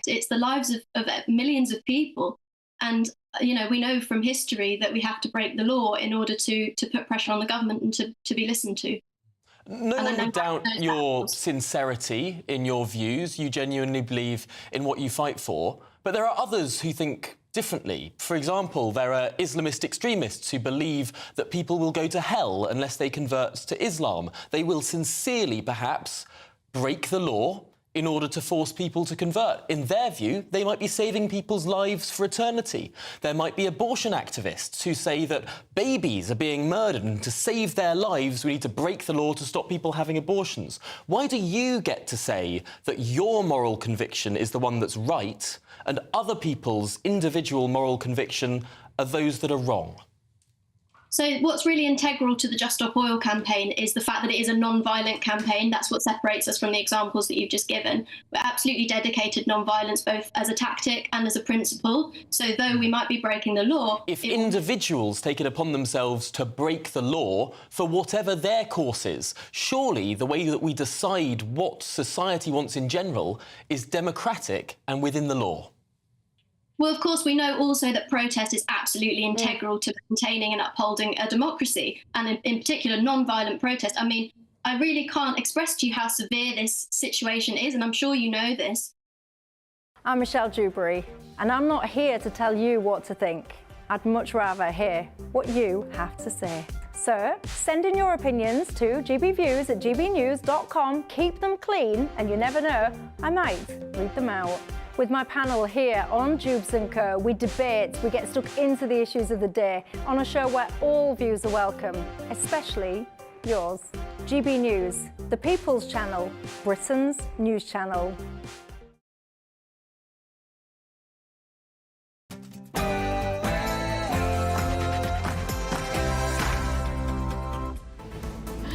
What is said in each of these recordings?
protect. It's the lives of millions of people. And, we know from history that we have to break the law in order to put pressure on the government and to be listened to. No one would doubt your sincerity in your views. You genuinely believe in what you fight for. But there are others who think differently. For example, there are Islamist extremists who believe that people will go to hell unless they convert to Islam. They will sincerely, perhaps, break the law in order to force people to convert. In their view, they might be saving people's lives for eternity. There might be abortion activists who say that babies are being murdered and to save their lives we need to break the law to stop people having abortions. Why do you get to say that your moral conviction is the one that's right and other people's individual moral conviction are those that are wrong? So what's really integral to the Just Stop Oil campaign is the fact that it is a non-violent campaign. That's what separates us from the examples that you've just given. We're absolutely dedicated non-violence, both as a tactic and as a principle. So though we might be breaking the law... If individuals take it upon themselves to break the law for whatever their course is, surely the way that we decide what society wants in general is democratic and within the law. Well, of course, we know also that protest is absolutely integral to maintaining and upholding a democracy, and in particular, non-violent protest. I mean, I really can't express to you how severe this situation is, and I'm sure you know this. I'm Michelle Dewberry, and I'm not here to tell you what to think. I'd much rather hear what you have to say. So, send in your opinions to gbviews@gbnews.com. Keep them clean, and you never know, I might read them out. With my panel here on Jubes & Co, we debate, we get stuck into the issues of the day on a show where all views are welcome, especially yours. GB News, the People's Channel, Britain's news channel.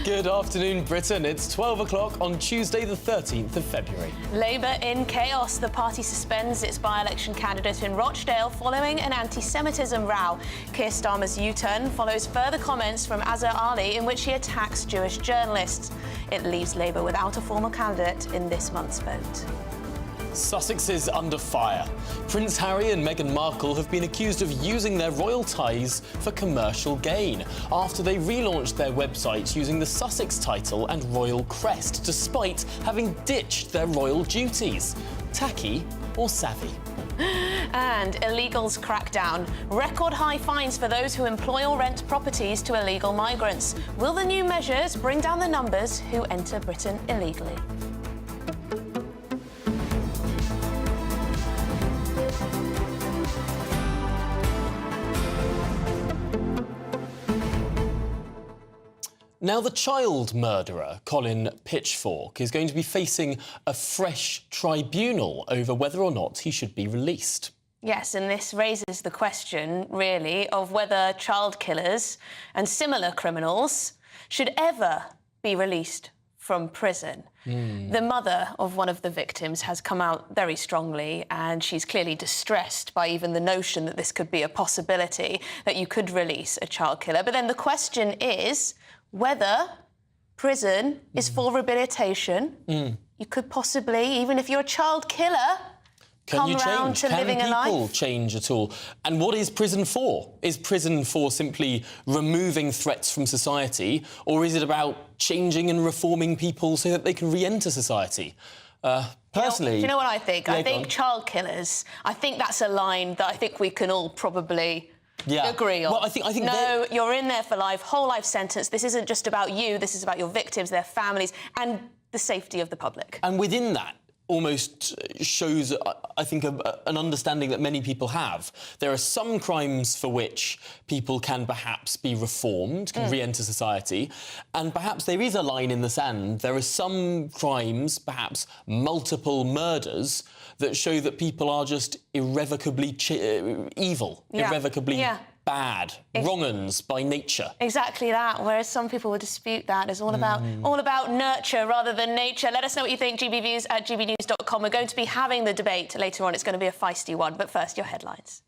Good afternoon, Britain. It's 12 o'clock on Tuesday, the 13th of February. Labour in chaos. The party suspends its by-election candidate in Rochdale following an anti-Semitism row. Keir Starmer's U-turn follows further comments from Azhar Ali in which he attacks Jewish journalists. It leaves Labour without a formal candidate in this month's vote. Sussex is under fire. Prince Harry and Meghan Markle have been accused of using their royal ties for commercial gain after they relaunched their website using the Sussex title and royal crest, despite having ditched their royal duties. Tacky or savvy? And illegals crackdown. Record high fines for those who employ or rent properties to illegal migrants. Will the new measures bring down the numbers who enter Britain illegally? Now, the child murderer, Colin Pitchfork, is going to be facing a fresh tribunal over whether or not he should be released. Yes, and this raises the question, really, of whether child killers and similar criminals should ever be released from prison. The mother of one of the victims has come out very strongly, and she's clearly distressed by even the notion that this could be a possibility, that you could release a child killer. But then the question is whether prison is for rehabilitation. You could possibly, even if you're a child killer, come around to living a life. Can people change at all? And what is prison for? Is prison for simply removing threats from society, or is it about changing and reforming people so that they can re-enter society? Personally... Do you know what I think? I think child killers, I think that's a line that I think we can all probably... agree on. Well, I think no, you're in there for life, whole life sentence. This isn't just about you. This is about your victims, their families, and the safety of the public. And within that, almost shows, I think, an understanding that many people have. There are some crimes for which people can perhaps be reformed, can re-enter society, and perhaps there is a line in the sand. There are some crimes, perhaps multiple murders, that show that people are just irrevocably evil, irrevocably bad, wrong-uns by nature. Exactly that, whereas some people would dispute that. It's all about nurture rather than nature. Let us know what you think, gbviews@gbnews.com. We're going to be having the debate later on. It's going to be a feisty one, but first, your headlines.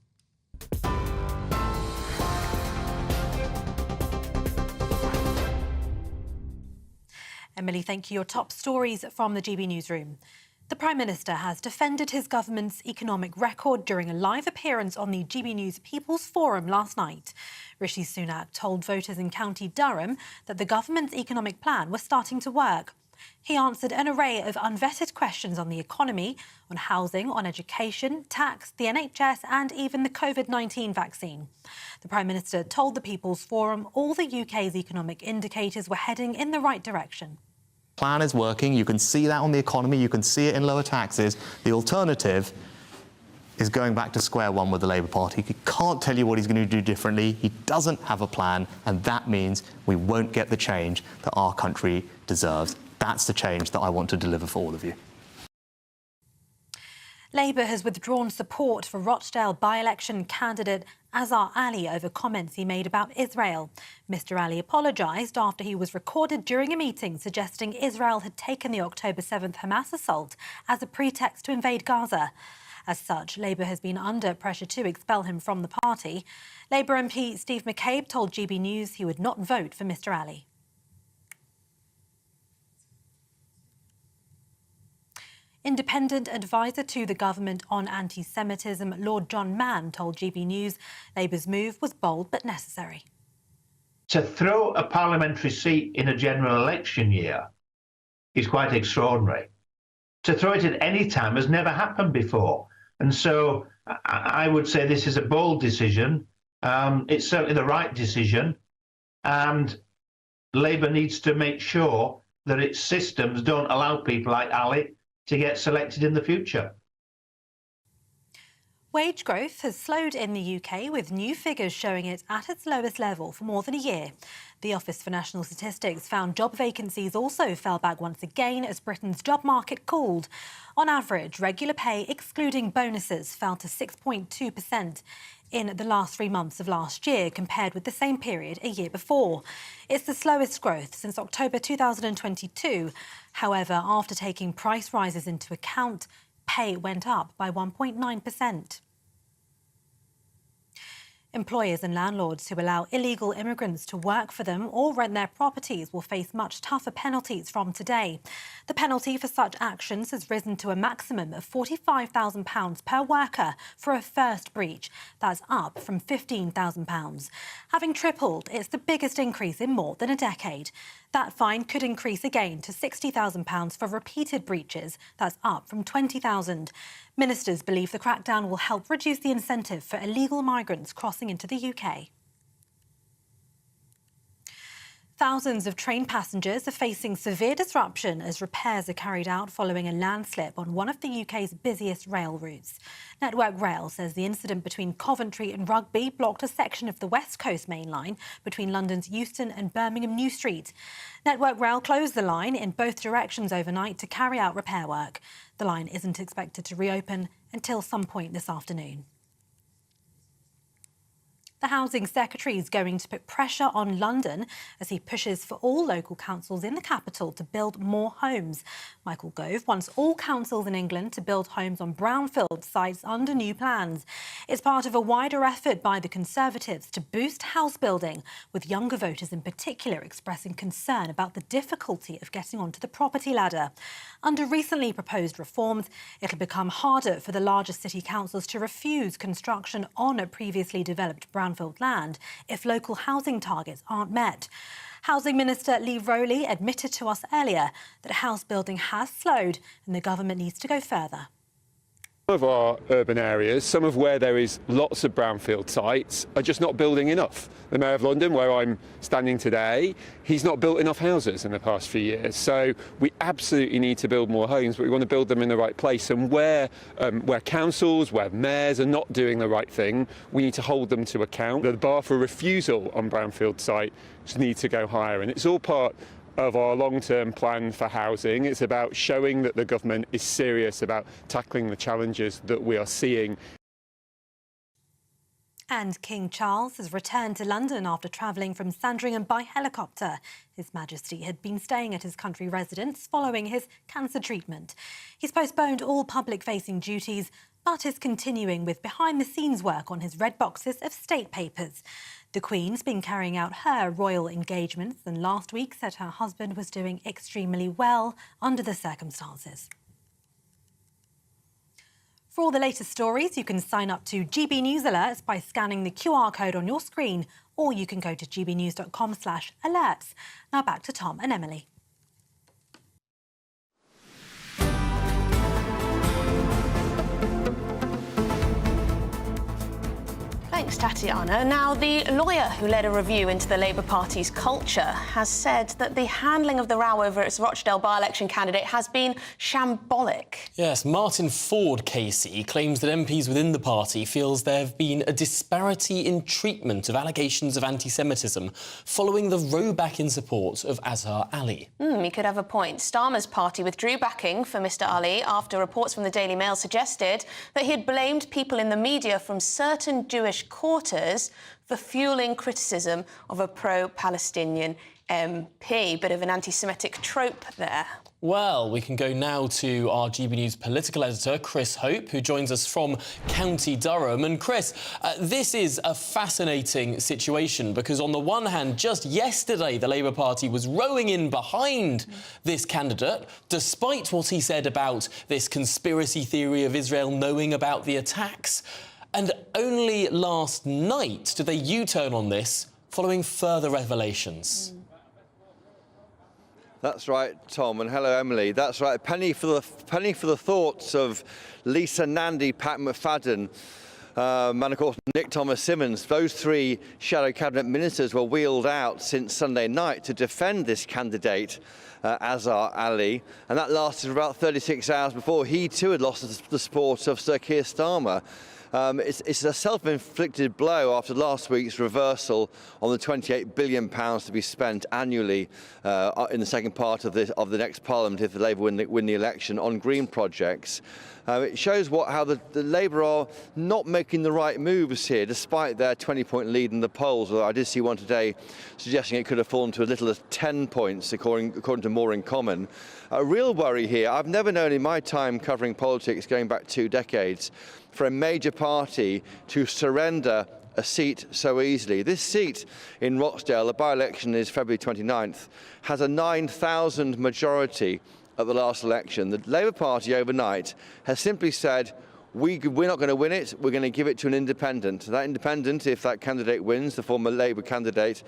Emily, thank you. Your top stories from the GB newsroom. The Prime Minister has defended his government's economic record during a live appearance on the GBNews People's Forum last night. Rishi Sunak told voters in County Durham that the government's economic plan was starting to work. He answered an array of unvetted questions on the economy, on housing, on education, tax, the NHS and even the COVID-19 vaccine. The Prime Minister told the People's Forum all the UK's economic indicators were heading in the right direction. Plan is working. You can see that on the economy. You can see it in lower taxes. The alternative is going back to square one with the Labour Party. He can't tell you what he's going to do differently. He doesn't have a plan, and that means we won't get the change that our country deserves. That's the change that I want to deliver for all of you. Labour has withdrawn support for Rochdale by-election candidate Azhar Ali over comments he made about Israel. Mr Ali apologised after he was recorded during a meeting suggesting Israel had taken the October 7th Hamas assault as a pretext to invade Gaza. As such, Labour has been under pressure to expel him from the party. Labour MP Steve McCabe told GB News he would not vote for Mr Ali. Independent advisor to the government on anti-Semitism, Lord John Mann, told GB News Labour's move was bold but necessary. To throw a parliamentary seat in a general election year is quite extraordinary. To throw it at any time has never happened before. And so I would say this is a bold decision. It's certainly the right decision. And Labour needs to make sure that its systems don't allow people like Ali to get selected in the future. Wage growth has slowed in the UK, with new figures showing it at its lowest level for more than a year. The Office for National Statistics found job vacancies also fell back once again as Britain's job market cooled. On average, regular pay, excluding bonuses, fell to 6.2% in the last 3 months of last year, compared with the same period a year before. It's the slowest growth since October 2022. However, after taking price rises into account, pay went up by 1.9%. Employers and landlords who allow illegal immigrants to work for them or rent their properties will face much tougher penalties from today. The penalty for such actions has risen to a maximum of £45,000 per worker for a first breach. That's up from £15,000. Having tripled, it's the biggest increase in more than a decade. That fine could increase again to £60,000 for repeated breaches. That's up from £20,000. Ministers believe the crackdown will help reduce the incentive for illegal migrants crossing into the UK. Thousands of train passengers are facing severe disruption as repairs are carried out following a landslip on one of the UK's busiest rail routes. Network Rail says the incident between Coventry and Rugby blocked a section of the West Coast main line between London's Euston and Birmingham New Street. Network Rail closed the line in both directions overnight to carry out repair work. The line isn't expected to reopen until some point this afternoon. The Housing Secretary is going to put pressure on London as he pushes for all local councils in the capital to build more homes. Michael Gove wants all councils in England to build homes on brownfield sites under new plans. It's part of a wider effort by the Conservatives to boost house building, with younger voters in particular expressing concern about the difficulty of getting onto the property ladder. Under recently proposed reforms, it'll become harder for the largest city councils to refuse construction on a previously developed brownfield land if local housing targets aren't met. Housing Minister Lee Rowley admitted to us earlier that house building has slowed and the government needs to go further. Some of our urban areas, some of where there is lots of brownfield sites, are just not building enough. The Mayor of London, where I'm standing today, he's not built enough houses in the past few years. So we absolutely need to build more homes, but we want to build them in the right place. And where councils, where mayors are not doing the right thing, we need to hold them to account. The bar for refusal on brownfield sites needs to go higher, and it's all part of our long-term plan for housing. It's about showing that the government is serious about tackling the challenges that we are seeing. And King Charles has returned to London after travelling from Sandringham by helicopter. His Majesty had been staying at his country residence following his cancer treatment. He's postponed all public-facing duties, but is continuing with behind-the-scenes work on his red boxes of state papers. The Queen's been carrying out her royal engagements and last week said her husband was doing extremely well under the circumstances. For all the latest stories, you can sign up to GB News Alerts by scanning the QR code on your screen, or you can go to gbnews.com/alerts. Now back to Tom and Emily. Thanks, Tatiana. Now, the lawyer who led a review into the Labour Party's culture has said that the handling of the row over its Rochdale by-election candidate has been shambolic. Yes, Martin Ford, Casey, claims that MPs within the party feels there have been a disparity in treatment of allegations of anti-Semitism following the row back in support of Azhar Ali. He could have a point. Starmer's party withdrew backing for Mr Ali after reports from the Daily Mail suggested that he had blamed people in the media from certain Jewish quarters for fuelling criticism of a pro-Palestinian MP. Bit of an anti-Semitic trope there. Well, we can go now to our GB News political editor, Chris Hope, who joins us from County Durham. And Chris, this is a fascinating situation because on the one hand, just yesterday, the Labour Party was rowing in behind this candidate, despite what he said about this conspiracy theory of Israel knowing about the attacks. And only last night did they U-turn on this following further revelations. That's right, Tom, and hello, Emily. That's right. Penny for the thoughts of Lisa Nandy, Pat McFadden, and of course Nick Thomas-Symonds. Those three shadow cabinet ministers were wheeled out since Sunday night to defend this candidate, Azhar Ali, and that lasted for about 36 hours before he too had lost the support of Sir Keir Starmer. It's a self-inflicted blow after last week's reversal on the £28 billion to be spent annually in the second part of the next Parliament if the Labour win the election on green projects. It shows how the Labour are not making the right moves here, despite their 20-point lead in the polls. Although I did see one today suggesting it could have fallen to as little as 10 points, according to More in Common. A real worry here, I've never known in my time covering politics, going back 2 decades, for a major party to surrender a seat so easily. This seat in Rochdale, the by-election is February 29th, has a 9,000 majority at the last election. The Labour Party overnight has simply said, we're not going to win it, we're going to give it to an independent. That independent, if that candidate wins, the former Labour candidate,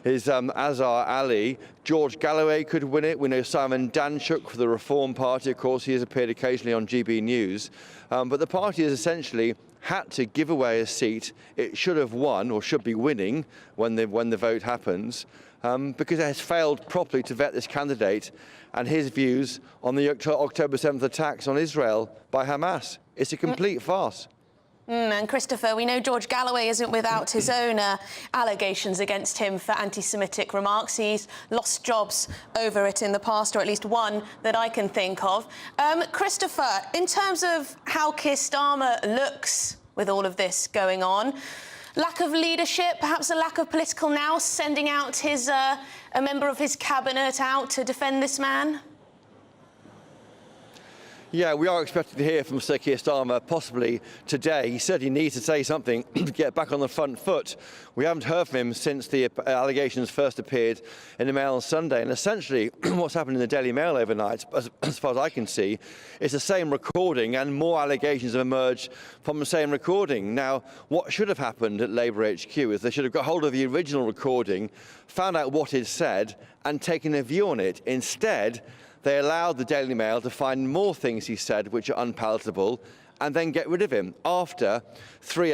is Azhar Ali. George Galloway could win it. We know Simon Danczuk for the Reform Party. Of course, he has appeared occasionally on GB News. But the party has essentially had to give away a seat it should have won, or should be winning, when the vote happens, because it has failed properly to vet this candidate and his views on the October 7th attacks on Israel by Hamas. It's a complete farce. And Christopher, we know George Galloway isn't without his own allegations against him for anti-Semitic remarks. He's lost jobs over it in the past, or at least one that I can think of. Christopher, in terms of how Keir Starmer looks with all of this going on, lack of leadership, perhaps a lack of political nous, sending out a member of his cabinet out to defend this man? Yeah, we are expecting to hear from Sir Keir Starmer possibly today. He said he needs to say something to get back on the front foot. We haven't heard from him since the allegations first appeared in the Mail on Sunday. And essentially, what's happened in the Daily Mail overnight, as far as I can see, is the same recording, and more allegations have emerged from the same recording. Now, what should have happened at Labour HQ is they should have got hold of the original recording, found out what it said, and taken a view on it. Instead, they allowed the Daily Mail to find more things he said which are unpalatable and then get rid of him after three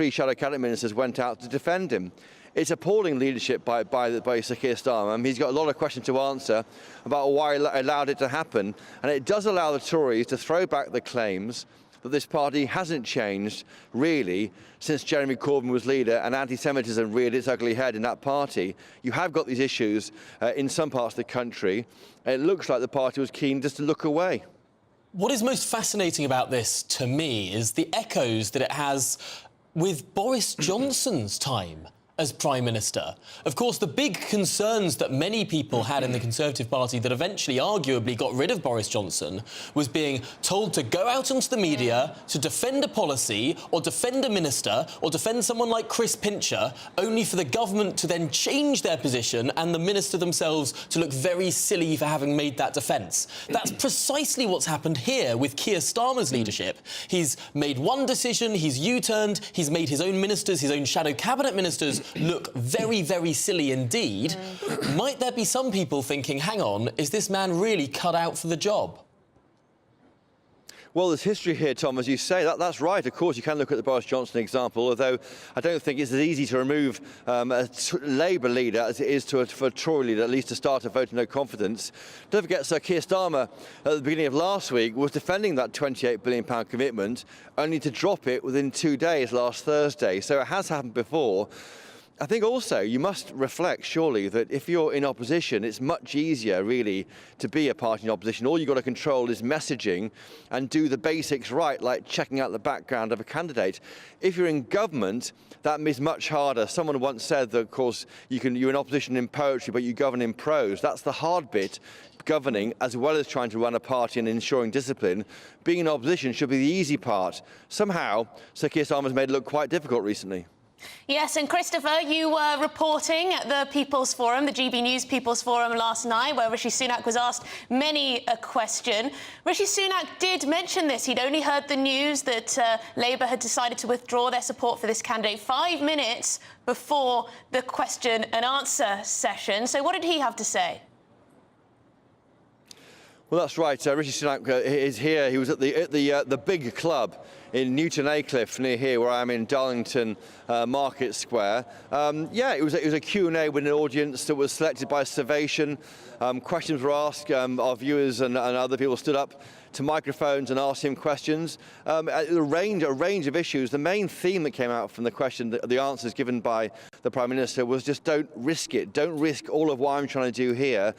shadow cabinet ministers went out to defend him. It's appalling leadership by Sir Keir Starmer. He's got a lot of questions to answer about why he allowed it to happen, and it does allow the Tories to throw back the claims that this party hasn't changed, really, since Jeremy Corbyn was leader and anti-Semitism reared its ugly head in that party. You have got these issues in some parts of the country. It looks like the party was keen just to look away. What is most fascinating about this, to me, is the echoes that it has with Boris Johnson's time as Prime Minister. Of course, the big concerns that many people had in the Conservative Party that eventually arguably got rid of Boris Johnson was being told to go out onto the media to defend a policy or defend a minister or defend someone like Chris Pincher, only for the government to then change their position and the minister themselves to look very silly for having made that defence. That's precisely what's happened here with Keir Starmer's leadership. He's made one decision, he's U-turned, he's made his own ministers, his own shadow cabinet ministers look very, very silly indeed. Might there be some people thinking, hang on, is this man really cut out for the job? Well, there's history here, Tom, as you say. That's right. Of course, you can look at the Boris Johnson example, although I don't think it's as easy to remove a Labour leader as it is for a Tory leader, at least to start a vote of no confidence. Don't forget, Sir Keir Starmer, at the beginning of last week, was defending that £28 billion commitment, only to drop it within 2 days last Thursday. So it has happened before. I think also you must reflect, surely, that if you're in opposition, it's much easier, really, to be a party in opposition. All you've got to control is messaging and do the basics right, like checking out the background of a candidate. If you're in government, that is much harder. Someone once said that, of course, you're in opposition in poetry, but you govern in prose. That's the hard bit, governing, as well as trying to run a party and ensuring discipline. Being in opposition should be the easy part. Somehow, Sir Keir Starmer's made it look quite difficult recently. Yes, and Christopher, you were reporting at the People's Forum, the GBNews People's Forum last night, where Rishi Sunak was asked many a question. Rishi Sunak did mention this. He'd only heard the news that Labour had decided to withdraw their support for this candidate 5 minutes before the question and answer session. So what did he have to say? Well, that's right. Rishi Sunak is here. He was at the big club in Newton Aycliffe, near here, where I am in Darlington Market Square. Yeah, it was a Q&A with an audience that was selected by Survation. Questions were asked. Our viewers and other people stood up to microphones and asked him questions. A range of issues. The main theme that came out from the question, the answers given by the Prime Minister, was just don't risk it. Don't risk all of what I'm trying to do here.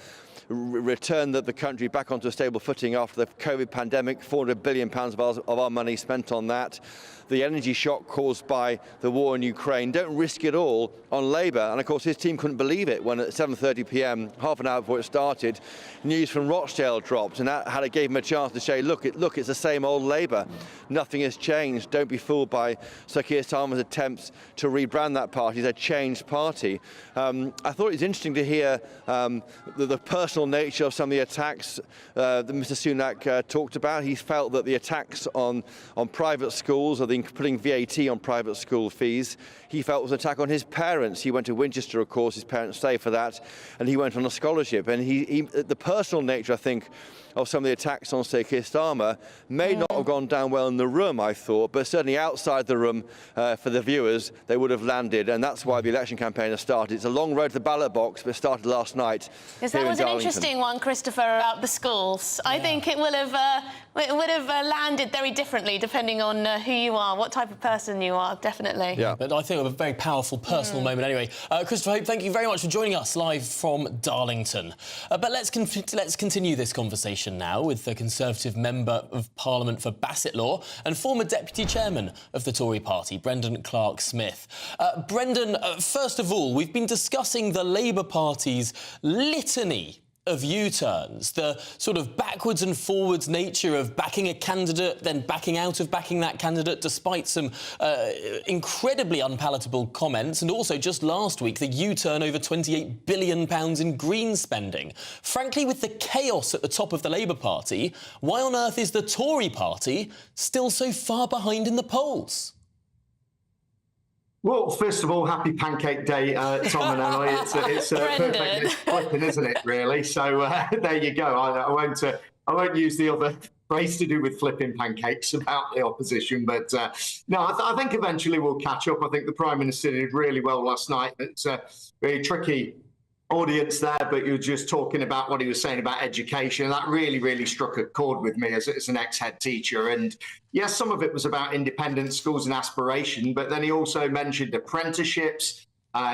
Return the country back onto a stable footing after the COVID pandemic, £400 billion of our money spent on that. The energy shock caused by the war in Ukraine. Don't risk it all on Labour. And of course, his team couldn't believe it when at 7:30 p.m., half an hour before it started, news from Rochdale dropped, and that gave him a chance to say, look, it's the same old Labour. Nothing has changed. Don't be fooled by Sir Keir Starmer's attempts to rebrand that party as a changed party. I thought it was interesting to hear the personal nature of some of the attacks that Mr. Sunak talked about. He felt that the attacks on private schools, or the putting VAT on private school fees, he felt was an attack on his parents. He went to Winchester, of course, his parents stay for that, and he went on a scholarship. And the personal nature, I think, of some of the attacks on, say, Keir Starmer may not have gone down well in the room, I thought, but certainly outside the room for the viewers, they would have landed, and that's why the election campaign has started. It's a long road to the ballot box, but it started last night. Yes, that was an interesting one, Christopher, about the schools. Yeah. I think it would have landed very differently depending on who you are, what type of person you are, definitely. Yeah, but I think it was a very powerful personal moment anyway. Christopher Hope, thank you very much for joining us live from Darlington. But let's continue this conversation now with the Conservative Member of Parliament for Bassetlaw and former Deputy Chairman of the Tory Party, Brendan Clark-Smith. Brendan, first of all, we've been discussing the Labour Party's litany of U-turns, the sort of backwards and forwards nature of backing a candidate, then backing out of backing that candidate, despite some incredibly unpalatable comments, and also just last week, the U-turn over £28 billion in green spending. Frankly, with the chaos at the top of the Labour Party, why on earth is the Tory Party still so far behind in the polls? Well, first of all, happy Pancake Day, Tom and I. It's perfect flipping, isn't it, really? So there you go. I won't use the other phrase to do with flipping pancakes about the opposition, but no, I think eventually we'll catch up. I think the Prime Minister did really well last night. It's a very tricky audience there, but you were just talking about what he was saying about education. That really struck a chord with me as an ex-head teacher. And yes, some of it was about independent schools and aspiration, but then he also mentioned apprenticeships.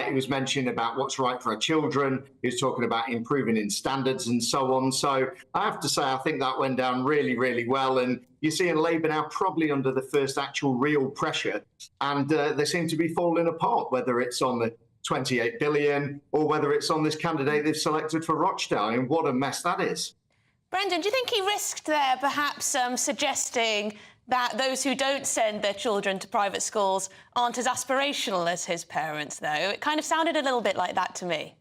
He was mentioning about what's right for our children. He was talking about improving in standards and so on. So I have to say, I think that went down really well. And you're seeing Labour now probably under the first actual real pressure. And they seem to be falling apart, whether it's on the 28 billion, or whether it's on this candidate they've selected for Rochdale. And what a mess that is. Brendan, do you think he risked there perhaps suggesting that those who don't send their children to private schools aren't as aspirational as his parents, though? It kind of sounded a little bit like that to me.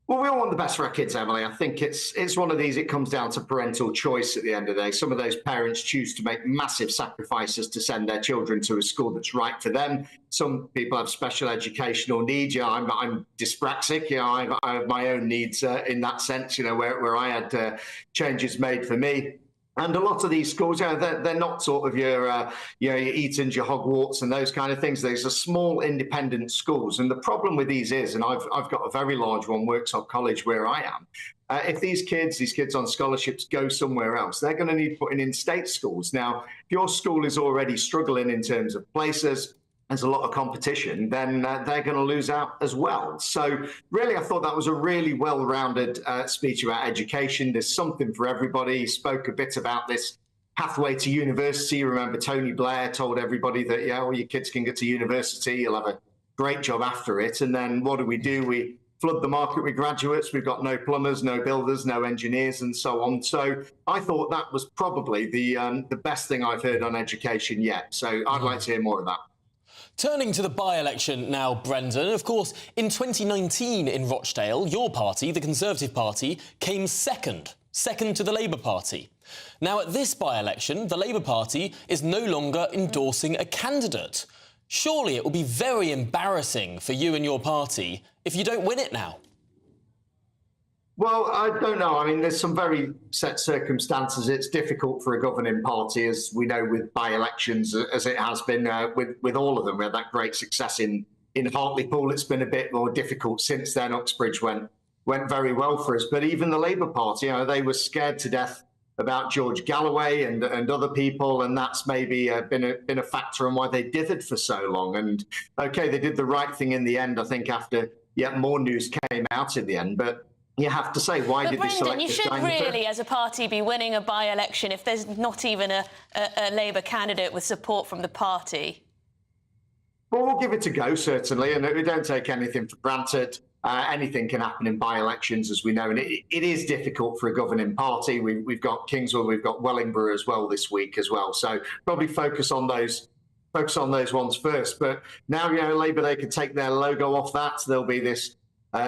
Well, we all want the best for our kids, Emily. I think it's one of these, it comes down to parental choice at the end of the day. Some of those parents choose to make massive sacrifices to send their children to a school that's right for them. Some people have special educational needs. I'm dyspraxic. I have my own needs in that sense, where I had changes made for me. And a lot of these schools, they're not sort of your Etons, your Hogwarts and those kind of things. These are small independent schools. And the problem with these is, and I've got a very large one, Worksop College, where I am. If these kids on scholarships go somewhere else, they're going to need putting in state schools. Now, if your school is already struggling in terms of places, there's a lot of competition, then they're going to lose out as well. So really, I thought that was a really well-rounded speech about education. There's something for everybody. He spoke a bit about this pathway to university. Remember, Tony Blair told everybody that, all your kids can get to university. You'll have a great job after it. And then what do? We flood the market with graduates. We've got no plumbers, no builders, no engineers, and so on. So I thought that was probably the best thing I've heard on education yet. So I'd like to hear more of that. Turning to the by-election now, Brendan. Of course, in 2019 in Rochdale, your party, the Conservative Party, came second to the Labour Party. Now, at this by-election, the Labour Party is no longer endorsing a candidate. Surely it will be very embarrassing for you and your party if you don't win it now. Well, I don't know. I mean, there's some very set circumstances. It's difficult for a governing party, as we know, with by-elections, as it has been with all of them. We had that great success in Hartlepool. It's been a bit more difficult since then. Uxbridge went very well for us. But even the Labour Party, they were scared to death about George Galloway and other people, and that's maybe been a factor in why they dithered for so long. And OK, they did the right thing in the end, I think, after yet more news came out in the end. But you have to say, why did they select you this should guy? really, as a party, be winning a by-election if there's not even a Labour candidate with support from the party. Well, we'll give it a go, certainly, and we don't take anything for granted. Anything can happen in by-elections, as we know, and it is difficult for a governing party. We've got Kingswell, we've got Wellingborough as well this week as well, so probably focus on those ones first. But now, Labour, they could take their logo off that. There'll be this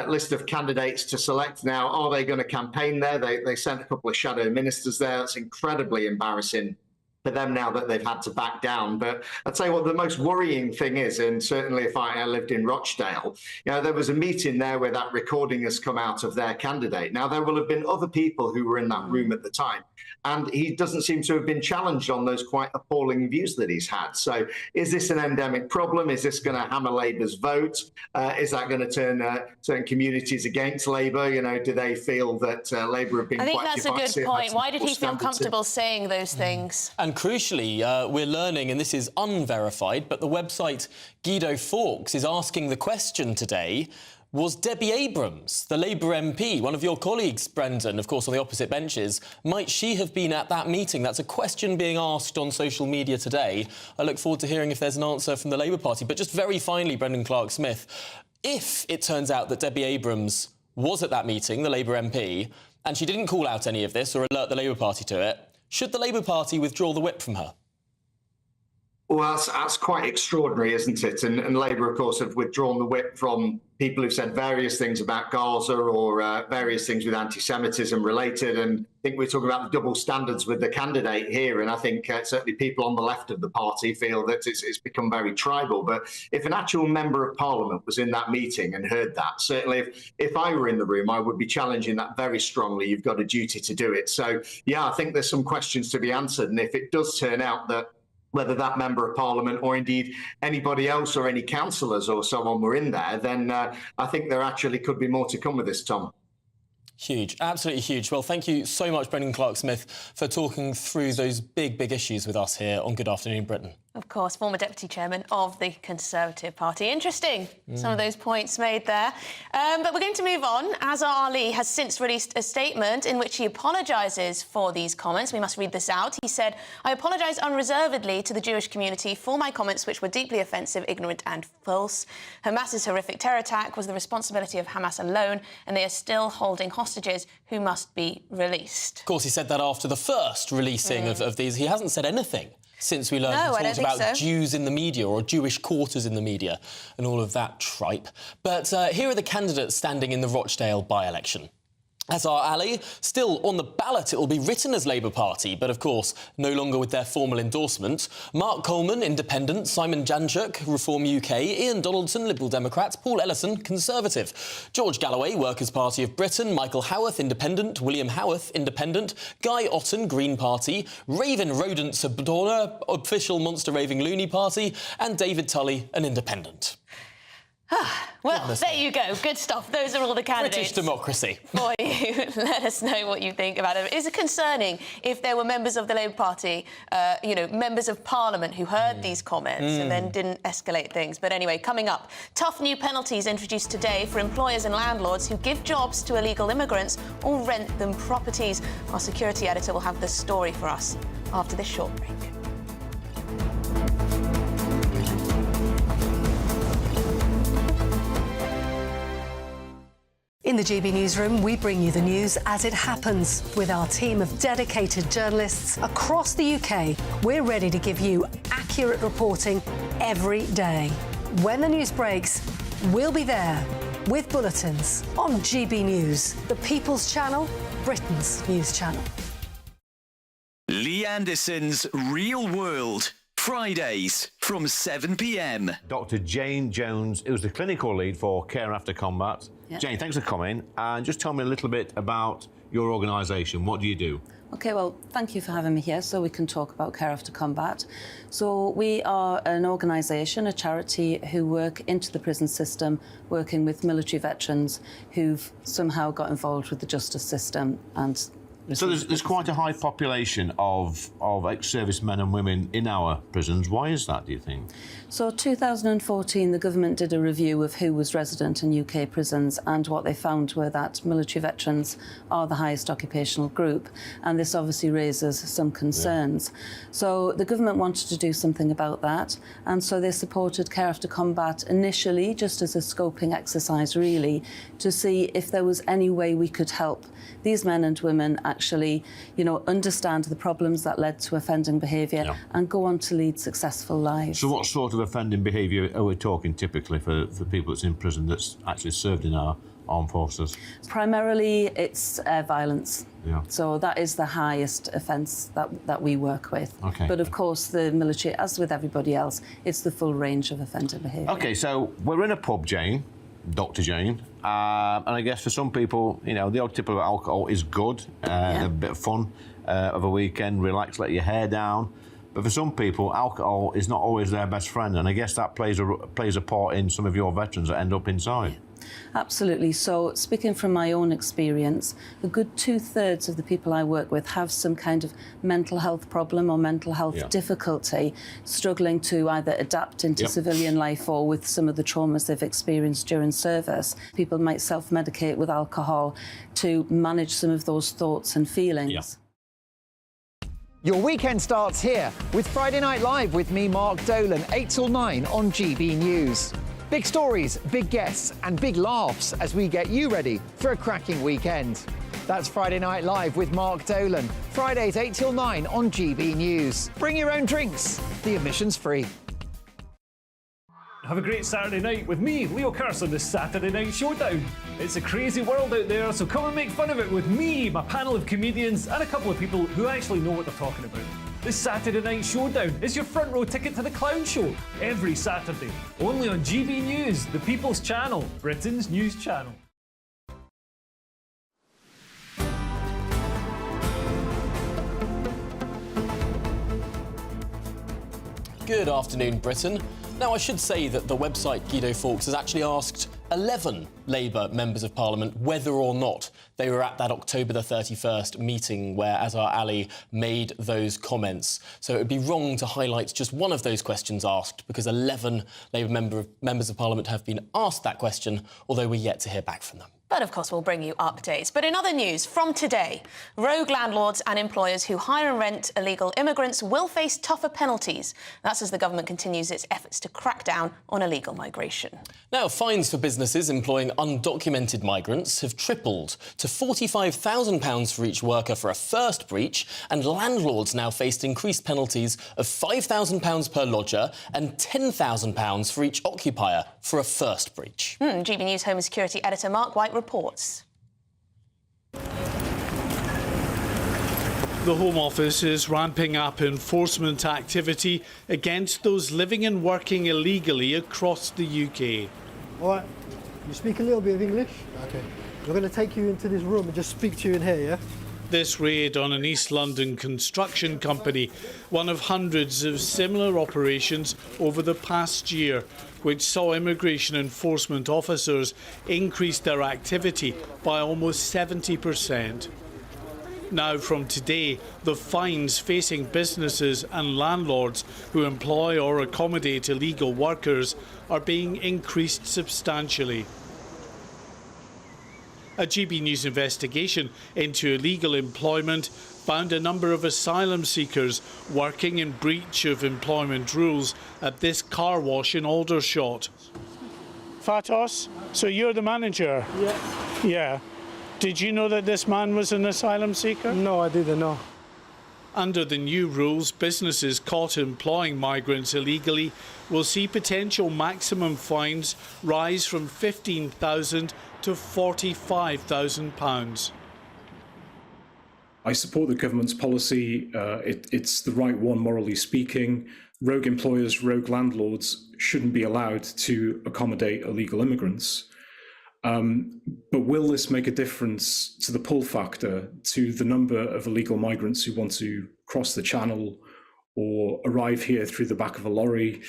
list of candidates to select now. Are they going to campaign there? They sent a couple of shadow ministers there. That's incredibly embarrassing for them now that they've had to back down. But I'd say what the most worrying thing is, and certainly if I lived in Rochdale, there was a meeting there where that recording has come out of their candidate. Now, there will have been other people who were in that room at the time, and he doesn't seem to have been challenged on those quite appalling views that he's had. So is this an endemic problem? Is this going to hammer Labour's vote? Is that going to turn certain communities against Labour? Do they feel that Labour have been quite divisive? I think that's a good point. Why did he feel comfortable saying those things? And crucially, we're learning, and this is unverified, but the website Guido Fawkes is asking the question today, was Debbie Abrams, the Labour MP, one of your colleagues, Brendan, of course, on the opposite benches, might she have been at that meeting? That's a question being asked on social media today. I look forward to hearing if there's an answer from the Labour Party. But just very finally, Brendan Clark-Smith, if it turns out that Debbie Abrams was at that meeting, the Labour MP, and she didn't call out any of this or alert the Labour Party to it, should the Labour Party withdraw the whip from her? Well, that's quite extraordinary, isn't it? And Labour, of course, have withdrawn the whip from people who've said various things about Gaza or various things with anti-Semitism related. And I think we're talking about the double standards with the candidate here. And I think certainly people on the left of the party feel that it's become very tribal. But if an actual member of Parliament was in that meeting and heard that, certainly if I were in the room, I would be challenging that very strongly. You've got a duty to do it. So, yeah, I think there's some questions to be answered. And if it does turn out that whether that member of Parliament or indeed anybody else or any councillors or so on were in there, then I think there actually could be more to come with this, Tom. Huge, absolutely huge. Well, thank you so much, Brendan Clark-Smith, for talking through those big issues with us here on Good Afternoon Britain. Of course, former deputy chairman of the Conservative Party. Interesting, some of those points made there. But we're going to move on. Azhar Ali has since released a statement in which he apologises for these comments. We must read this out. He said, "I apologise unreservedly to the Jewish community for my comments which were deeply offensive, ignorant and false. Hamas's horrific terror attack was the responsibility of Hamas alone, and they are still holding hostages who must be released." Of course, he said that after the first releasing of these. He hasn't said anything since we learned he talked about Jews in the media or Jewish quarters in the media and all of that tripe. But here are the candidates standing in the Rochdale by-election. Azhar Ali, still on the ballot, it will be written as Labour Party, but of course no longer with their formal endorsement. Mark Coleman, Independent, Simon Janchuk, Reform UK, Ian Donaldson, Liberal Democrat, Paul Ellison, Conservative, George Galloway, Workers' Party of Britain, Michael Howarth, Independent, William Howarth, Independent, Guy Otten, Green Party, Raven Rodent Sabdorna, Official Monster Raving Loony Party, and David Tully, an Independent. Well, there you go. Good stuff. Those are all the candidates. British democracy. For you. Let us know what you think about it. Is it concerning if there were members of the Labour Party, members of Parliament who heard these comments and then didn't escalate things? But anyway, coming up, tough new penalties introduced today for employers and landlords who give jobs to illegal immigrants or rent them properties. Our security editor will have the story for us after this short break. In the GB Newsroom, we bring you the news as it happens. With our team of dedicated journalists across the UK, we're ready to give you accurate reporting every day. When the news breaks, we'll be there with bulletins on GB News, the People's Channel, Britain's news channel. Lee Anderson's Real World. Fridays from 7 p.m. Dr. Jane Jones, who's the clinical lead for Care After Combat. Yeah. Jane, thanks for coming. And just tell me a little bit about your organisation. What do you do? OK, well, thank you for having me here so we can talk about Care After Combat. So we are an organisation, a charity, who work into the prison system, working with military veterans who've somehow got involved with the justice system and... So there's quite a high population of ex-servicemen and women in our prisons. Why is that, do you think? So 2014, the government did a review of who was resident in UK prisons, and what they found were that military veterans are the highest occupational group, and this obviously raises some concerns. Yeah. So the government wanted to do something about that, and so they supported Care After Combat initially just as a scoping exercise, really, to see if there was any way we could help these men and women actually, understand the problems that led to offending behaviour and go on to lead successful lives. So what sort of offending behaviour are we talking typically for people that's in prison that's actually served in our armed forces? Primarily, it's violence. Yeah. So that is the highest offence that we work with. Okay. But of course, the military, as with everybody else, it's the full range of offender behaviour. OK, so we're in a pub, Jane, Dr. Jane, and I guess for some people, the odd tip of alcohol is good, a bit of fun of a weekend, relax, let your hair down. But for some people, alcohol is not always their best friend, and I guess that plays a part in some of your veterans that end up inside. Yeah. Absolutely. So, speaking from my own experience, a good 2/3 of the people I work with have some kind of mental health problem or mental health difficulty, struggling to either adapt into civilian life or with some of the traumas they've experienced during service. People might self-medicate with alcohol to manage some of those thoughts and feelings. Yeah. Your weekend starts here with Friday Night Live with me, Mark Dolan, 8 till 9 on GB News. Big stories, big guests and big laughs as we get you ready for a cracking weekend. That's Friday Night Live with Mark Dolan. Fridays 8 till 9 on GB News. Bring your own drinks. The admission's free. Have a great Saturday night with me, Leo Curse, on the Saturday Night Showdown. It's a crazy world out there, so come and make fun of it with me, my panel of comedians, and a couple of people who actually know what they're talking about. This Saturday Night Showdown is your front row ticket to the clown show every Saturday, only on GB News, the People's Channel, Britain's news channel. Good afternoon, Britain. Now, I should say that the website Guido Fawkes has actually asked 11 Labour members of Parliament whether or not they were at that October the 31st meeting where Azhar Ali made those comments. So it would be wrong to highlight just one of those questions asked, because 11 Labour members of Parliament have been asked that question, although we're yet to hear back from them. But, of course, we'll bring you updates. But in other news, from today, rogue landlords and employers who hire and rent illegal immigrants will face tougher penalties. That's as the government continues its efforts to crack down on illegal migration. Now, fines for businesses employing undocumented migrants have tripled to £45,000 for each worker for a first breach, and landlords now faced increased penalties of £5,000 per lodger and £10,000 for each occupier for a first breach. GB News Home and Security editor Mark White reports. The Home Office is ramping up enforcement activity against those living and working illegally across the UK. All right, you speak a little bit of English? OK. We're going to take you into this room and just speak to you in here, yeah? This raid on an East London construction company, one of hundreds of similar operations over the past year, which saw immigration enforcement officers increase their activity by almost 70%. Now, from today, the fines facing businesses and landlords who employ or accommodate illegal workers are being increased substantially. A GB News investigation into illegal employment found a number of asylum seekers working in breach of employment rules at this car wash in Aldershot. Fatos, so you're the manager? Yeah. Yeah. Did you know that this man was an asylum seeker? No, I didn't know. Under the new rules, businesses caught employing migrants illegally will see potential maximum fines rise from £15,000 to £45,000. I support the government's policy. It's the right one, morally speaking. Rogue employers, rogue landlords shouldn't be allowed to accommodate illegal immigrants. But will this make a difference to the pull factor, to the number of illegal migrants who want to cross the channel or arrive here through the back of a lorry?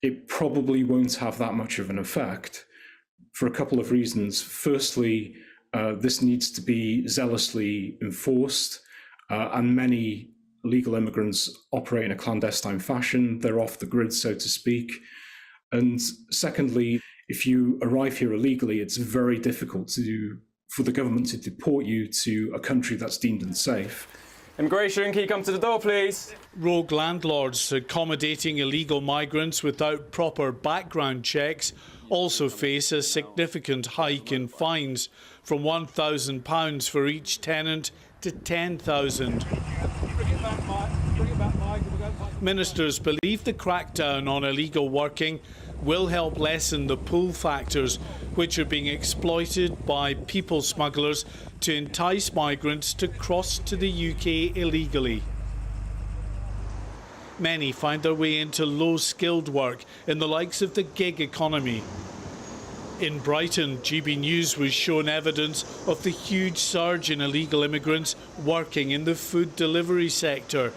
It probably won't have that much of an effect for a couple of reasons. Firstly, this needs to be zealously enforced, and many illegal immigrants operate in a clandestine fashion. They're off the grid, so to speak. And secondly, if you arrive here illegally, it's very difficult for the government to deport you to a country that's deemed unsafe. Immigration, can you come to the door, please? Rogue landlords accommodating illegal migrants without proper background checks also face a significant hike in fines, from £1,000 for each tenant to £10,000. Ministers believe the crackdown on illegal working will help lessen the pull factors, which are being exploited by people smugglers to entice migrants to cross to the UK illegally. Many find their way into low-skilled work in the likes of the gig economy. In Brighton, GB News was shown evidence of the huge surge in illegal immigrants working in the food delivery sector,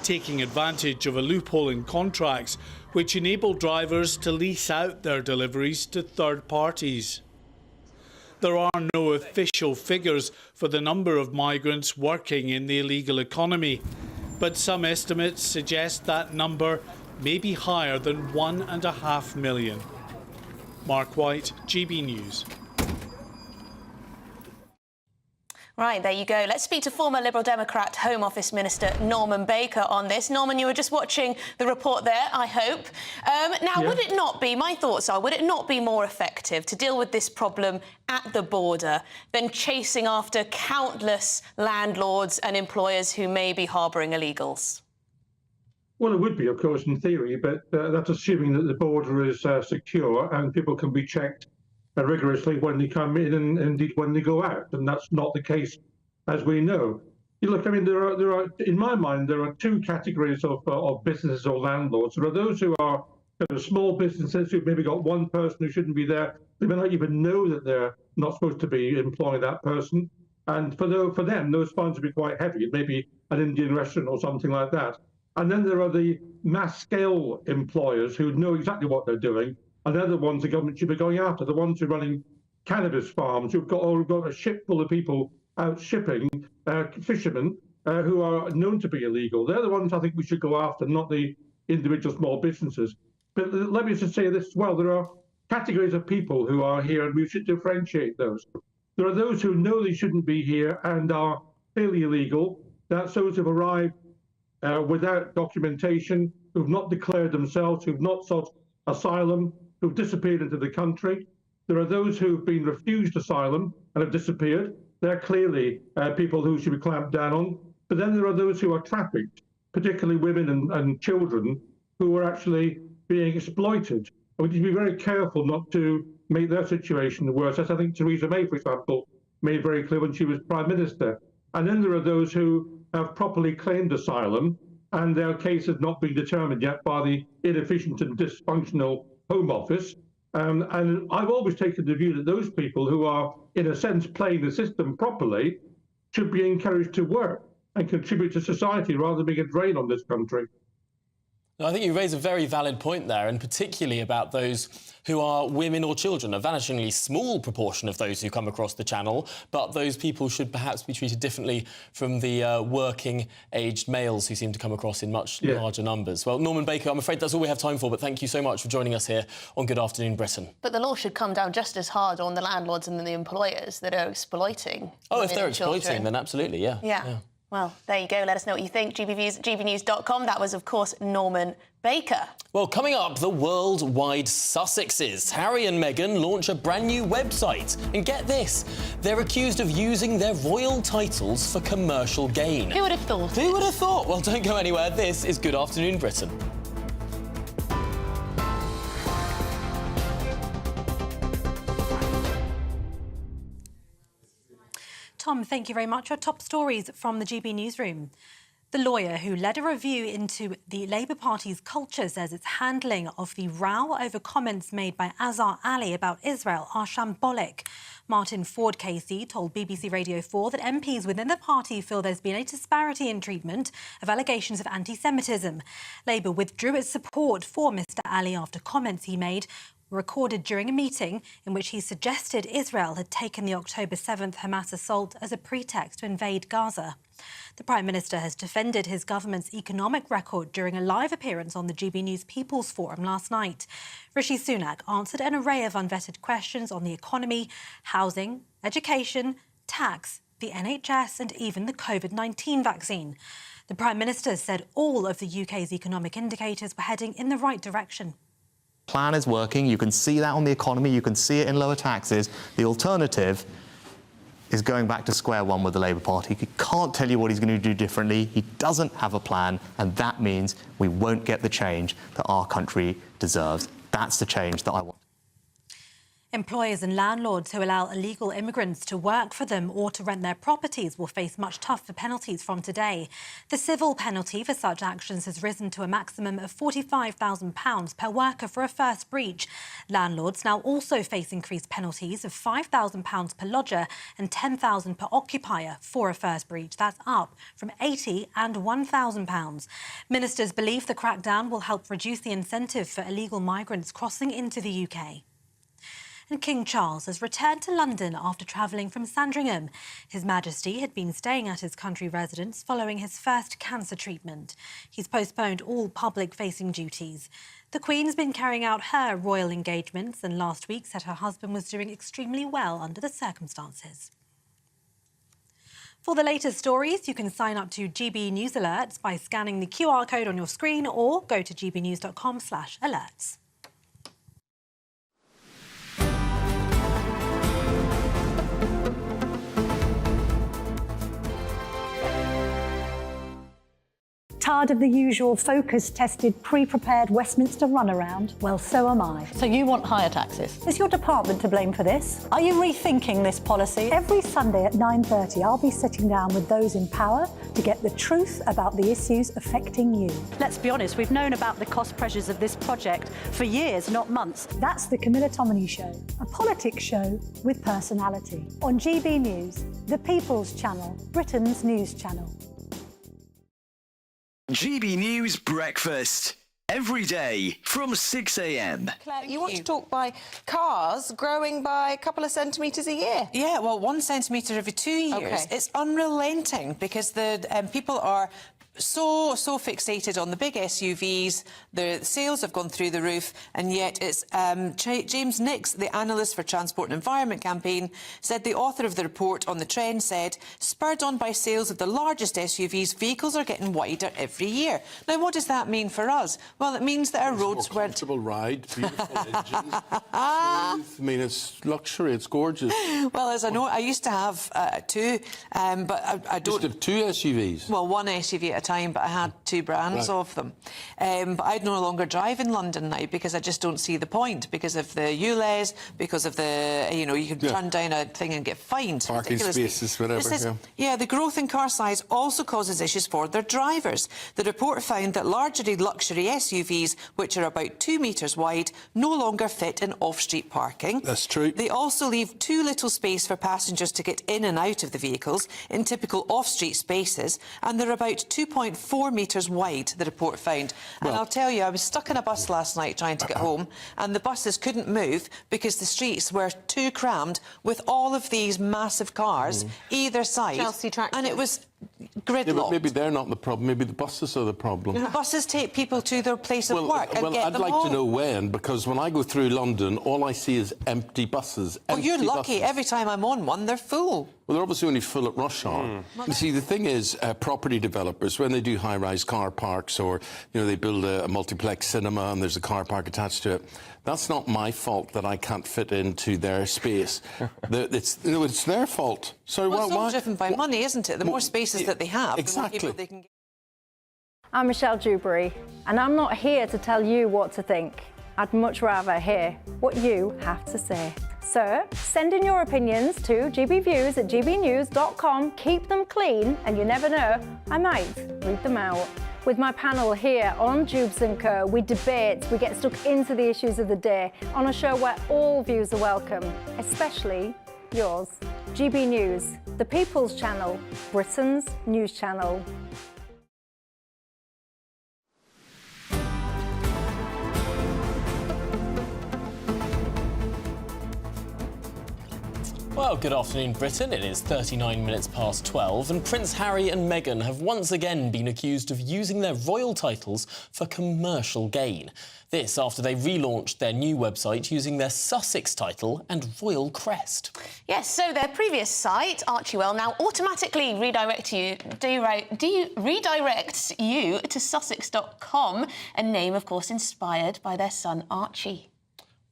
taking advantage of a loophole in contracts which enable drivers to lease out their deliveries to third parties. There are no official figures for the number of migrants working in the illegal economy, but some estimates suggest that number may be higher than 1.5 million. Mark White, GB News. Right, there you go. Let's speak to former Liberal Democrat Home Office Minister Norman Baker on this. Norman, you were just watching the report there, I hope. Would it not be, my thoughts are, would it not be more effective to deal with this problem at the border than chasing after countless landlords and employers who may be harbouring illegals? Well, it would be, of course, in theory, but that's assuming that the border is secure and people can be checked rigorously when they come in and indeed when they go out, and that's not the case, as we know. You look, I mean, there are, in my mind, there are two categories of businesses or landlords. There are those who are kind of small businesses who've maybe got one person who shouldn't be there. They may not even know that they're not supposed to be employing that person, and for them, those fines would be quite heavy. It may be an Indian restaurant or something like that. And then there are the mass-scale employers who know exactly what they're doing, and they're the ones the government should be going after, the ones who are running cannabis farms. We've got a ship full of people out shipping, fishermen who are known to be illegal. They're the ones I think we should go after, not the individual small businesses. But let me just say this as well. There are categories of people who are here, and we should differentiate those. There are those who know they shouldn't be here and are clearly illegal. That's those who've arrived without documentation, who've not declared themselves, who've not sought asylum, who've disappeared into the country. There are those who've been refused asylum and have disappeared. They're clearly people who should be clamped down on. But then there are those who are trafficked, particularly women and children, who are actually being exploited. And we need to be very careful not to make their situation worse, as I think Theresa May, for example, made very clear when she was Prime Minister. And then there are those who have properly claimed asylum, and their case has not been determined yet by the inefficient and dysfunctional Home Office. And I've always taken the view that those people who are, in a sense, playing the system properly should be encouraged to work and contribute to society rather than being a drain on this country. I think you raise a very valid point there, and particularly about those who are women or children, a vanishingly small proportion of those who come across the channel, but those people should perhaps be treated differently from the working-aged males who seem to come across in much larger numbers. Well, Norman Baker, I'm afraid that's all we have time for, but thank you so much for joining us here on Good Afternoon Britain. But the law should come down just as hard on the landlords and the employers that are exploiting. Oh, if they're exploiting, children. then absolutely, yeah. Well, there you go. Let us know what you think. GBnews.com. That was, of course, Norman Baker. Well, coming up, the worldwide Sussexes. Harry and Meghan launch a brand new website. And get this, they're accused of using their royal titles for commercial gain. Who would have thought? Who would have thought? Well, don't go anywhere. This is Good Afternoon Britain. Tom, thank you very much. Your top stories from the GB newsroom. The lawyer who led a review into the Labour Party's culture says its handling of the row over comments made by Azhar Ali about Israel are shambolic. Martin Ford KC told BBC Radio 4 that MPs within the party feel there's been a disparity in treatment of allegations of anti-Semitism. Labour withdrew its support for Mr Ali after comments he made were recorded during a meeting in which he suggested Israel had taken the October 7th Hamas assault as a pretext to invade Gaza. The Prime Minister has defended his government's economic record during a live appearance on the GB News People's Forum last night. Rishi Sunak answered an array of unvetted questions on the economy, housing, education, tax, the NHS and even the COVID-19 vaccine. The Prime Minister said all of the UK's economic indicators were heading in the right direction. Plan is working. You can see that on the economy. You can see it in lower taxes. The alternative is going back to square one with the Labour Party. He can't tell you what he's going to do differently. He doesn't have a plan, and that means we won't get the change that our country deserves. That's the change that I want. Employers and landlords who allow illegal immigrants to work for them or to rent their properties will face much tougher penalties from today. The civil penalty for such actions has risen to a maximum of £45,000 per worker for a first breach. Landlords now also face increased penalties of £5,000 per lodger and £10,000 per occupier for a first breach. That's up from £80,000 and £1,000. Ministers believe the crackdown will help reduce the incentive for illegal migrants crossing into the UK. And King Charles has returned to London after travelling from Sandringham. His Majesty had been staying at his country residence following his first cancer treatment. He's postponed all public-facing duties. The Queen's been carrying out her royal engagements and last week said her husband was doing extremely well under the circumstances. For the latest stories, you can sign up to GB News Alerts by scanning the QR code on your screen or go to gbnews.com/alerts. Tired of the usual focus-tested, pre-prepared Westminster runaround? Well, so am I. So you want higher taxes? Is your department to blame for this? Are you rethinking this policy? Every Sunday at 9:30, I'll be sitting down with those in power to get the truth about the issues affecting you. Let's be honest, we've known about the cost pressures of this project for years, not months. That's the Camilla Tominey Show, a politics show with personality. On GB News, the People's Channel, Britain's news channel. GB News Breakfast. every day from 6 a.m. Claire, you want to talk by cars growing by a couple of centimetres a year? Yeah, well, 1 centimetre every 2 years. Okay. It's unrelenting because the people are so fixated on the big SUVs. The sales have gone through the roof, and yet it's James Nix, the analyst for Transport and Environment Campaign, said the author of the report on the trend said, spurred on by sales of the largest SUVs, vehicles are getting wider every year. Now, what does that mean for us? Well, it means that our roads weren't... Comfortable ride, beautiful engines, smooth. I mean, it's luxury, it's gorgeous. Well, as I know, I used to have two, but I don't... You used to have 2 SUVs? Well, one SUV at a time, but I had 2 brands of them. But I'd no longer drive in London now because I just don't see the point, because of the ULEZ, because of the, you know, you can run down a thing and get fined. Parking spaces, whatever. The growth in car size also causes issues for their drivers. The report found that largely luxury SUVs, which are about 2 metres wide, no longer fit in off-street parking. That's true. They also leave too little space for passengers to get in and out of the vehicles in typical off-street spaces, and they're about 2.4 metres wide, the report found. And I'll tell you, I was stuck in a bus last night trying to get home, and the buses couldn't move because the streets were too crammed with all of these massive cars either side. Chelsea tractors. And it was gridlocked. Yeah, but maybe they're not the problem, maybe the buses are the problem. The buses take people to their place of work and get I'd them like home. to know when, because when I go through London, all I see is empty buses. Oh, you're lucky. Every time I'm on one, they're full. Well, they're obviously only full at rush hour. You see, the thing is, property developers, when they do high-rise car parks or, you know, they build a multiplex cinema and there's a car park attached to it, that's not my fault that I can't fit into their space. It's their fault. So well, it's all driven by money, isn't it? The more spaces that they have, exactly. the more people they can get. I'm Michelle Dewberry, and I'm not here to tell you what to think. I'd much rather hear what you have to say. So, send in your opinions to gbviews@gbnews.com. Keep them clean, and you never know, I might read them out. With my panel here on Jubes & Co, we debate, we get stuck into the issues of the day on a show where all views are welcome, especially yours. GB News, the People's Channel, Britain's news channel. Well, good afternoon, Britain. It is 39 minutes past 12, and Prince Harry and Meghan have once again been accused of using their royal titles for commercial gain. This after they relaunched their new website using their Sussex title and royal crest. Yes, so their previous site, Archewell, now automatically redirects you to sussex.com, a name, of course, inspired by their son Archie.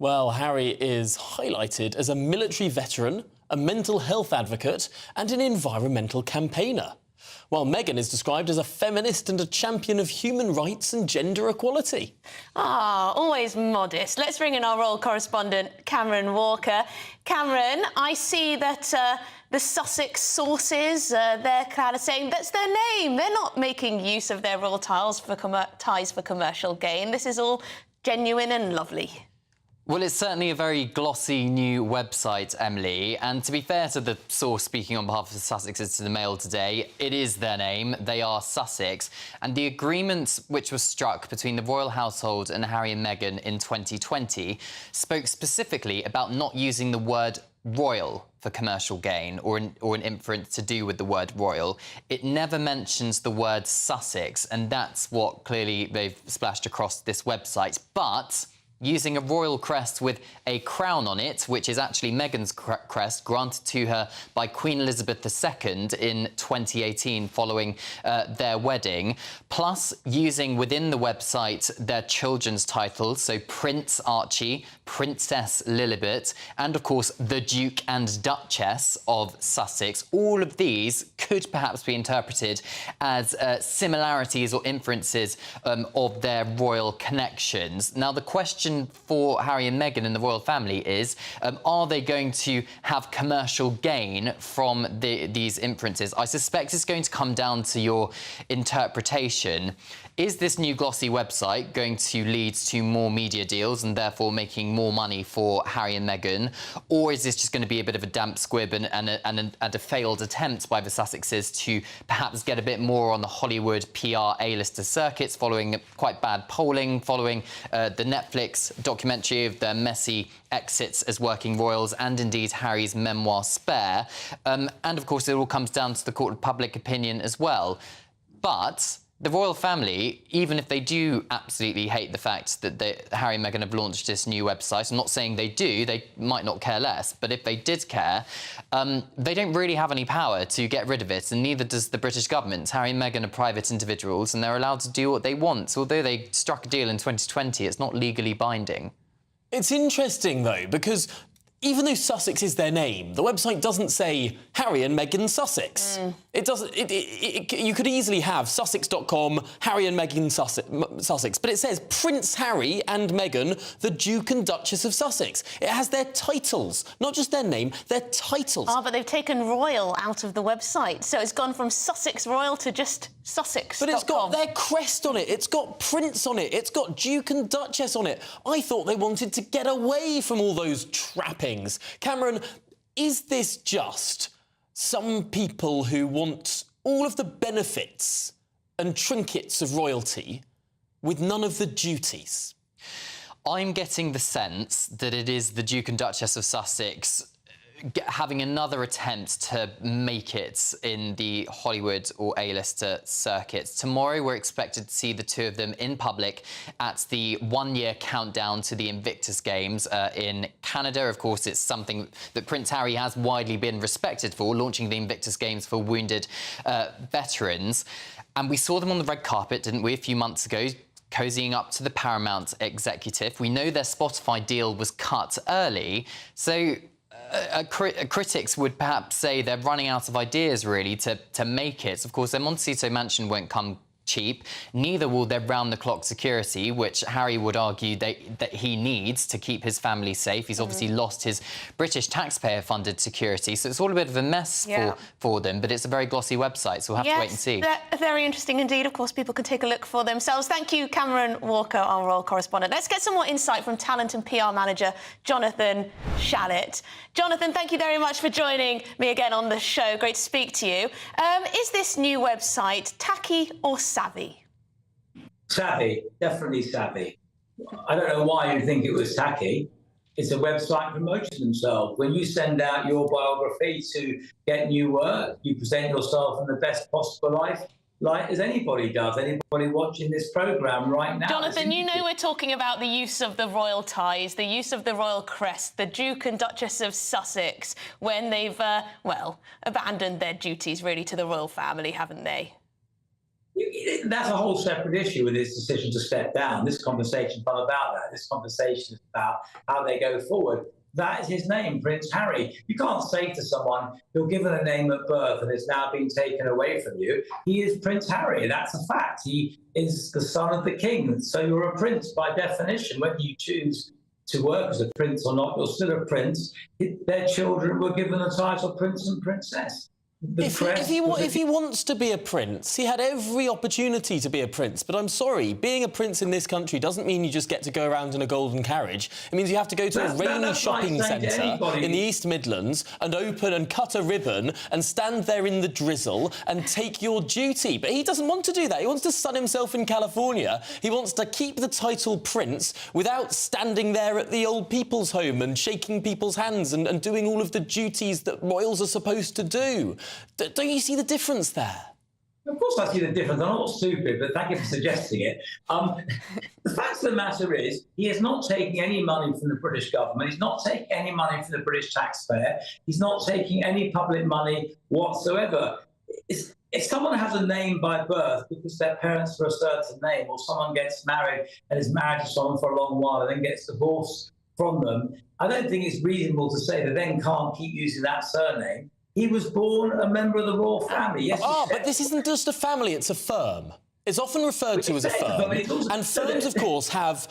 Well, Harry is highlighted as a military veteran, a mental health advocate and an environmental campaigner, while Meghan is described as a feminist and a champion of human rights and gender equality. Ah, always modest. Let's bring in our royal correspondent, Cameron Walker. Cameron, I see that the Sussex sources, they're kind of saying that's their name. They're not making use of their royal ties for commercial gain. This is all genuine and lovely. Well, it's certainly a very glossy new website, Emily, and to be fair to the source speaking on behalf of the Sussexes to the Mail today, it is their name, they are Sussex, and the agreement which was struck between the royal household and Harry and Meghan in 2020 spoke specifically about not using the word royal for commercial gain or an inference to do with the word royal. It never mentions the word Sussex, and that's what clearly they've splashed across this website, but using a royal crest with a crown on it, which is actually Meghan's crest, granted to her by Queen Elizabeth II in 2018 following their wedding, plus using within the website their children's titles, so Prince Archie, Princess Lilibet, and of course the Duke and Duchess of Sussex. All of these could perhaps be interpreted as similarities or inferences of their royal connections. Now, the question question for Harry and Meghan and the royal family is, are they going to have commercial gain from these inferences? I suspect it's going to come down to your interpretation. Is this new glossy website going to lead to more media deals and therefore making more money for Harry and Meghan? Or is this just going to be a bit of a damp squib and a failed attempt by the Sussexes to perhaps get a bit more on the Hollywood PR A-lister circuits following quite bad polling, following the Netflix documentary of their messy exits as working royals and indeed Harry's memoir Spare? And of course, it all comes down to the court of public opinion as well. But the royal family, even if they do absolutely hate the fact that Harry and Meghan have launched this new website, I'm not saying they do, they might not care less, but if they did care, they don't really have any power to get rid of it, and neither does the British government. Harry and Meghan are private individuals, and they're allowed to do what they want. So although they struck a deal in 2020, it's not legally binding. It's interesting, though, because even though Sussex is their name, the website doesn't say Harry and Meghan Sussex. It doesn't. You could easily have Sussex.com, Harry and Meghan Sussex, but it says Prince Harry and Meghan, the Duke and Duchess of Sussex. It has their titles, not just their name, their titles. Oh, but they've taken royal out of the website, so it's gone from Sussex Royal to just Sussex. But it's got their crest on it, it's got Prince on it, it's got Duke and Duchess on it. I thought they wanted to get away from all those trappings. Cameron, is this just some people who want all of the benefits and trinkets of royalty with none of the duties? I'm getting the sense that it is the Duke and Duchess of Sussex having another attempt to make it in the Hollywood or A-lister circuits. Tomorrow, we're expected to see the two of them in public at the one-year countdown to the Invictus Games in Canada. Of course, it's something that Prince Harry has widely been respected for, launching the Invictus Games for wounded veterans. And we saw them on the red carpet, didn't we, a few months ago, cozying up to the Paramount executive. We know their Spotify deal was cut early, so critics would perhaps say they're running out of ideas, really, to make it. Of course, their Montecito mansion won't come cheap. Neither will their round-the-clock security, which Harry would argue that he needs to keep his family safe. He's obviously lost his British taxpayer-funded security, so it's all a bit of a mess for them, but it's a very glossy website, so we'll have to wait and see. Very interesting indeed. Of course, people can take a look for themselves. Thank you, Cameron Walker, our royal correspondent. Let's get some more insight from talent and PR manager Jonathan Shallett. Jonathan, thank you very much for joining me again on the show. Great to speak to you. Is this new website tacky or savvy? Savvy, definitely savvy. I don't know why you think it was tacky. It's a website promoting themselves. When you send out your biography to get new work, you present yourself in the best possible light as anybody does, anybody watching this programme right now. Jonathan, you know we're talking about the use of the royal ties, the use of the royal crest, the Duke and Duchess of Sussex, when they've, well, abandoned their duties, really, to the royal family, haven't they? That's a whole separate issue with his decision to step down. This conversation is not about that. This conversation is about how they go forward. That is his name, Prince Harry. You can't say to someone, you're given a name at birth and it's now been taken away from you. He is Prince Harry. That's a fact. He is the son of the king. So you're a prince by definition. Whether you choose to work as a prince or not, you're still a prince. Their children were given the title Prince and Princess. If he wants to be a prince, he had every opportunity to be a prince. But I'm sorry, being a prince in this country doesn't mean you just get to go around in a golden carriage. It means you have to go to a rainy shopping centre in the East Midlands and open and cut a ribbon and stand there in the drizzle and take your duty. But he doesn't want to do that. He wants to sun himself in California. He wants to keep the title prince without standing there at the old people's home and shaking people's hands and doing all of the duties that royals are supposed to do. Don't you see the difference there? Of course I see the difference. I'm not stupid, but thank you for suggesting it. The fact of the matter is, he is not taking any money from the British government. He's not taking any money from the British taxpayer. He's not taking any public money whatsoever. If someone has a name by birth because their parents are a certain name, or someone gets married and is married to someone for a long while and then gets divorced from them, I don't think it's reasonable to say they then can't keep using that surname. He was born a member of the royal family. Yes. But this isn't just a family, it's a firm. It's often referred to as a firm, and firms, of course, have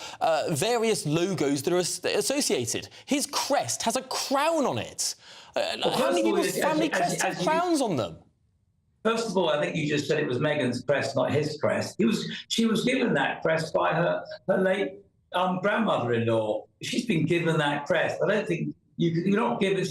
various logos that are associated. His crest has a crown on it. How many people's family crests have crowns on them? First of all, I think you just said it was Meghan's crest, not his crest. She was given that crest by her late grandmother-in-law. She's been given that crest. I don't think you're not given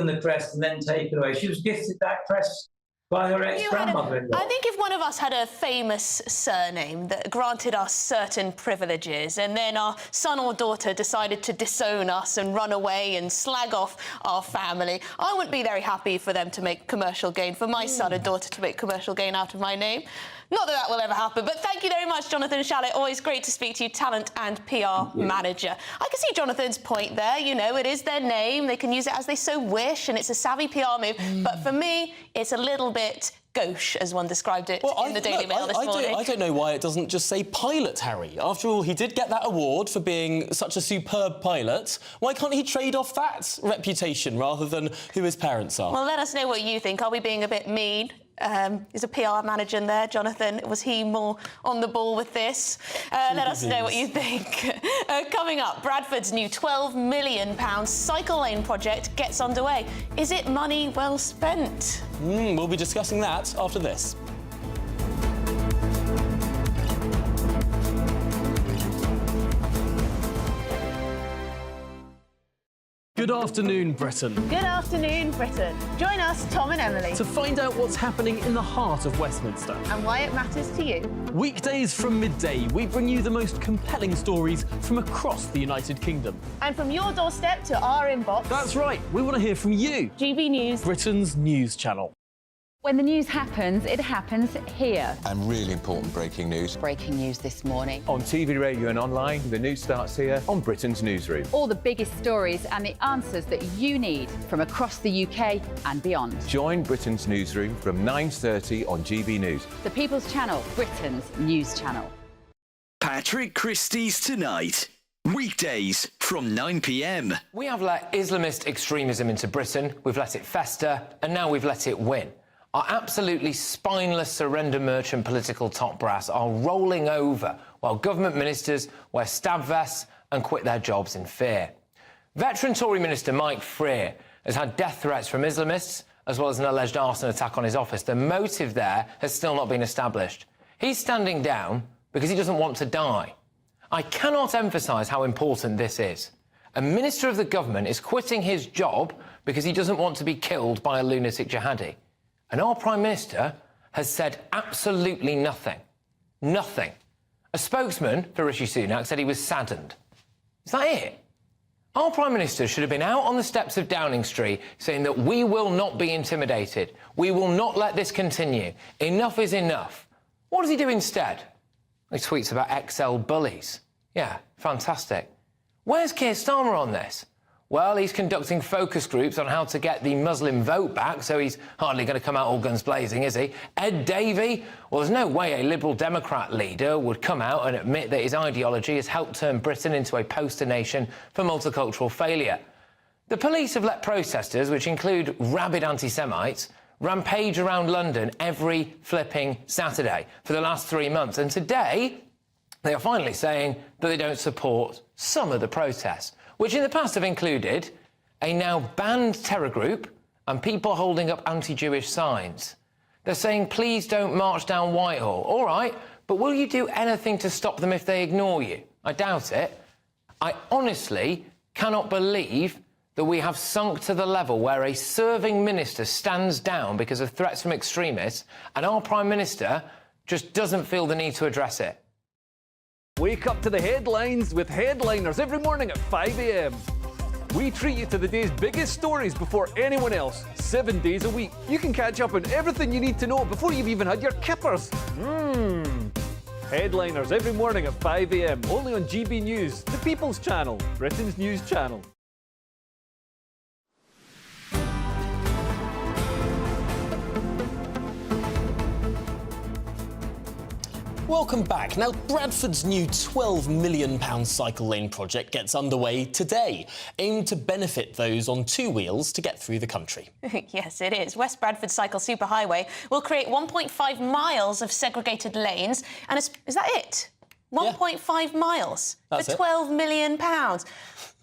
the crest and then take it away. She was gifted that crest by her ex-grandmother-in-law. I think if one of us had a famous surname that granted us certain privileges and then our son or daughter decided to disown us and run away and slag off our family, I wouldn't be very happy for them to make commercial gain, for my son and daughter to make commercial gain out of my name. Not that that will ever happen, but thank you very much, Jonathan Shalit. Always great to speak to you, talent and PR manager. I can see Jonathan's point there. You know, it is their name. They can use it as they so wish, and it's a savvy PR move. But for me, it's a little bit gauche, as one described it in the Daily Mail this morning. I don't know why it doesn't just say pilot, Harry. After all, he did get that award for being such a superb pilot. Why can't he trade off that reputation rather than who his parents are? Well, let us know what you think. Are we being a bit mean? Is a PR manager in there, Jonathan? Was he more on the ball with this? Let us know what you think. Coming up, Bradford's new £12 million cycle lane project gets underway. Is it money well spent? We'll be discussing that after this. Good afternoon, Britain. Good afternoon, Britain. Join us, Tom and Emily, To find out what's happening in the heart of Westminster. and why it matters to you. Weekdays from midday, we bring you the most compelling stories from across the United Kingdom. And from your doorstep to our inbox. That's right, we want to hear from you. GB News, Britain's news channel. When the news happens, it happens here. And really important breaking news. Breaking news this morning. On TV, radio and online, the news starts here on Britain's Newsroom. All the biggest stories and the answers that you need from across the UK and beyond. Join Britain's Newsroom from 9:30 on GB News. The People's Channel, Britain's news channel. Patrick Christie's Tonight. Weekdays from 9 p.m. We have let Islamist extremism into Britain, we've let it fester, and now we've let it win. Our absolutely spineless surrender merchant political top brass are rolling over while government ministers wear stab vests and quit their jobs in fear. Veteran Tory Minister Mike Freer has had death threats from Islamists as well as an alleged arson attack on his office. The motive there has still not been established. He's standing down because he doesn't want to die. I cannot emphasise how important this is. A minister of the government is quitting his job because he doesn't want to be killed by a lunatic jihadi. And our Prime Minister has said absolutely nothing. Nothing. A spokesman for Rishi Sunak said he was saddened. Is that it? Our Prime Minister should have been out on the steps of Downing Street saying that we will not be intimidated. We will not let this continue. Enough is enough. What does he do instead? He tweets about XL bullies. Yeah, fantastic. Where's Keir Starmer on this? Well, he's conducting focus groups on how to get the Muslim vote back, so he's hardly going to come out all guns blazing, is he? Ed Davey? Well, there's no way a Liberal Democrat leader would come out and admit that his ideology has helped turn Britain into a poster nation for multicultural failure. The police have let protesters, which include rabid anti-Semites, rampage around London every flipping Saturday for the last 3 months. And today, they are finally saying that they don't support some of the protests, which in the past have included a now banned terror group and people holding up anti-Jewish signs. They're saying, please don't march down Whitehall. All right, but will you do anything to stop them if they ignore you? I doubt it. I honestly cannot believe that we have sunk to the level where a serving minister stands down because of threats from extremists and our Prime Minister just doesn't feel the need to address it. Wake up to the headlines with Headliners every morning at 5 a.m. We treat you to the day's biggest stories before anyone else, 7 days a week. You can catch up on everything you need to know before you've even had your kippers. Headliners every morning at 5 a.m. only on GB News, the People's Channel, Britain's news channel. Welcome back. Now, Bradford's new £12 million cycle lane project gets underway today, aimed to benefit those on two wheels to get through the country. Yes, it is. West Bradford Cycle Superhighway will create 1.5 miles of segregated lanes. And is that it? 1.5 miles for £12 million.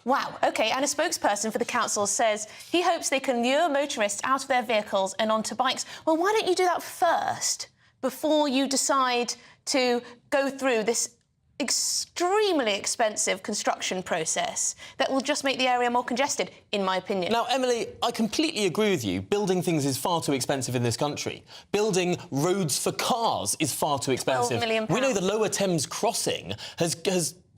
Wow, OK, and a spokesperson for the council says he hopes they can lure motorists out of their vehicles and onto bikes. Well, why don't you do that first before you decide to go through this extremely expensive construction process that will just make the area more congested, in my opinion. Now, Emily, I completely agree with you. Building things is far too expensive in this country. Building roads for cars is far too expensive. £12 million. We know the Lower Thames crossing has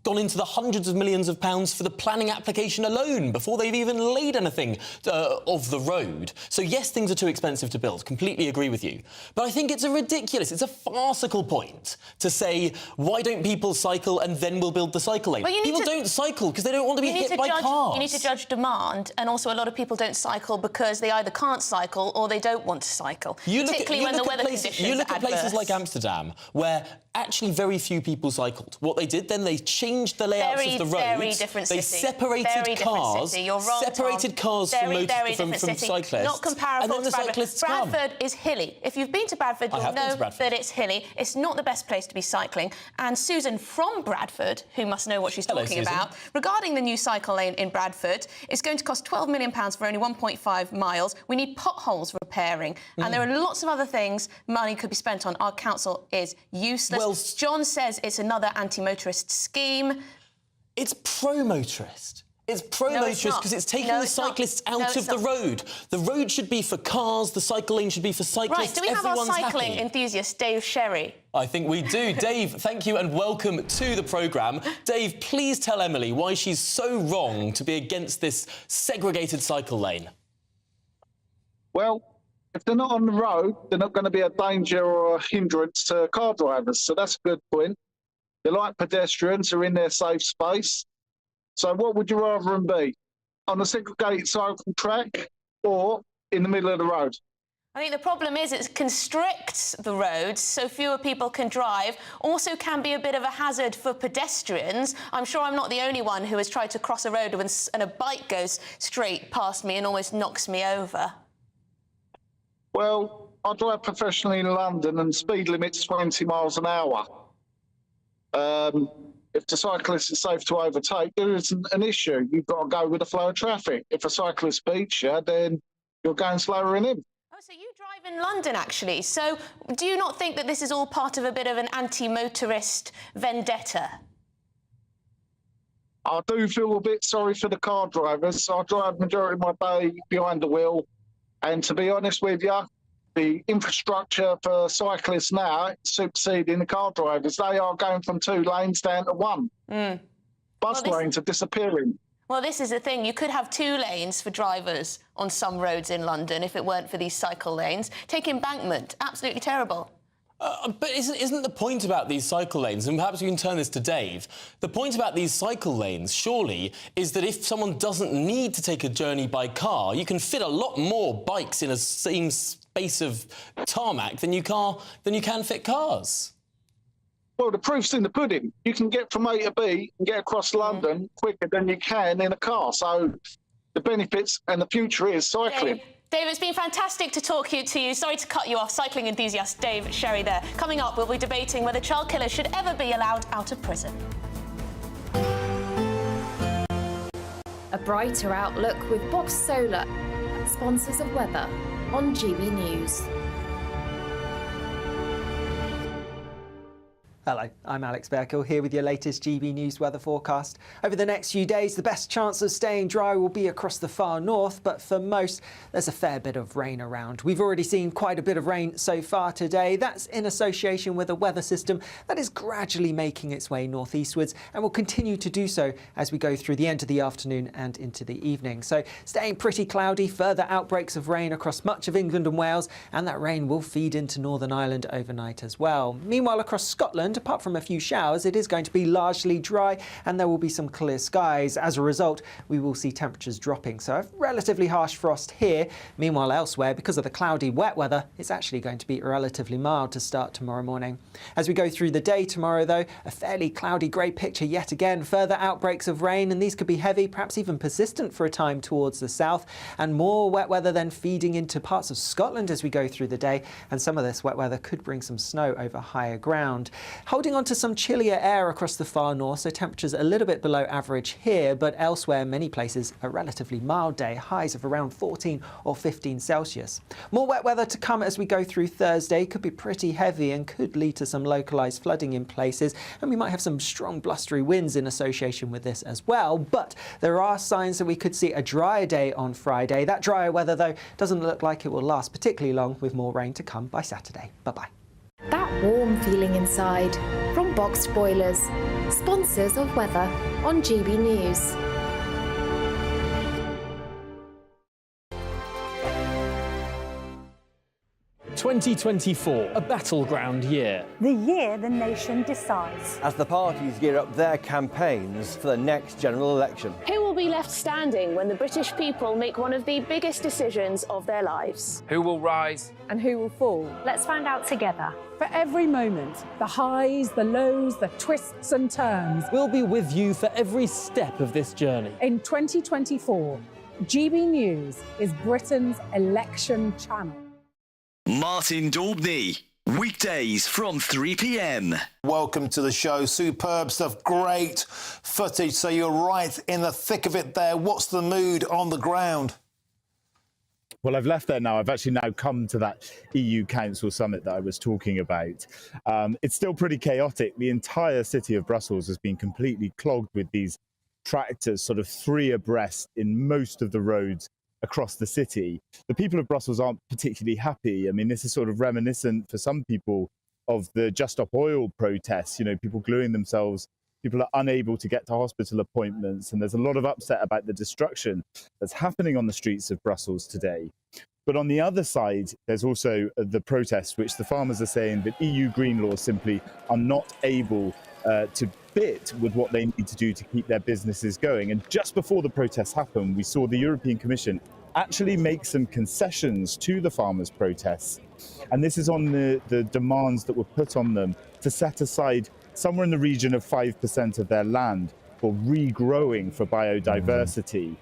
gone into the hundreds of millions of pounds for the planning application alone before they've even laid anything of the road. So, yes, things are too expensive to build. Completely agree with you. But I think it's it's a farcical point to say, why don't people cycle and then we'll build the cycle lane? People don't cycle because they don't want to be hit by cars. You need to judge demand, and also a lot of people don't cycle because they either can't cycle or they don't want to cycle, particularly when the weather conditions are adverse. You look at places like Amsterdam, where actually very few people cycled. What they did then, they changed the layouts of the roads. Very different city. They separated cars. You're wrong, separated Tom. cars from cyclists. Not comparable and then to Bradford. Come. Bradford is hilly. If you've been to Bradford, you'll know that it's hilly. It's not the best place to be cycling. And Susan from Bradford, who must know what she's talking about, regarding the new cycle lane in Bradford, it's going to cost £12 million for only 1.5 miles. We need potholes repairing. And there are lots of other things money could be spent on. Our council is useless. Well, John says it's another anti-motorist scheme. It's pro-motorist. It's pro-motorist because it's taking the cyclists out of the road. The road should be for cars, the cycle lane should be for cyclists. Right, do we have our cycling enthusiast, Dave Sherry? I think we do. Dave, thank you and welcome to the programme. Dave, please tell Emily why she's so wrong to be against this segregated cycle lane. Well, if they're not on the road, they're not going to be a danger or a hindrance to car drivers. So that's a good point. They're like pedestrians, are in their safe space. So what would you rather them be? On a segregated cycle track or in the middle of the road? I think the problem is it constricts the roads so fewer people can drive, also can be a bit of a hazard for pedestrians. I'm sure I'm not the only one who has tried to cross a road and a bike goes straight past me and almost knocks me over. Well, I drive professionally in London and speed limit's 20 miles an hour. If the cyclist is safe to overtake, there isn't an issue. You've got to go with the flow of traffic. If a cyclist beats you, then you're going slower than him. Oh, so you drive in London, actually. So do you not think that this is all part of a bit of an anti-motorist vendetta? I do feel a bit sorry for the car drivers. I drive the majority of my day behind the wheel. And to be honest with you, the infrastructure for cyclists now is superseding the car drivers. They are going from 2 lanes down to 1. Bus lanes are disappearing. Well, this is the thing. You could have 2 lanes for drivers on some roads in London if it weren't for these cycle lanes. Take embankment. Absolutely terrible. But isn't the point about these cycle lanes, and perhaps you can turn this to Dave, the point about these cycle lanes, surely, is that if someone doesn't need to take a journey by car, you can fit a lot more bikes in a same space of tarmac than you can fit cars. Well, the proof's in the pudding. You can get from A to B and get across London quicker than you can in a car. So the benefits and the future is cycling. Dave, it's been fantastic to talk to you. Sorry to cut you off. Cycling enthusiast Dave Sherry there. Coming up, we'll be debating whether child killers should ever be allowed out of prison. A brighter outlook with Box Solar, sponsors of weather on GB News. Hello, I'm Alex Berkill here with your latest GB News weather forecast. Over the next few days, the best chance of staying dry will be across the far north, but for most, there's a fair bit of rain around. We've already seen quite a bit of rain so far today. That's in association with a weather system that is gradually making its way northeastwards and will continue to do so as we go through the end of the afternoon and into the evening. So staying pretty cloudy, further outbreaks of rain across much of England and Wales, and that rain will feed into Northern Ireland overnight as well. Meanwhile, across Scotland, apart from from a few showers, it is going to be largely dry and there will be some clear skies. As a result, we will see temperatures dropping. So a relatively harsh frost here. Meanwhile, elsewhere, because of the cloudy, wet weather, it's actually going to be relatively mild to start tomorrow morning. As we go through the day tomorrow, though, a fairly cloudy grey picture yet again. Further outbreaks of rain, and these could be heavy, perhaps even persistent for a time towards the south, and more wet weather then feeding into parts of Scotland as we go through the day, and some of this wet weather could bring some snow over higher ground. Holding on to some chillier air across the far north, so temperatures a little bit below average here, but elsewhere, many places, a relatively mild day, highs of around 14 or 15 Celsius. More wet weather to come as we go through Thursday, could be pretty heavy and could lead to some localised flooding in places, and we might have some strong blustery winds in association with this as well. But there are signs that we could see a drier day on Friday. That drier weather, though, doesn't look like it will last particularly long, with more rain to come by Saturday. Bye-bye. That warm feeling inside from Boxed Boilers, sponsors of weather on GB News. "2024, a battleground year." The year the nation decides. As the parties gear up their campaigns for the next general election. Who will be left standing when the British people make one of the biggest decisions of their lives? Who will rise? And who will fall? Let's find out together. For every moment, the highs, the lows, the twists and turns. We'll be with you for every step of this journey. In 2024, GB News is Britain's election channel. Martin Daubney, weekdays from 3 p.m. Welcome to the show. Superb stuff, great footage. So you're right in the thick of it there. What's the mood on the ground? Well, I've left there now. I've actually now come to that EU Council summit that I was talking about. It's still pretty chaotic. The entire city of Brussels has been completely clogged with these tractors, sort of 3 abreast in most of the roads across the city. The people of Brussels aren't particularly happy. I mean, this is sort of reminiscent for some people of the Just Stop Oil protests, you know, people gluing themselves. People are unable to get to hospital appointments, and there's a lot of upset about the destruction that's happening on the streets of Brussels today. But on the other side, there's also the protests, which the farmers are saying that EU green laws simply are not able to fit with what they need to do to keep their businesses going. And just before the protests happened, we saw the European Commission actually make some concessions to the farmers' protests. And this is on the demands that were put on them to set aside somewhere in the region of 5% of their land for regrowing for biodiversity.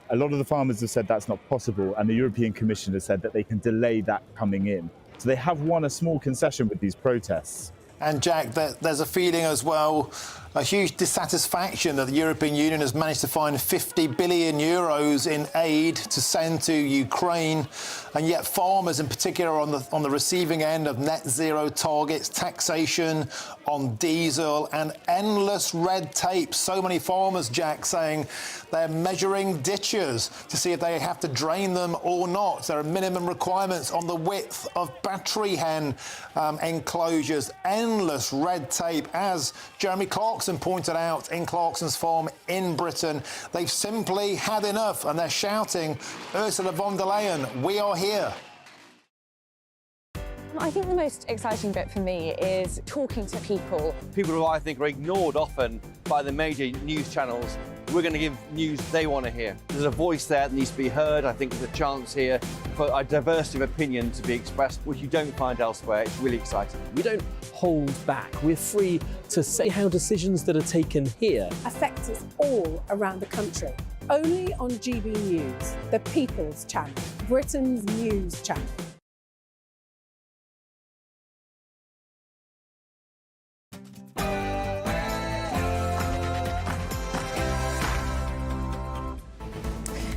A lot of the farmers have said that's not possible, and the European Commission has said that they can delay that coming in. So they have won a small concession with these protests. And Jack, there's a feeling as well, a huge dissatisfaction that the European Union has managed to find 50 billion euros in aid to send to Ukraine, and yet farmers in particular are on the receiving end of net zero targets, taxation on diesel, and endless red tape. So many farmers, Jack, saying they're measuring ditches to see if they have to drain them or not. There are minimum requirements on the width of battery hen enclosures. Endless red tape, as Jeremy Clarkson pointed out in Clarkson's farm in Britain. They've simply had enough, and they're shouting, Ursula von der Leyen, we are here. I think the most exciting bit for me is talking to people. People who I think are ignored often by the major news channels. We're going to give news they want to hear. There's a voice there that needs to be heard. I think there's a chance here for a diversity of opinion to be expressed, which you don't find elsewhere. It's really exciting. We don't hold back. We're free to say how decisions that are taken here Affects us all around the country. Only on GB News, the People's Channel, Britain's news channel.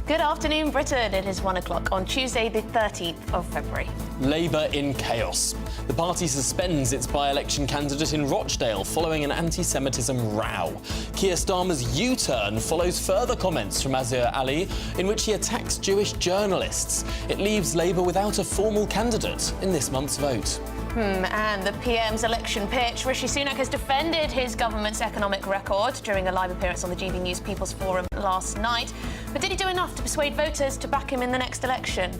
Good afternoon, Britain. It is 1 o'clock on Tuesday, the 13th of February. Labour in chaos. The party suspends its by-election candidate in Rochdale following an anti-Semitism row. Keir Starmer's U-turn follows further comments from Azir Ali in which he attacks Jewish journalists. It leaves Labour without a formal candidate in this month's vote. And the PM's election pitch. Rishi Sunak has defended his government's economic record during a live appearance on the GB News People's Forum last night. But did he do enough to persuade voters to back him in the next election?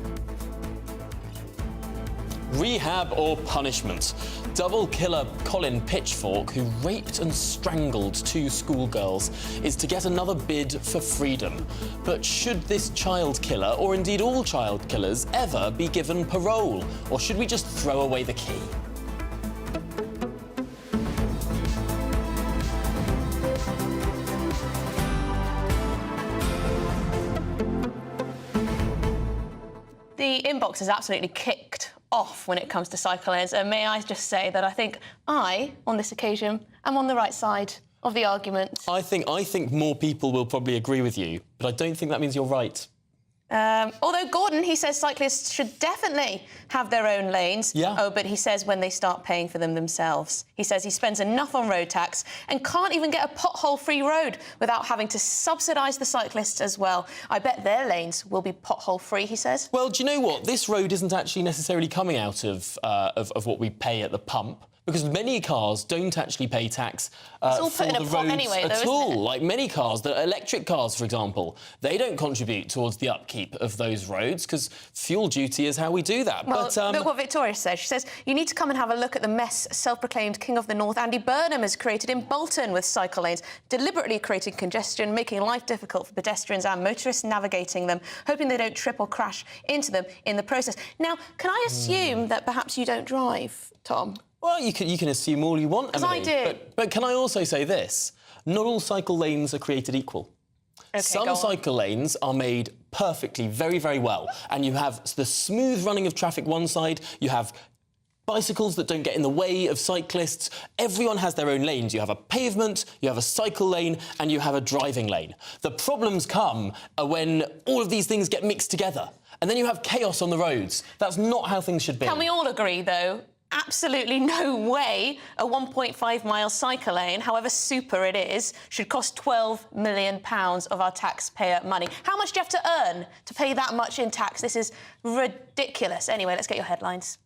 Rehab or punishment? double killer Colin Pitchfork, who raped and strangled 2 schoolgirls, is to get another bid for freedom. But should this child killer, or indeed all child killers, ever be given parole? Or should we just throw away the key? The inbox is absolutely kicked off when it comes to cycle lanes, and may I just say that I think I, on this occasion, am on the right side of the argument. I think more people will probably agree with you, but I don't think that means you're right. Although Gordon, he says cyclists should definitely have their own lanes. Yeah. Oh, but he says when they start paying for them themselves. He says he spends enough on road tax and can't even get a pothole-free road without having to subsidise the cyclists as well. I bet their lanes will be pothole-free, he says. Well, do you know what? This road isn't actually necessarily coming out of what we pay at the pump, because many cars don't actually pay tax for the roads anyway, at all. Like many cars, the electric cars, for example, they don't contribute towards the upkeep of those roads because fuel duty is how we do that. Well, but, look what Victoria says. She says, you need to come and have a look at the mess self-proclaimed King of the North Andy Burnham has created in Bolton with cycle lanes, deliberately creating congestion, making life difficult for pedestrians and motorists navigating them, hoping they don't trip or crash into them in the process. Now, can I assume that perhaps you don't drive, Tom? Well, you can assume all you want, Emily. I do. But can I also say this? Not all cycle lanes are created equal. Okay, Some cycle lanes are made perfectly, very, very well. And you have the smooth running of traffic one side, you have bicycles that don't get in the way of cyclists. Everyone has their own lanes. You have a pavement, you have a cycle lane, and you have a driving lane. The problems come when all of these things get mixed together. And then you have chaos on the roads. That's not how things should be. Can we all agree, though? Absolutely no way a 1.5-mile cycle lane, however super it is, should cost £12 million of our taxpayer money. How much do you have to earn to pay that much in tax? This is ridiculous. Anyway, let's get your headlines.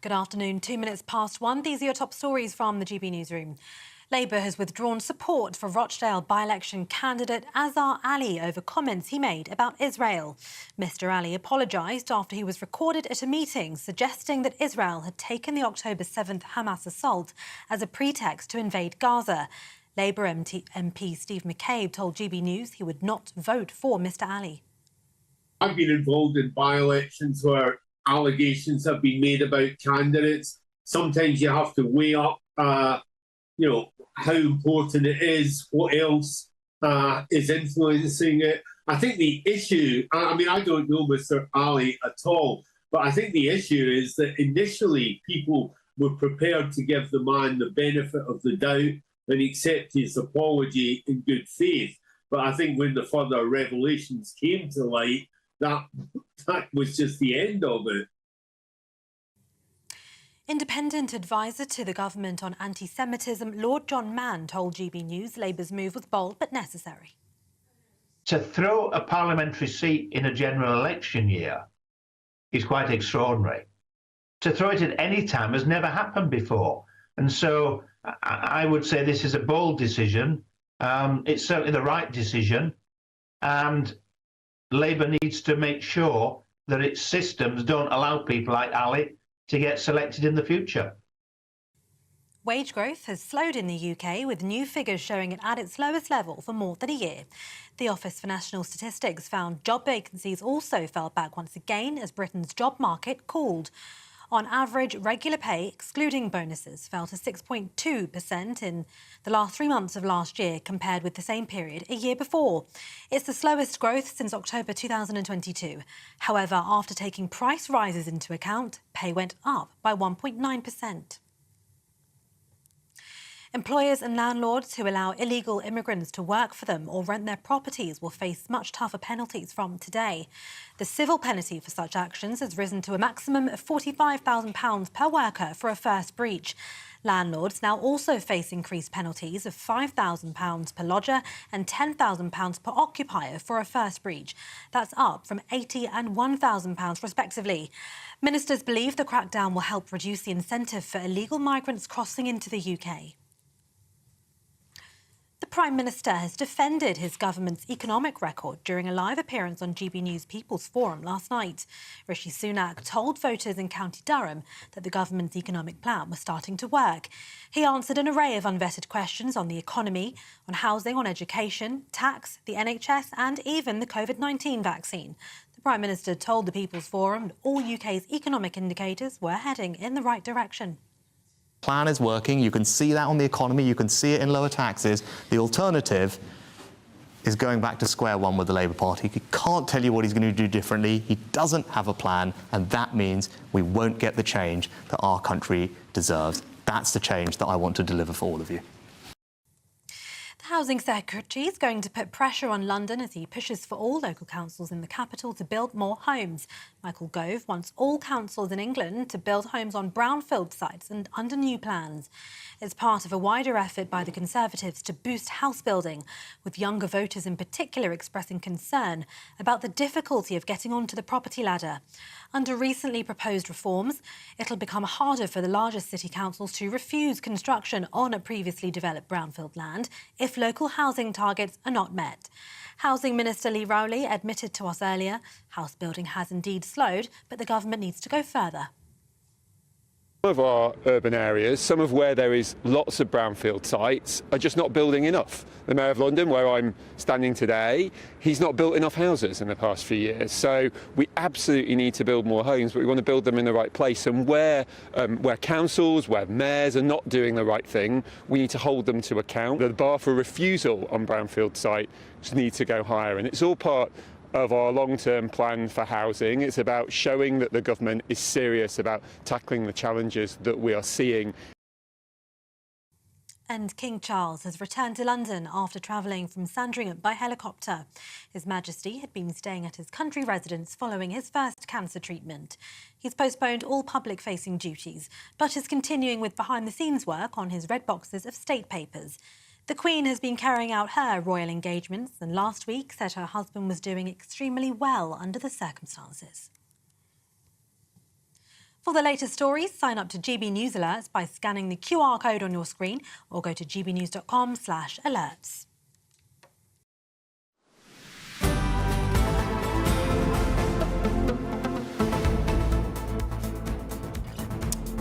Good afternoon. 2 minutes past 1. These are your top stories from the GB Newsroom. Labour has withdrawn support for Rochdale by-election candidate Azhar Ali over comments he made about Israel. Mr Ali apologised after he was recorded at a meeting suggesting that Israel had taken the October 7th Hamas assault as a pretext to invade Gaza. Labour MP Steve McCabe told GB News he would not vote for Mr Ali. I've been involved in by-elections where allegations have been made about candidates. Sometimes you have to weigh up how important it is, what else is influencing it. I think the issue, I don't know Mr. Ali at all, but I think the issue is that initially people were prepared to give the man the benefit of the doubt and accept his apology in good faith. But I think when the further revelations came to light, that was just the end of it. Independent advisor to the government on anti-Semitism, Lord John Mann told GB News Labour's move was bold but necessary. To throw a parliamentary seat in a general election year is quite extraordinary. To throw it at any time has never happened before. And so I would say this is a bold decision. It's certainly the right decision. And Labour needs to make sure that its systems don't allow people like Ali to get selected in the future. Wage growth has slowed in the UK, with new figures showing it at its lowest level for more than a year. The Office for National Statistics found job vacancies also fell back once again as Britain's job market cooled. On average, regular pay, excluding bonuses, fell to 6.2% in the last 3 months of last year, compared with the same period a year before. It's the slowest growth since October 2022. However, after taking price rises into account, pay went up by 1.9%. Employers and landlords who allow illegal immigrants to work for them or rent their properties will face much tougher penalties from today. The civil penalty for such actions has risen to a maximum of £45,000 per worker for a first breach. Landlords now also face increased penalties of £5,000 per lodger and £10,000 per occupier for a first breach. That's up from £80,000 and £1,000 respectively. Ministers believe the crackdown will help reduce the incentive for illegal migrants crossing into the UK. The Prime Minister has defended his government's economic record during a live appearance on GB News People's Forum last night. Rishi Sunak told voters in County Durham that the government's economic plan was starting to work. He answered an array of unvetted questions on the economy, on housing, on education, tax, the NHS and even the COVID-19 vaccine. The Prime Minister told the People's Forum that all UK's economic indicators were heading in the right direction. Plan is working. You can see that on the economy. You can see it in lower taxes. The alternative is going back to square one with the Labour Party. He can't tell you what he's going to do differently. He doesn't have a plan, and that means we won't get the change that our country deserves. That's the change that I want to deliver for all of you. The Housing Secretary is going to put pressure on London as he pushes for all local councils in the capital to build more homes. Michael Gove wants all councils in England to build homes on brownfield sites and under new plans. It's part of a wider effort by the Conservatives to boost house building, with younger voters in particular expressing concern about the difficulty of getting onto the property ladder. Under recently proposed reforms, it'll become harder for the largest city councils to refuse construction on a previously developed brownfield land if local housing targets are not met. Housing Minister Lee Rowley admitted to us earlier house building has indeed slowed, but the government needs to go further. Some of our urban areas, some of where there is lots of brownfield sites, are just not building enough. The Mayor of London, where I'm standing today, he's not built enough houses in the past few years. So we absolutely need to build more homes, but we want to build them in the right place. And where councils, where mayors are not doing the right thing, we need to hold them to account. The bar for refusal on brownfield sites needs to go higher, and it's all part of our long-term plan for housing. It's about showing that the government is serious about tackling the challenges that we are seeing. And King Charles has returned to London after travelling from Sandringham by helicopter. His Majesty had been staying at his country residence following his first cancer treatment. He's postponed all public-facing duties, but is continuing with behind-the-scenes work on his red boxes of state papers. The Queen has been carrying out her royal engagements and last week said her husband was doing extremely well under the circumstances. For the latest stories, sign up to GB News Alerts by scanning the QR code on your screen or go to gbnews.com/alerts.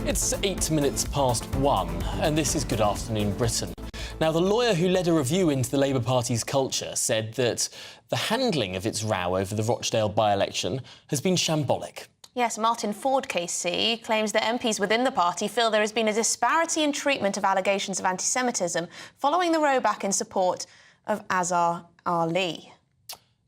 It's 8 minutes past 1, and this is Good Afternoon Britain. Now, the lawyer who led a review into the Labour Party's culture said that the handling of its row over the Rochdale by-election has been shambolic. Yes, Martin Ford, KC, claims that MPs within the party feel there has been a disparity in treatment of allegations of anti-Semitism following the row back in support of Azhar Ali.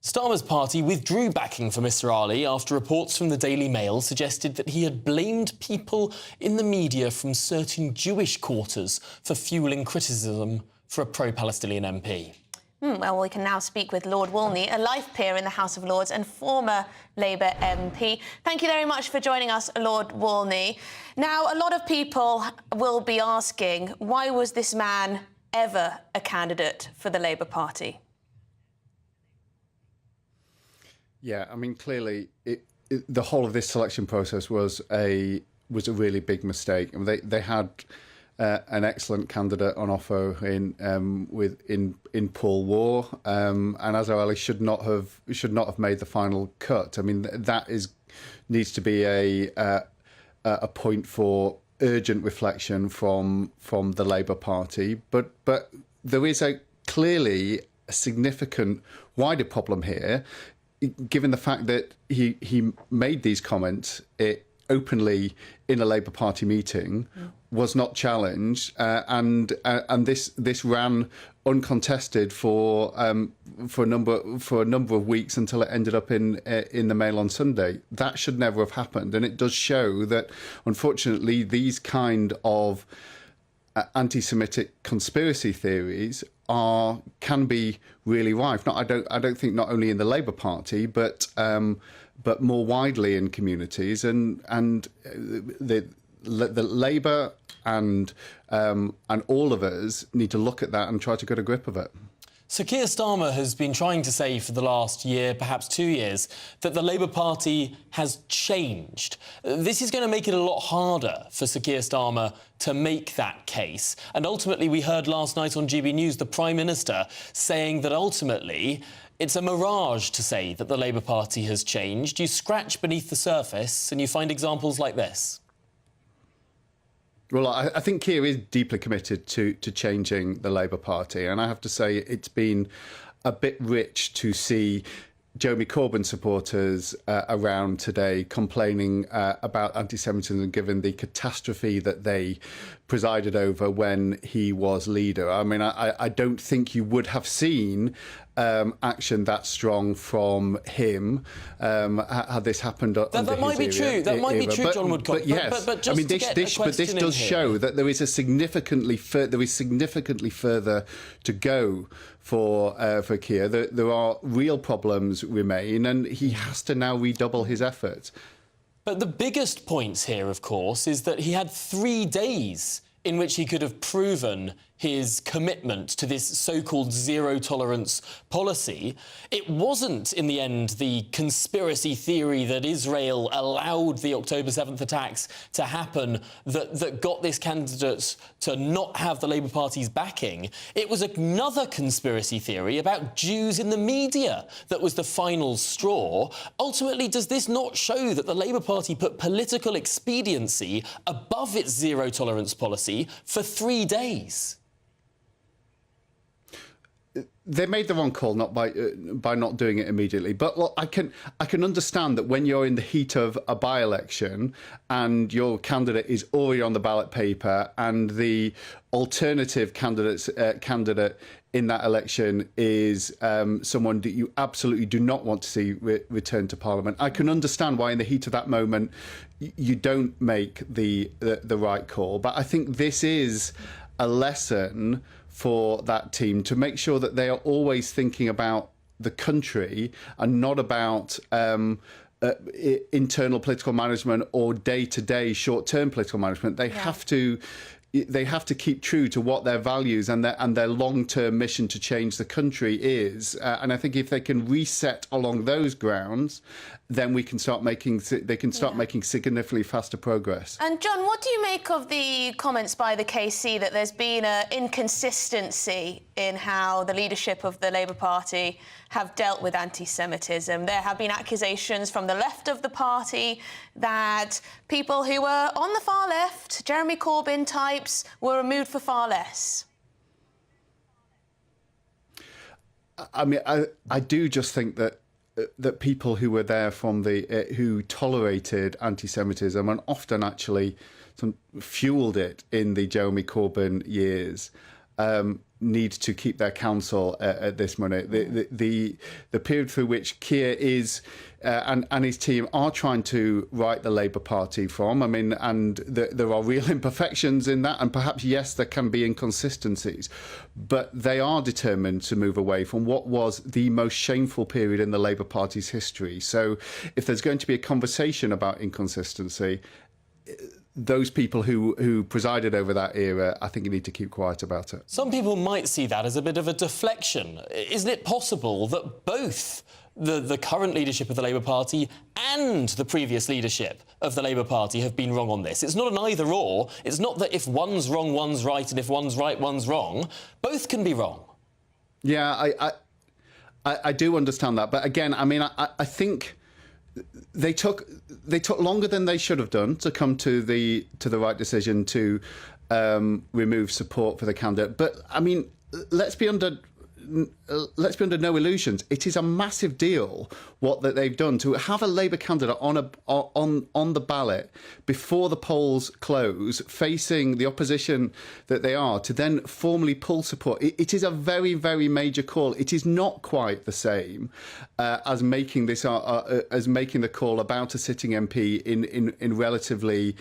Starmer's party withdrew backing for Mr Ali after reports from the Daily Mail suggested that he had blamed people in the media from certain Jewish quarters for fuelling criticism for a pro-Palestinian MP. Well, we can now speak with Lord Woolney, a life peer in the House of Lords and former Labour MP. Thank you very much for joining us, Lord Woolney. Now, a lot of people will be asking, why was this man ever a candidate for the Labour Party? Yeah, I mean, clearly, the whole of this selection process was a really big mistake. I mean, they had an excellent candidate on offer in Paul War, and Azhar Ali should not have made the final cut. I mean, that needs to be a point for urgent reflection from the Labour Party. But there is clearly a significant wider problem here, given the fact that he made these comments openly in a Labour Party meeting, was not challenged, and this ran uncontested for a number of weeks until it ended up in the Mail on Sunday. That should never have happened, and it does show that, unfortunately, these kind of anti-Semitic conspiracy theories can be really rife. I don't think not only in the Labour Party, but more widely in communities, and the Labour and all of us need to look at that and try to get a grip of it. So Keir Starmer has been trying to say for the last year, perhaps 2 years, that the Labour Party has changed. This is going to make it a lot harder for Sir Keir Starmer to make that case. And ultimately, we heard last night on GB News the Prime Minister saying that ultimately it's a mirage to say that the Labour Party has changed. You scratch beneath the surface and you find examples like this. Well, I think Keir is deeply committed to changing the Labour Party, and I have to say it's been a bit rich to see Jeremy Corbyn supporters around today complaining about anti-Semitism, given the catastrophe that they presided over when he was leader. I mean, I don't think you would have seen action that strong from him had this happened under that might be true. That might be true, John Woodcock. But yes, but just I mean, this does show that there is significantly further to go for Keir. There are real problems remain, and he has to now redouble his efforts. But the biggest point here, of course, is that he had 3 days in which he could have proven his commitment to this so-called zero-tolerance policy. It wasn't, in the end, the conspiracy theory that Israel allowed the October 7th attacks to happen that got this candidate to not have the Labour Party's backing. It was another conspiracy theory about Jews in the media that was the final straw. Ultimately, does this not show that the Labour Party put political expediency above its zero-tolerance policy for 3 days? They made the wrong call not by not doing it immediately. But look, I can understand that when you're in the heat of a by-election and your candidate is already on the ballot paper and the alternative candidate in that election is someone that you absolutely do not want to see return to Parliament. I can understand why in the heat of that moment you don't make the right call. But I think this is a lesson for that team to make sure that they are always thinking about the country and not about internal political management or day-to-day short-term political management. They have to keep true to what their values and their long-term mission to change the country is. And I think if they can reset along those grounds, then they can start making significantly faster progress. And John, what do you make of the comments by the KC that there's been an inconsistency in how the leadership of the Labour Party have dealt with anti-Semitism? There have been accusations from the left of the party that people who were on the far left, Jeremy Corbyn types, were removed for far less. I mean, I do just think that people who were there from who tolerated anti-Semitism and often actually fueled it in the Jeremy Corbyn years need to keep their counsel at this moment. The period through which Keir is and his team are trying to right the Labour Party from. I mean, and there are real imperfections in that, and perhaps, yes, there can be inconsistencies, but they are determined to move away from what was the most shameful period in the Labour Party's history. So if there's going to be a conversation about inconsistency, those people who presided over that era, I think you need to keep quiet about it. Some people might see that as a bit of a deflection. Isn't it possible that both the current leadership of the Labour Party and the previous leadership of the Labour Party have been wrong on this? It's not an either-or. It's not that if one's wrong, one's right, and if one's right, one's wrong. Both can be wrong. Yeah, I do understand that. But again, I mean, I think they took longer than they should have done to come to the right decision to remove support for the candidate. But I mean, let's be under no illusions. It is a massive deal what that they've done to have a Labour candidate on the ballot before the polls close, facing the opposition that they are, to then formally pull support. It is a very, very major call. It is not quite the same as making the call about a sitting MP in relatively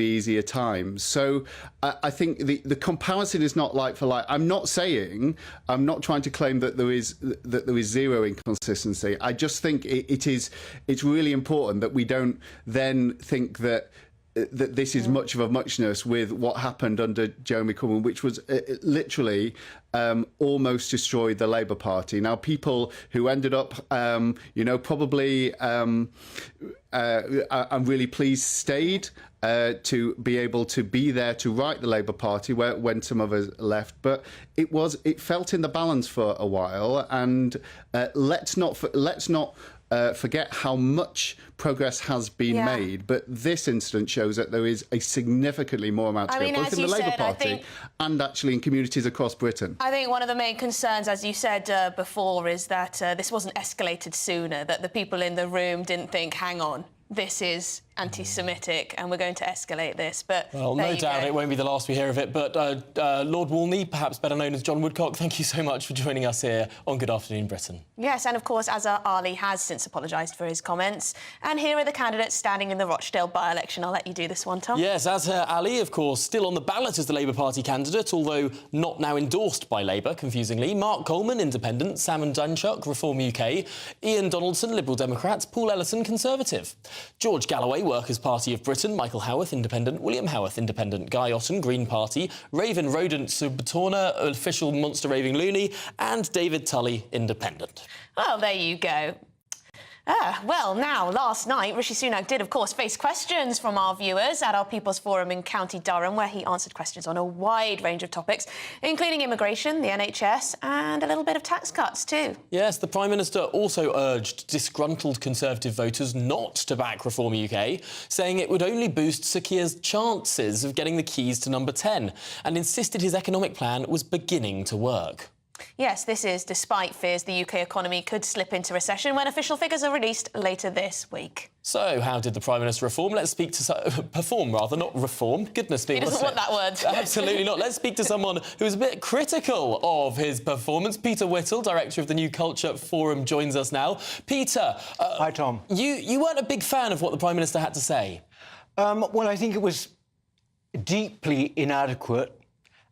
easier times. So I think the comparison is not like for like. I'm not not trying to claim that there is zero inconsistency. I just think it's really important that we don't then think that that this is much of a muchness with what happened under Jeremy Corbyn, which was literally almost destroyed the Labour Party. Now, people who ended up, probably, I'm really pleased, stayed to be able to be there to right the Labour Party when some of us left. But it felt in the balance for a while, and let's not forget how much progress has been made, but this incident shows that there is a significantly more amount to go, both in the Labour Party and actually in communities across Britain. I think one of the main concerns, as you said before, is that this wasn't escalated sooner, that the people in the room didn't think, hang on, this is anti-Semitic and we're going to escalate this. But well, no doubt it won't be the last we hear of it. But Lord Wolney, perhaps better known as John Woodcock, thank you so much for joining us here on Good Afternoon Britain. Yes, and of course, Azhar Ali has since apologised for his comments. And here are the candidates standing in the Rochdale by-election. I'll let you do this one, Tom. Yes, Azhar Ali, of course, still on the ballot as the Labour Party candidate, although not now endorsed by Labour, confusingly. Mark Coleman, Independent. Salman Dunchuk, Reform UK. Ian Donaldson, Liberal Democrat. Paul Ellison, Conservative. George Galloway, Workers' Party of Britain. Michael Howarth, Independent. William Howarth, Independent. Guy Otten, Green Party. Raven Rodent Subatorna, Official Monster Raving Loony. And David Tully, Independent. Well, there you go. Well, now, last night, Rishi Sunak did, of course, face questions from our viewers at our People's Forum in County Durham, where he answered questions on a wide range of topics, including immigration, the NHS and a little bit of tax cuts too. Yes, the Prime Minister also urged disgruntled Conservative voters not to back Reform UK, saying it would only boost Sir Keir's chances of getting the keys to number 10, and insisted his economic plan was beginning to work. Yes, this is despite fears the UK economy could slip into recession when official figures are released later this week. So, how did the Prime Minister perform? Let's speak to... perform, rather, not reform. Goodness me, he doesn't want that word. Absolutely not. Let's speak to someone who's a bit critical of his performance. Peter Whittle, Director of the New Culture Forum, joins us now. Peter... Hi, Tom. You weren't a big fan of what the Prime Minister had to say. Well, I think it was deeply inadequate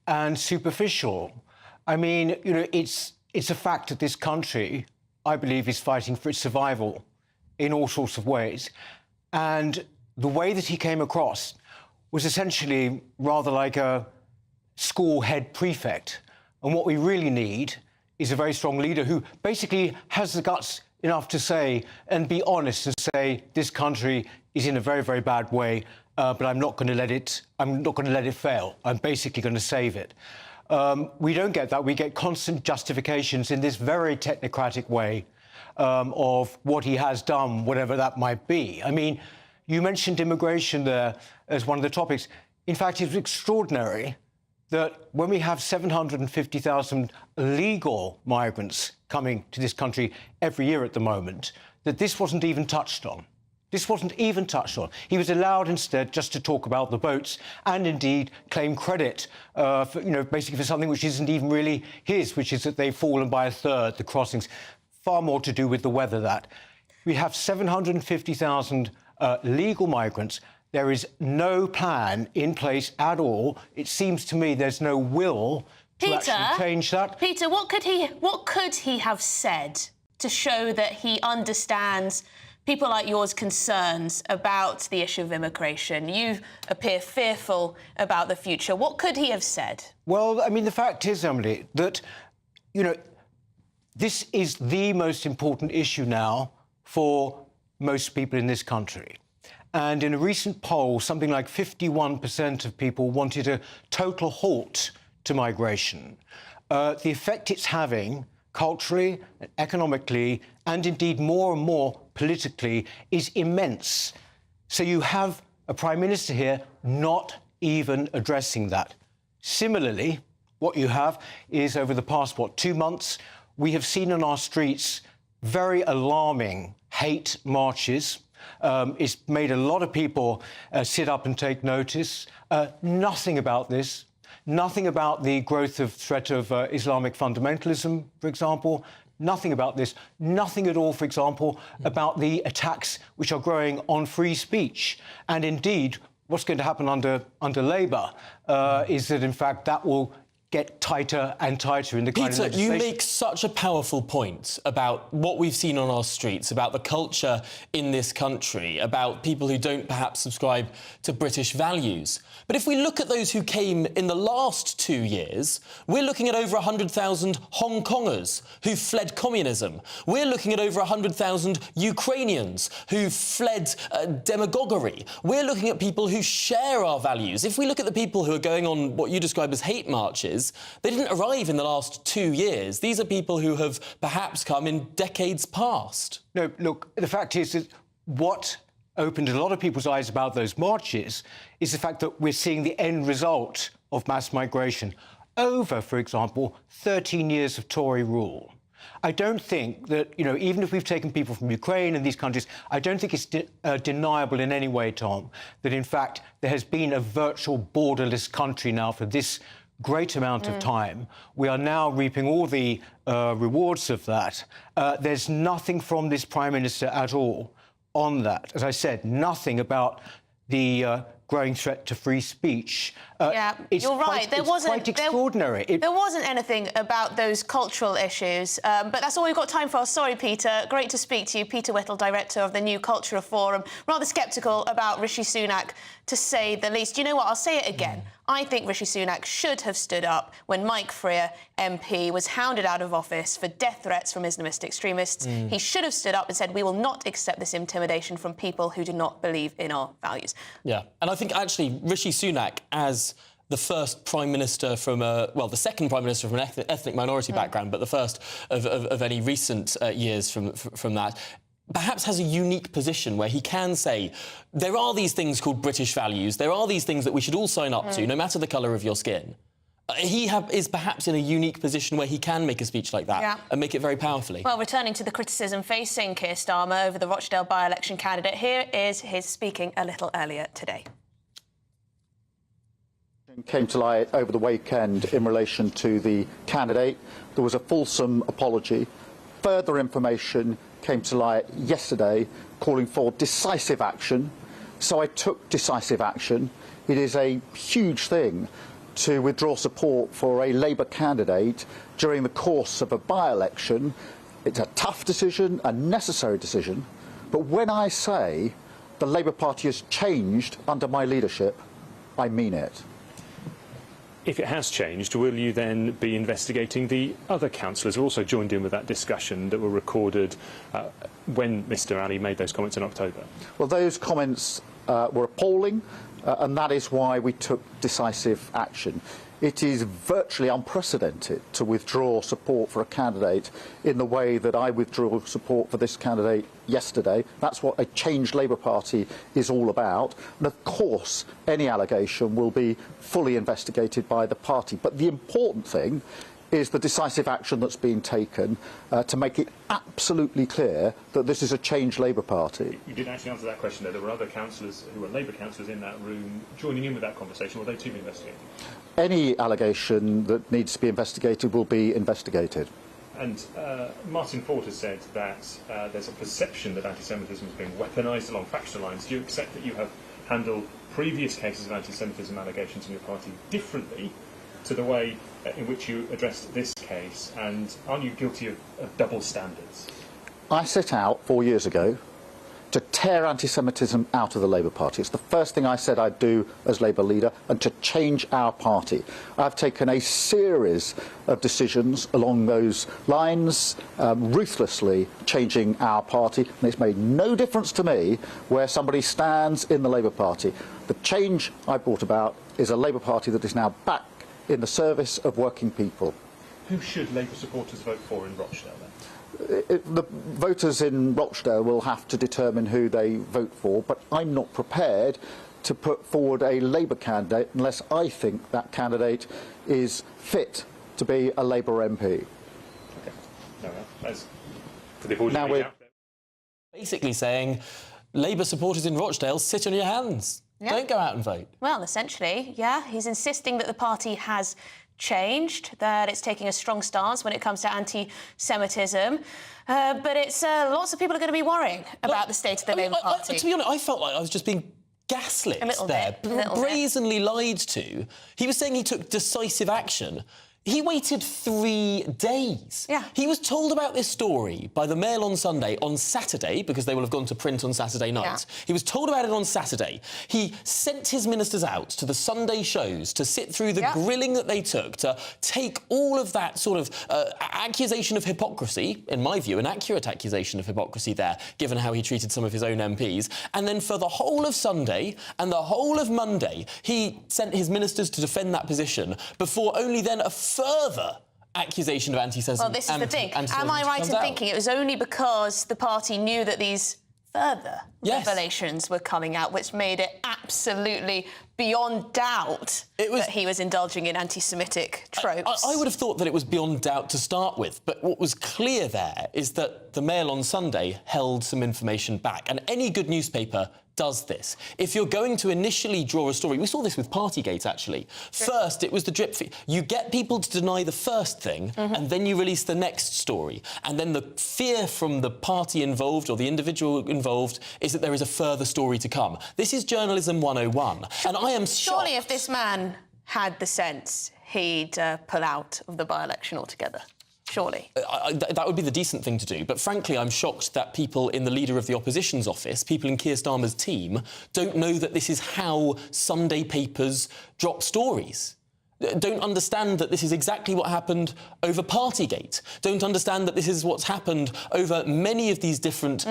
and superficial. I mean, it's a fact that this country, I believe, is fighting for its survival in all sorts of ways. And the way that he came across was essentially rather like a school head prefect. And what we really need is a very strong leader who basically has the guts enough to say and be honest and say this country is in a very, very bad way, but I'm not going to let it fail. I'm basically going to save it. We don't get that. We get constant justifications in this very technocratic way of what he has done, whatever that might be. I mean, you mentioned immigration there as one of the topics. In fact, it's extraordinary that when we have 750,000 illegal migrants coming to this country every year at the moment, that this wasn't even touched on. This wasn't even touched on. He was allowed instead just to talk about the boats and indeed claim credit for, basically for something which isn't even really his, which is that they've fallen by a third, the crossings. Far more to do with the weather that. We have 750,000 legal migrants. There is no plan in place at all. It seems to me there's no will to actually change that. Peter, what could he have said to show that he understands people like yours concerns about the issue of immigration? You appear fearful about the future. What could he have said? Well, I mean, the fact is, Emily, that, this is the most important issue now for most people in this country. And in a recent poll, something like 51% of people wanted a total halt to migration. The effect it's having culturally, economically, and indeed more and more politically, is immense. So you have a Prime Minister here not even addressing that. Similarly, what you have is over the past, 2 months, we have seen on our streets very alarming hate marches. It's made a lot of people sit up and take notice. Nothing about this. Nothing about the growth of threat of Islamic fundamentalism, for example. Nothing about this. Nothing at all, for example, about the attacks which are growing on free speech. And indeed, what's going to happen under Labour is that, in fact, that will get tighter and tighter in the kind of Peter, legislation. you make such a powerful point about what we've seen on our streets, about the culture in this country, about people who don't perhaps subscribe to British values. But if we look at those who came in the last 2 years, we're looking at over 100,000 Hong Kongers who fled communism. We're looking at over 100,000 Ukrainians who fled demagoguery. We're looking at people who share our values. If we look at the people who are going on what you describe as hate marches, they didn't arrive in the last 2 years. These are people who have perhaps come in decades past. No, look, the fact is that what opened a lot of people's eyes about those marches is the fact that we're seeing the end result of mass migration over, for example, 13 years of Tory rule. I don't think that, even if we've taken people from Ukraine and these countries, I don't think it's deniable in any way, Tom, that in fact there has been a virtual borderless country now for this great amount of time. We are now reaping all the rewards of that. There's nothing from this Prime Minister at all on that. As I said, nothing about the growing threat to free speech. Yeah, you're right. There wasn't quite extraordinary. There wasn't anything about those cultural issues, but that's all we've got time for. Sorry, Peter. Great to speak to you. Peter Whittle, director of the New Cultural Forum. Rather sceptical about Rishi Sunak, to say the least. You know what? I'll say it again. I think Rishi Sunak should have stood up when Mike Freer, MP, was hounded out of office for death threats from Islamist extremists. He should have stood up and said, we will not accept this intimidation from people who do not believe in our values. Yeah, and I think actually Rishi Sunak, as the first Prime Minister from the second Prime Minister from an ethnic minority background, but the first of any recent years from that, perhaps has a unique position where he can say, there are these things called British values, there are these things that we should all sign up to, no matter the colour of your skin. He is perhaps in a unique position where he can make a speech like that and make it very powerfully. Well, returning to the criticism facing Keir Starmer over the Rochdale by-election candidate, here is his speaking a little earlier today. Came to light over the weekend in relation to the candidate. There was a fulsome apology. Further information came to light yesterday calling for decisive action. So I took decisive action. It is a huge thing to withdraw support for a Labour candidate during the course of a by-election. It's a tough decision, a necessary decision. But when I say the Labour Party has changed under my leadership, I mean it. If it has changed, will you then be investigating the other councillors who also joined in with that discussion that were recorded when Mr Ali made those comments in October? Well, those comments were appalling, and that is why we took decisive action. It is virtually unprecedented to withdraw support for a candidate in the way that I withdrew support for this candidate yesterday. That's what a changed Labour Party is all about. And of course, any allegation will be fully investigated by the party. But the important thing is the decisive action that's being taken to make it absolutely clear that this is a changed Labour Party. You didn't actually answer that question, though. There were other councillors who were Labour councillors in that room joining in with that conversation. Will they too be investigated? Any allegation that needs to be investigated will be investigated. And Martin Ford has said that there's a perception that anti-Semitism is being weaponised along factional lines. Do you accept that you have handled previous cases of anti-Semitism allegations in your party differently to the way in which you addressed this case, and aren't you guilty of double standards? I set out 4 years ago to tear anti-Semitism out of the Labour Party. It's the first thing I said I'd do as Labour leader, and to change our party. I've taken a series of decisions along those lines, ruthlessly changing our party, and it's made no difference to me where somebody stands in the Labour Party. The change I brought about is a Labour Party that is now back in the service of working people. Who should Labour supporters vote for in Rochdale, then? The voters in Rochdale will have to determine who they vote for, but I'm not prepared to put forward a Labour candidate unless I think that candidate is fit to be a Labour MP. Okay. No, that's for the audience. Now we're basically saying, Labour supporters in Rochdale, sit on your hands. Yeah. Don't go out and vote. Well, essentially, yeah. He's insisting that the party has changed, that it's taking a strong stance when it comes to anti-Semitism. But it's lots of people are going to be worrying about the state of the Labour Party. To be honest, I felt like I was just being gaslit A little there, bit, a little bit. brazenly lied to. He was saying he took decisive action. He waited 3 days. Yeah. He was told about this story by the Mail on Sunday on Saturday, because they will have gone to print on Saturday night. Yeah. He was told about it on Saturday. He sent his ministers out to the Sunday shows to sit through the grilling that they took, to take all of that sort of accusation of hypocrisy, in my view, an accurate accusation of hypocrisy there, given how he treated some of his own MPs. And then for the whole of Sunday and the whole of Monday, he sent his ministers to defend that position before only then a further accusation of anti-Semitism. Well, this is the thing. Am I right in thinking it was only because the party knew that these further revelations were coming out, which made it absolutely beyond doubt that he was indulging in anti-Semitic tropes? I would have thought that it was beyond doubt to start with, but what was clear there is that the Mail on Sunday held some information back, and any good newspaper does this. If you're going to initially draw a story, we saw this with Partygate, actually. First, it was the drip feed. You get people to deny the first thing, and then you release the next story. And then the fear from the party involved or the individual involved is that there is a further story to come. This is journalism 101. And I am shocked. Surely if this man had the sense, he'd pull out of the by-election altogether. Surely. That would be the decent thing to do. But frankly, I'm shocked that people in the Leader of the Opposition's office, people in Keir Starmer's team, don't know that this is how Sunday papers drop stories. Don't understand that this is exactly what happened over Partygate. Don't understand that this is what's happened over many of these different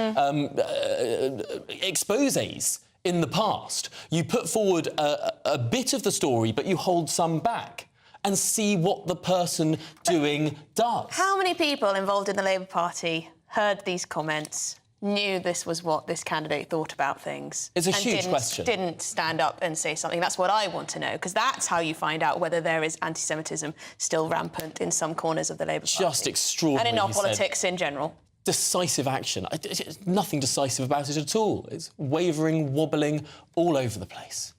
exposés in the past. You put forward a bit of the story, but you hold some back and see what the person doing does. How many people involved in the Labour Party heard these comments, knew this was what this candidate thought about things? It's a huge question. Didn't stand up and say something? That's what I want to know, because that's how you find out whether there is anti-Semitism still rampant in some corners of the Labour Party. Just extraordinary, And in our he said. politics in general. Decisive action. There's nothing decisive about it at all. It's wavering, wobbling, all over the place.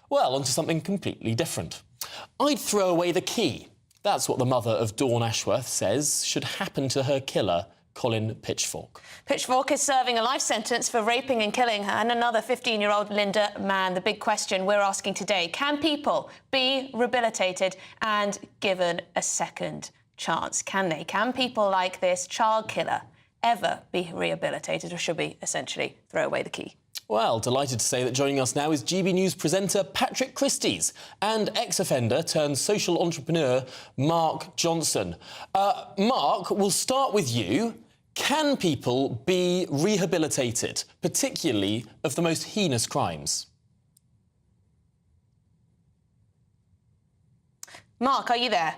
Well, onto something completely different. I'd throw away the key. That's what the mother of Dawn Ashworth says should happen to her killer, Colin Pitchfork. Pitchfork is serving a life sentence for raping and killing her and another 15-year-old Linda Mann. The big question we're asking today, can people be rehabilitated and given a second chance? Can they? Can people like this child killer ever be rehabilitated, or should we essentially throw away the key? Well, delighted to say that joining us now is GB News presenter Patrick Christys and ex-offender turned social entrepreneur Mark Johnson. Mark, we'll start with you. Can people be rehabilitated, particularly of the most heinous crimes? Mark, are you there?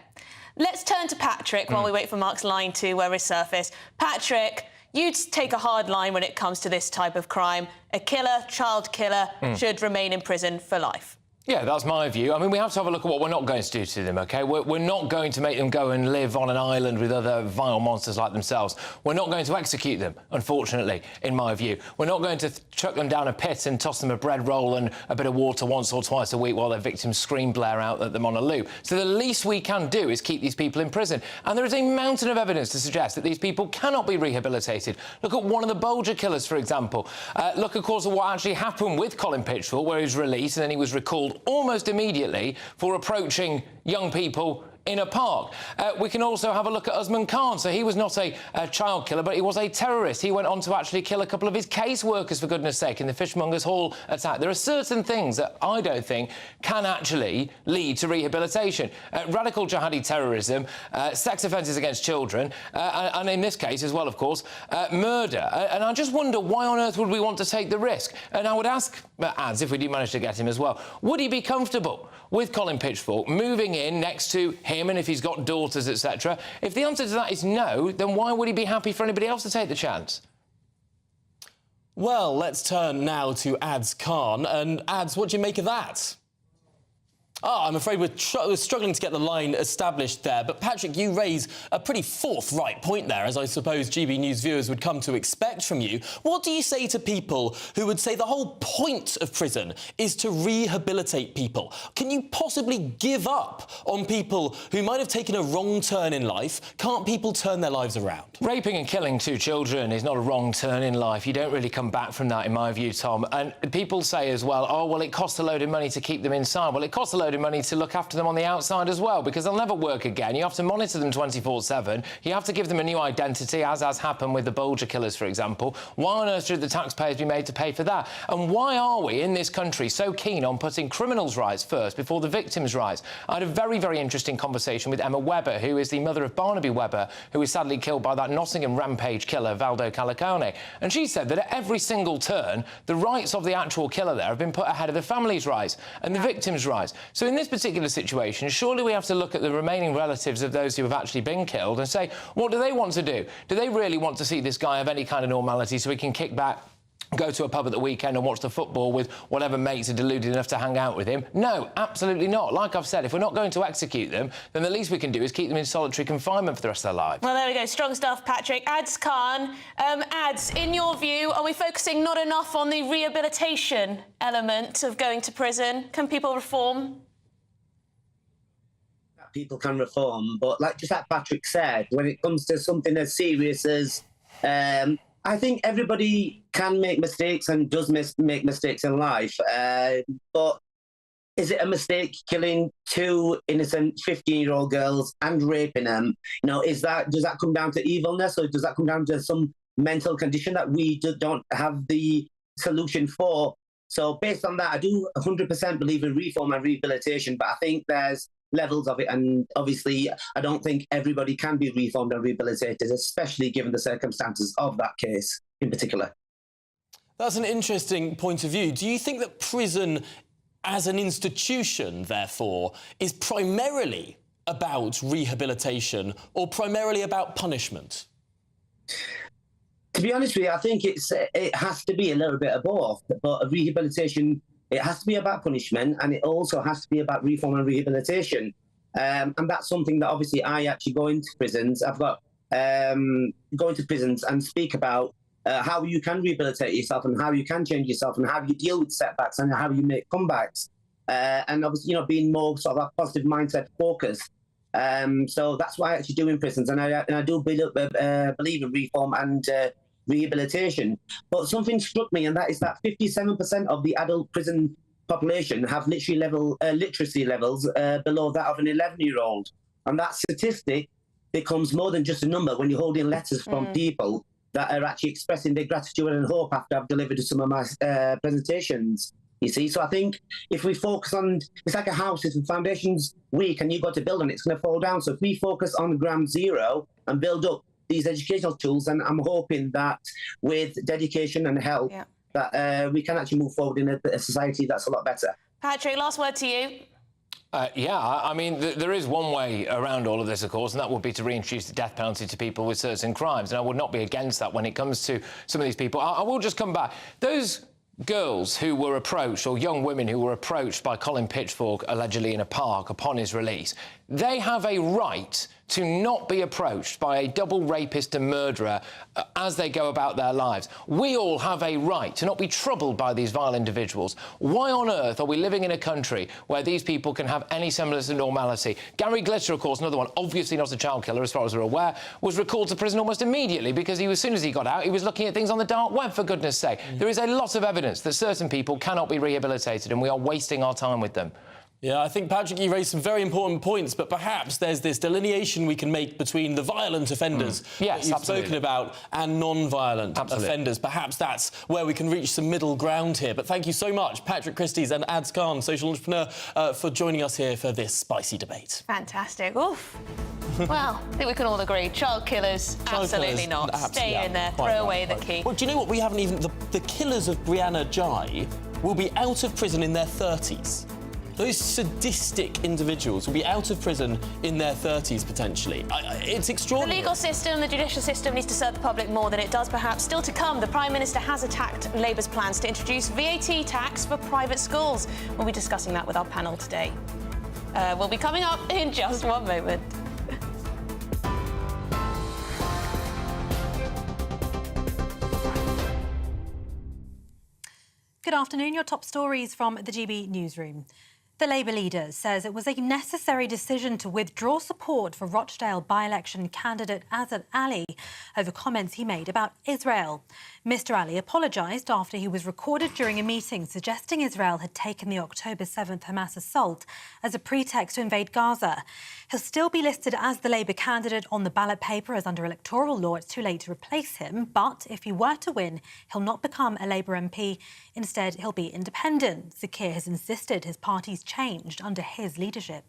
Let's turn to Patrick while we wait for Mark's line to resurface. Patrick, you'd take a hard line when it comes to this type of crime. A killer, child killer, should remain in prison for life. Yeah, that's my view. I mean, we have to have a look at what we're not going to do to them, OK? We're not going to make them go and live on an island with other vile monsters like themselves. We're not going to execute them, unfortunately, in my view. We're not going to chuck them down a pit and toss them a bread roll and a bit of water once or twice a week while their victims scream blare out at them on a loop. So the least we can do is keep these people in prison. And there is a mountain of evidence to suggest that these people cannot be rehabilitated. Look at one of the Bolger killers, for example. Look, of course, at what actually happened with Colin Pitchfork, where he was released and then he was recalled almost immediately for approaching young people in a park. We can also have a look at Usman Khan. So he was not a child killer, but he was a terrorist. He went on to actually kill a couple of his caseworkers, for goodness sake, in the Fishmongers Hall attack. There are certain things that I don't think can actually lead to rehabilitation. Radical jihadi terrorism, sex offences against children, and in this case as well, of course, murder. And I just wonder, why on earth would we want to take the risk? And I would ask Ads, if we do manage to get him as well, would he be comfortable with Colin Pitchfork moving in next to him, and if he's got daughters, etc.? If the answer to that is no, then why would he be happy for anybody else to take the chance? Well, let's turn now to Ads Khan. And Ads, what do you make of that? I'm afraid we're struggling to get the line established there. But, Patrick, you raise a pretty forthright point there, as I suppose GB News viewers would come to expect from you. What do you say to people who would say the whole point of prison is to rehabilitate people? Can you possibly give up on people who might have taken a wrong turn in life? Can't people turn their lives around? Raping and killing 2 children is not a wrong turn in life. You don't really come back from that, in my view, Tom. And people say as well, oh, well, it costs a load of money to keep them inside. Well, it costs a load of money to look after them on the outside as well, because they'll never work again. You have to monitor them 24/7. You have to give them a new identity, as has happened with the Bulger killers, for example. Why on earth should the taxpayers be made to pay for that? And why are we in this country so keen on putting criminals' rights first before the victims' rights? I had a very, very interesting conversation with Emma Webber, who is the mother of Barnaby Webber, who was sadly killed by that Nottingham rampage killer, Valdo Calicone. And she said that at every single turn, the rights of the actual killer there have been put ahead of the family's rights and the victims' rights. So in this particular situation, surely we have to look at the remaining relatives of those who have actually been killed and say, what do they want to do? Do they really want to see this guy have any kind of normality so he can kick back, go to a pub at the weekend and watch the football with whatever mates are deluded enough to hang out with him? No, absolutely not. Like I've said, if we're not going to execute them, then the least we can do is keep them in solitary confinement for the rest of their lives. Well, there we go. Strong stuff, Patrick. Ads Khan, Ads, in your view, are we focusing not enough on the rehabilitation element of going to prison? Can people reform? People can reform, but just like Patrick said, when it comes to something as serious as I think everybody can make mistakes and does make mistakes in life, but is it a mistake killing 2 innocent 15-year-old girls and raping them? Does that come down to evilness, or does that come down to some mental condition that we don't have the solution for? So based on that, I do 100% believe in reform and rehabilitation, but I think there's levels of it, and obviously I don't think everybody can be reformed and rehabilitated, especially given the circumstances of that case in particular. That's an interesting point of view. Do you think that prison as an institution, therefore, is primarily about rehabilitation or primarily about punishment? To be honest with you, I think it has to be a little bit of both, but a rehabilitation, it has to be about punishment, and it also has to be about reform and rehabilitation. And that's something that obviously I actually go into prisons. I've got go into prisons and speak about how you can rehabilitate yourself and how you can change yourself and how you deal with setbacks and how you make comebacks. And obviously, being more sort of a positive mindset focus. So that's what I actually do in prisons. And I do believe in reform and rehabilitation. But something struck me, and that is that 57% of the adult prison population have literacy levels below that of an 11-year-old. And that statistic becomes more than just a number when you're holding letters from people that are actually expressing their gratitude and hope after I've delivered some of my presentations. You see, so I think if we focus on, it's like a house, if the foundation's weak and you've got to build on it, it's going to fall down. So if we focus on ground zero and build up these educational tools, and I'm hoping that with dedication and help, that we can actually move forward in a society that's a lot better. Patrick, last word to you. I mean, there is one way around all of this, of course, and that would be to reintroduce the death penalty to people with certain crimes. And I would not be against that when it comes to some of these people. I will just come back. Those girls who were approached, or young women who were approached by Colin Pitchfork, allegedly in a park, upon his release, they have a right to not be approached by a double rapist and murderer as they go about their lives. We all have a right to not be troubled by these vile individuals. Why on earth are we living in a country where these people can have any semblance of normality? Gary Glitter, of course, another one, obviously not a child killer as far as we're aware, was recalled to prison almost immediately because as soon as he got out, he was looking at things on the dark web, for goodness sake. There is a lot of evidence that certain people cannot be rehabilitated, and we are wasting our time with them. Yeah, I think, Patrick, you raised some very important points, but perhaps there's this delineation we can make between the violent offenders that you've spoken about and non-violent offenders. Perhaps that's where we can reach some middle ground here. But thank you so much, Patrick Christys and Ads Khan, social entrepreneur, for joining us here for this spicy debate. Fantastic. Oof. Well, I think we can all agree, child killers, absolutely not. Stay in there, throw away the key. Well, do you know what? We haven't even... The killers of Brianna Ghey will be out of prison in their 30s. Those sadistic individuals will be out of prison in their 30s, potentially. It's extraordinary. The legal system, the judicial system needs to serve the public more than it does, perhaps. Still to come, the Prime Minister has attacked Labour's plans to introduce VAT tax for private schools. We'll be discussing that with our panel today. will be coming up in just one moment. Good afternoon. Your top stories from the GB newsroom. The Labour leader says it was a necessary decision to withdraw support for Rochdale by-election candidate Azad Ali over comments he made about Israel. Mr Ali apologised after he was recorded during a meeting suggesting Israel had taken the October 7th Hamas assault as a pretext to invade Gaza. He'll still be listed as the Labour candidate on the ballot paper, as under electoral law it's too late to replace him. But if he were to win, he'll not become a Labour MP. Instead, he'll be independent. Zakir has insisted his party's changed under his leadership.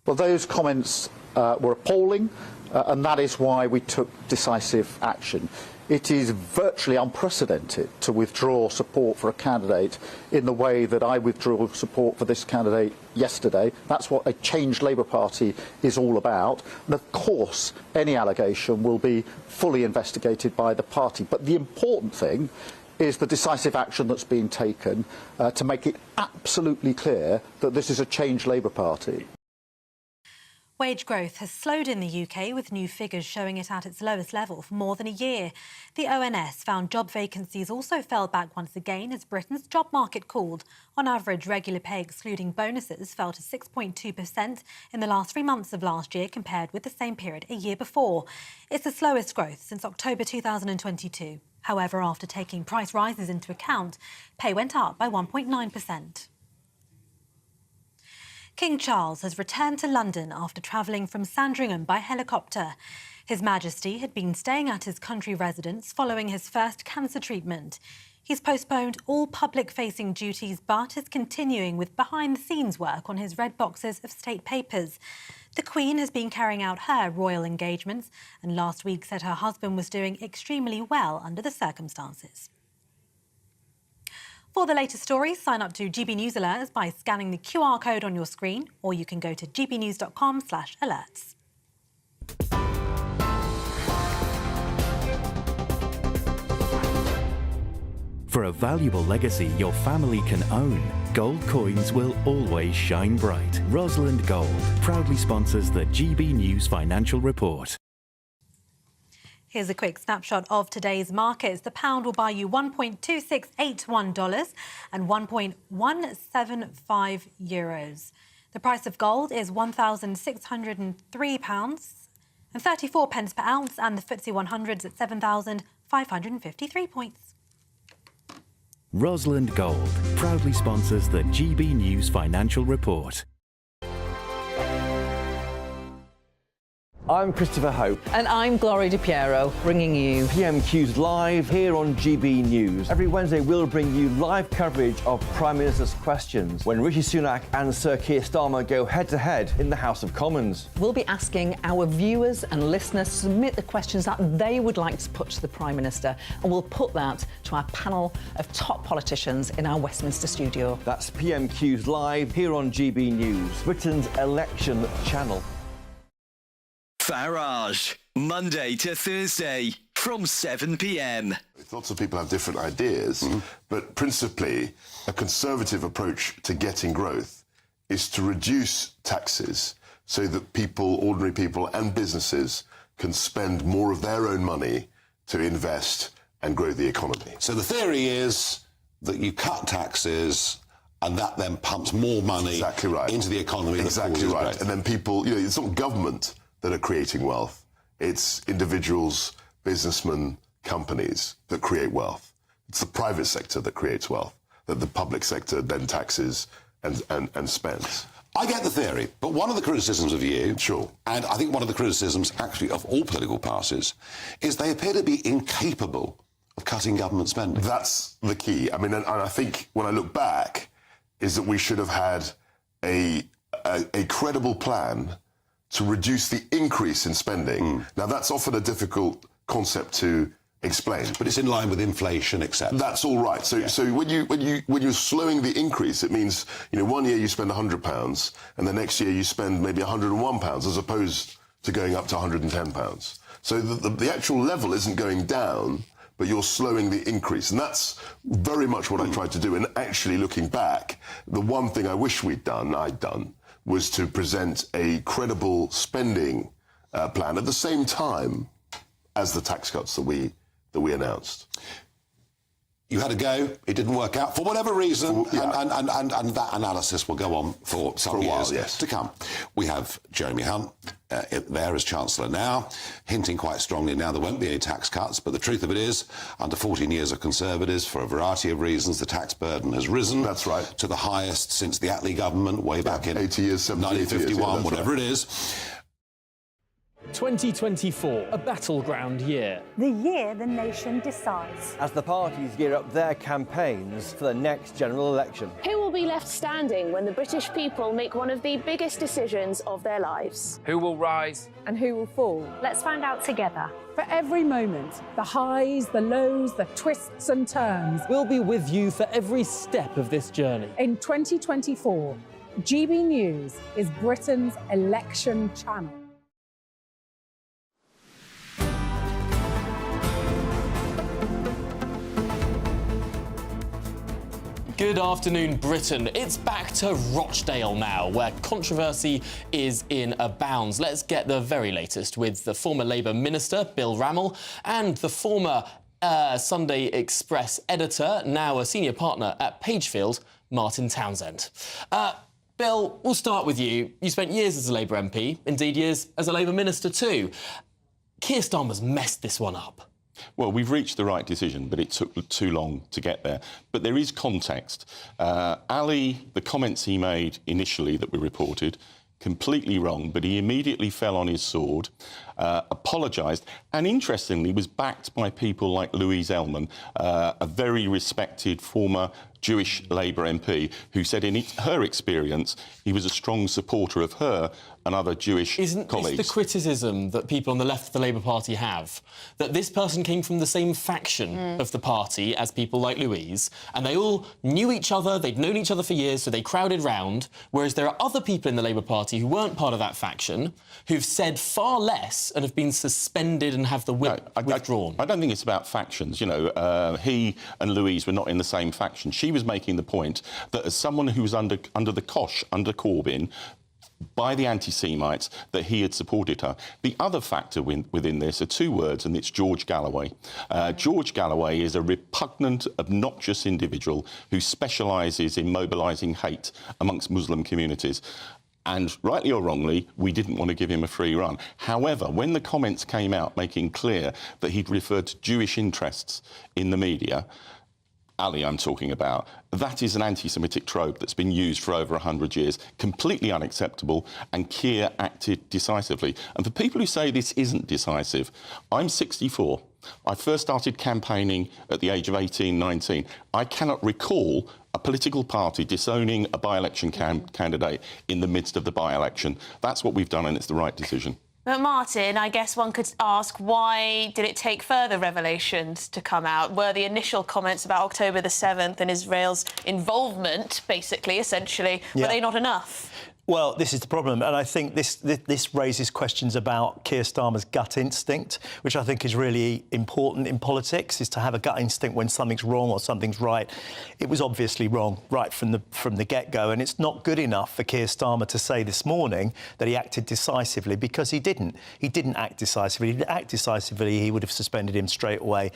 Well, those comments were appalling, and that is why we took decisive action. It is virtually unprecedented to withdraw support for a candidate in the way that I withdrew support for this candidate yesterday. That's what a changed Labour Party is all about. And of course, any allegation will be fully investigated by the party. But the important thing is the decisive action that's been taken to make it absolutely clear that this is a changed Labour Party. Wage growth has slowed in the UK, with new figures showing it at its lowest level for more than a year. The ONS found job vacancies also fell back once again as Britain's job market cooled. On average, regular pay excluding bonuses fell to 6.2% in the last 3 months of last year compared with the same period a year before. It's the slowest growth since October 2022. However, after taking price rises into account, pay went up by 1.9%. King Charles has returned to London after travelling from Sandringham by helicopter. His Majesty had been staying at his country residence following his first cancer treatment. He's postponed all public-facing duties but is continuing with behind-the-scenes work on his red boxes of state papers. The Queen has been carrying out her royal engagements and last week said her husband was doing extremely well under the circumstances. For the latest stories, sign up to GB News Alerts by scanning the QR code on your screen, or you can go to gbnews.com/alerts. For a valuable legacy your family can own, gold coins will always shine bright. Rosalind Gold proudly sponsors the GB News Financial Report. Here's a quick snapshot of today's markets. The pound will buy you $1.2681 and 1.175 euros. The price of gold is £1,603 and 34 pence per ounce, and the FTSE 100's at 7,553 points. Rosalind Gold proudly sponsors the GB News Financial Report. I'm Christopher Hope. And I'm Gloria DiPiero, bringing you PMQ's live here on GB News. Every Wednesday, we'll bring you live coverage of Prime Minister's questions when Rishi Sunak and Sir Keir Starmer go head-to-head in the House of Commons. We'll be asking our viewers and listeners to submit the questions that they would like to put to the Prime Minister, and we'll put that to our panel of top politicians in our Westminster studio. That's PMQ's live here on GB News, Britain's election channel. Farage, Monday to Thursday from 7 p.m. Lots of people have different ideas, but principally a conservative approach to getting growth is to reduce taxes so that people, ordinary people and businesses can spend more of their own money to invest and grow the economy. So the theory is that you cut taxes and that then pumps more money into the economy. Exactly right. And then people, you know, it's not government that are creating wealth. It's individuals, businessmen, companies that create wealth. It's the private sector that creates wealth, that the public sector then taxes and spends. I get the theory, but one of the criticisms of you, and I think one of the criticisms actually of all political parties, is they appear to be incapable of cutting government spending. That's the key. I mean, and I think when I look back, is that we should have had a credible plan to reduce the increase in spending. Now, that's often a difficult concept to explain. But it's in line with inflation, etc. That's all right. So when you're slowing the increase, it means, you know, one year you spend £100 and the next year you spend maybe £101 as opposed to going up to £110. So the actual level isn't going down, but you're slowing the increase. And that's very much what I tried to do. And actually, looking back, the one thing I wish I'd done, was to present a credible spending plan at the same time as the tax cuts that we announced. You had a go, it didn't work out for whatever reason, and that analysis will go on for some years to come. We have Jeremy Hunt there as Chancellor now, hinting quite strongly now there won't be any tax cuts, but the truth of it is, under 14 years of Conservatives, for a variety of reasons, the tax burden has risen to the highest since the Attlee government way back in 80 years, 1951, whatever it is. 2024, a battleground year. The year the nation decides. As the parties gear up their campaigns for the next general election. Who will be left standing when the British people make one of the biggest decisions of their lives? Who will rise? And who will fall? Let's find out together. For every moment, the highs, the lows, the twists and turns. We'll be with you for every step of this journey. In 2024, GB News is Britain's election channel. Good afternoon, Britain. It's back to Rochdale now, where controversy is in abounds. Let's get the very latest with the former Labour Minister, Bill Rammell, and the former Sunday Express editor, now a senior partner at Pagefield, Martin Townsend. Bill, we'll start with you. You spent years as a Labour MP, indeed years as a Labour Minister too. Keir Starmer's messed this one up. Well, we've reached the right decision, but it took too long to get there. But there is context. Ali, the comments he made initially that we reported, completely wrong, but he immediately fell on his sword, apologised, and interestingly was backed by people like Louise Ellman, a very respected former Jewish Labour MP, who said in her experience he was a strong supporter of her and other Jewish colleagues. Isn't this the criticism that people on the left of the Labour Party have? That this person came from the same faction of the party as people like Louise, and they all knew each other, they'd known each other for years, so they crowded round, whereas there are other people in the Labour Party who weren't part of that faction, who've said far less and have been suspended and have the whip withdrawn. I don't think it's about factions. You know, he and Louise were not in the same faction. She was making the point that as someone who was under the cosh, under Corbyn, by the anti-Semites, that he had supported her. The other factor within this are two words, and it's George Galloway. George Galloway is a repugnant, obnoxious individual who specialises in mobilising hate amongst Muslim communities. And rightly or wrongly, we didn't want to give him a free run. However, when the comments came out making clear that he'd referred to Jewish interests in the media, Ali I'm talking about, that is an anti-Semitic trope that's been used for over 100 years, completely unacceptable, and Keir acted decisively. And for people who say this isn't decisive, I'm 64. I first started campaigning at the age of 18, 19. I cannot recall a political party disowning a by-election candidate in the midst of the by-election. That's what we've done, and it's the right decision. But Martin, I guess one could ask, why did it take further revelations to come out? Were the initial comments about October the 7th and Israel's involvement, basically, essentially, were they not enough? Well, this is the problem, and I think this raises questions about Keir Starmer's gut instinct, which I think is really important in politics, is to have a gut instinct when something's wrong or something's right. It was obviously wrong right from the get-go, and it's not good enough for Keir Starmer to say this morning that he acted decisively, because he didn't. He didn't act decisively. If he did act decisively, he would have suspended him straight away.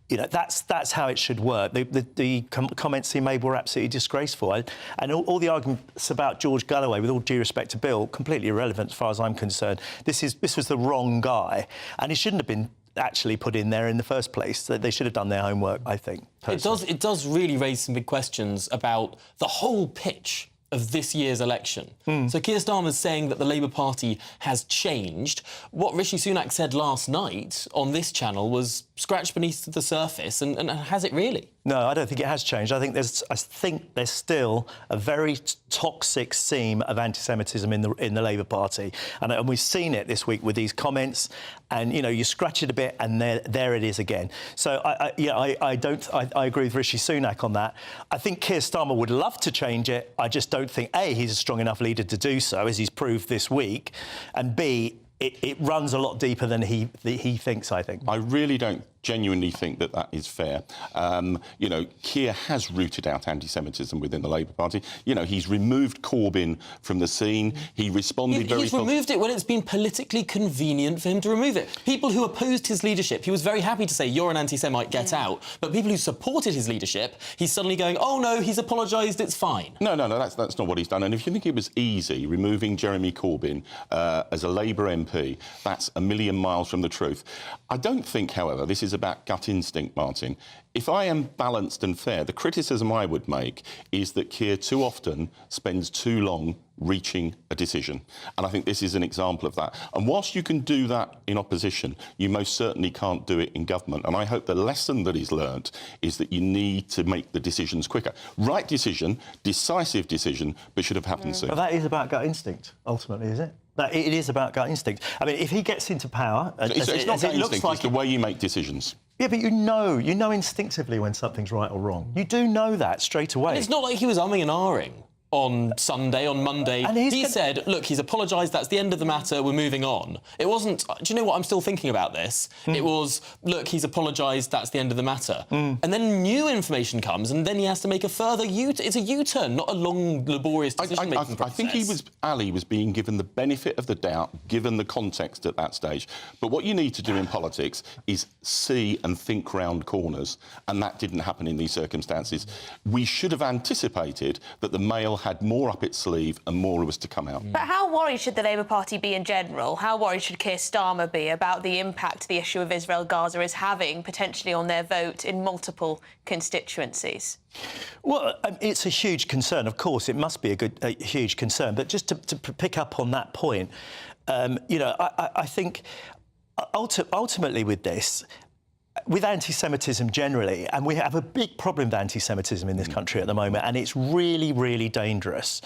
You know, that's how it should work. The comments he made were absolutely disgraceful. And all the arguments about George Galloway, with all due respect to Bill, completely irrelevant as far as I'm concerned. This was the wrong guy, and he shouldn't have been actually put in there in the first place. They should have done their homework, I think. Personally. It does really raise some big questions about the whole pitch of this year's election. So Keir Starmer's saying that the Labour Party has changed. What Rishi Sunak said last night on this channel was scratched beneath the surface, and has it really? No, I don't think it has changed. I think there's still a very toxic seam of anti-Semitism in the Labour Party, and we've seen it this week with these comments. And you know, you scratch it a bit, and there it is again. So I agree with Rishi Sunak on that. I think Keir Starmer would love to change it. I just don't think he's a strong enough leader to do so, as he's proved this week, and B, it runs a lot deeper than he thinks, I think. I really don't genuinely think that that is fair. You know, Keir has rooted out anti-Semitism within the Labour Party. You know, he's removed Corbyn from the scene. He responded He's removed it when it's been politically convenient for him to remove it. People who opposed his leadership, he was very happy to say, you're an anti-Semite, get out. But people who supported his leadership, he's suddenly going, oh, no, he's apologised, it's fine. No, that's not what he's done. And if you think it was easy removing Jeremy Corbyn as a Labour MP, that's a million miles from the truth. I don't think, however, this is about gut instinct, Martin. If I am balanced and fair, the criticism I would make is that Keir too often spends too long reaching a decision. And I think this is an example of that. And whilst you can do that in opposition, you most certainly can't do it in government. And I hope the lesson that he's learnt is that you need to make the decisions quicker. Right decision, decisive decision, but should have happened sooner. But that is about gut instinct, ultimately, is it? That it is about gut instinct. I mean, if he gets into power... It's not gut instinct, it's the way you make decisions. Yeah, but you know instinctively when something's right or wrong. You do know that straight away. And it's not like he was umming and ahhing on Sunday, on Monday. And he said, look, he's apologised, that's the end of the matter, we're moving on. It wasn't, do you know what, I'm still thinking about this. It was, look, he's apologised, that's the end of the matter. And then new information comes, and then he has to make a further U-turn. It's a U-turn, not a long, laborious decision-making process. I think Ali was being given the benefit of the doubt, given the context at that stage. But what you need to do in politics is see and think round corners, and that didn't happen in these circumstances. We should have anticipated that the Mail had more up its sleeve and more was to come out. But how worried should the Labour Party be in general? How worried should Keir Starmer be about the impact the issue of Israel-Gaza is having potentially on their vote in multiple constituencies? Well, it's a huge concern. Of course, it must be a huge concern. But just to pick up on that point, you know, I think ultimately with this, with anti-Semitism generally, and we have a big problem with anti-Semitism in this country at the moment, and it's really, really dangerous.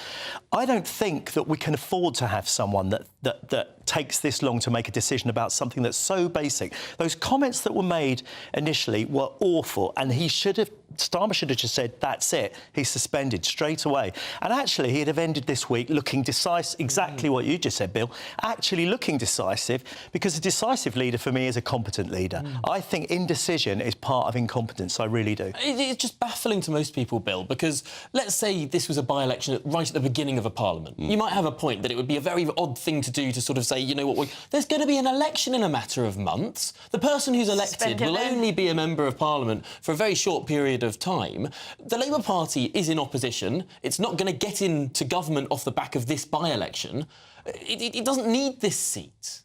I don't think that we can afford to have someone that takes this long to make a decision about something that's so basic. Those comments that were made initially were awful, and Starmer should have just said, that's it, he's suspended straight away. And actually, he'd have ended this week looking decisive, exactly what you just said, Bill, actually looking decisive, because a decisive leader for me is a competent leader. I think indecision is part of incompetence, I really do. It's just baffling to most people, Bill, because let's say this was a by-election right at the beginning of a parliament. You might have a point that it would be a very odd thing to do to sort of say, you know what, there's going to be an election in a matter of months. The person who's elected will only be a member of parliament for a very short period of time. The Labour Party is in opposition. It's not going to get into government off the back of this by-election. It doesn't need this seat.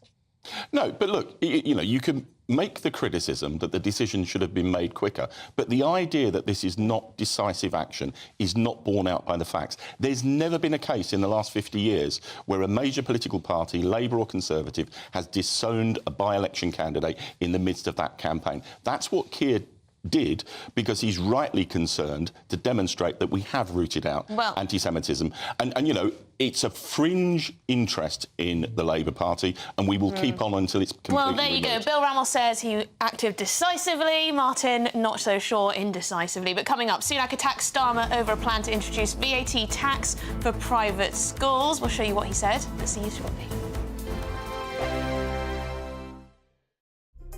No, but look, you know, you can make the criticism that the decision should have been made quicker, but the idea that this is not decisive action is not borne out by the facts. There's never been a case in the last 50 years where a major political party, Labour or Conservative, has disowned a by-election candidate in the midst of that campaign. That's what Keir did because he's rightly concerned to demonstrate that we have rooted out anti-Semitism. And, you know, it's a fringe interest in the Labour Party, and we will keep on until it's completely Well, there you go. Bill Ramos says he acted decisively. Martin, not so sure indecisively. But coming up, Sunak attacks Starmer over a plan to introduce VAT tax for private schools. We'll show you what he said. Let's see you shortly.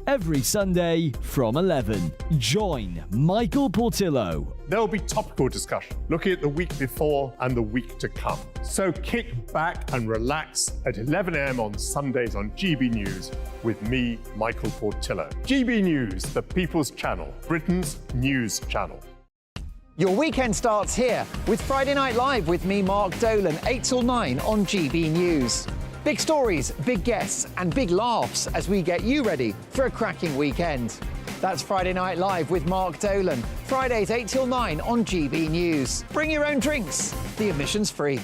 Every Sunday from 11, join Michael Portillo. There will be topical discussion, looking at the week before and the week to come. So kick back and relax at 11 a.m. on Sundays on GB News with me, Michael Portillo. GB News, the People's Channel, Britain's news channel. Your weekend starts here with Friday Night Live with me, Mark Dolan, 8 till 9 on GB News. Big stories, big guests and big laughs as we get you ready for a cracking weekend. That's Friday Night Live with Mark Dolan. Fridays 8 till 9 on GB News. Bring your own drinks. The admission's free.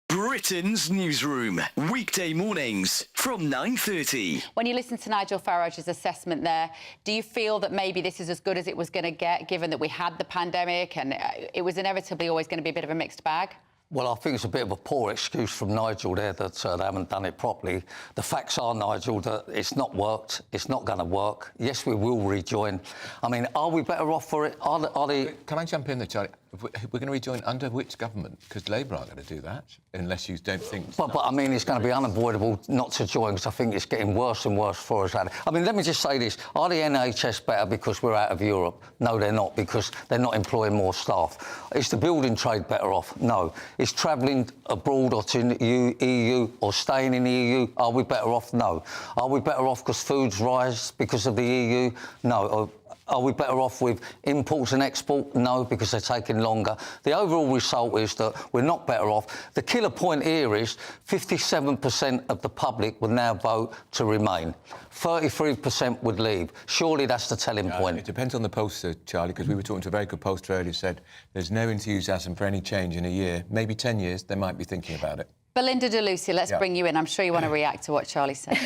Britain's Newsroom, weekday mornings from 9:30. When you listen to Nigel Farage's assessment there, do you feel that maybe this is as good as it was going to get, given that we had the pandemic and it was inevitably always going to be a bit of a mixed bag? Well, I think it's a bit of a poor excuse from Nigel there that they haven't done it properly. The facts are, Nigel, that it's not worked. It's not going to work. Yes, we will rejoin. I mean, are we better off for it? Are they... Can I jump in there, Charlie? We're going to rejoin under which government? Because Labour aren't going to do that, unless you don't think... But I mean, it's going to be unavoidable not to join, because I think it's getting worse and worse for us. I mean, let me just say this. Are the NHS better because we're out of Europe? No, they're not, because they're not employing more staff. Is the building trade better off? No. Is travelling abroad or to the EU or staying in the EU, are we better off? No. Are we better off because foods rise because of the EU? No. Are we better off with imports and export? No, because they're taking longer. The overall result is that we're not better off. The killer point here is 57% of the public would now vote to remain. 33% would leave. Surely that's the telling point. It depends on the pollster, Charlie, because we were talking to a very good pollster earlier who said there's no enthusiasm for any change in a year. Maybe 10 years, they might be thinking about it. Belinda de Lucia, let's bring you in. I'm sure you want to react to what Charlie said.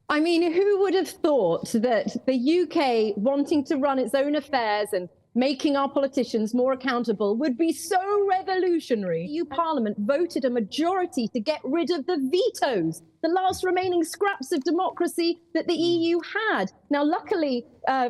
I mean, who would have thought that the UK wanting to run its own affairs and making our politicians more accountable would be so revolutionary? EU Parliament voted a majority to get rid of the vetoes, the last remaining scraps of democracy that the EU had. Now, luckily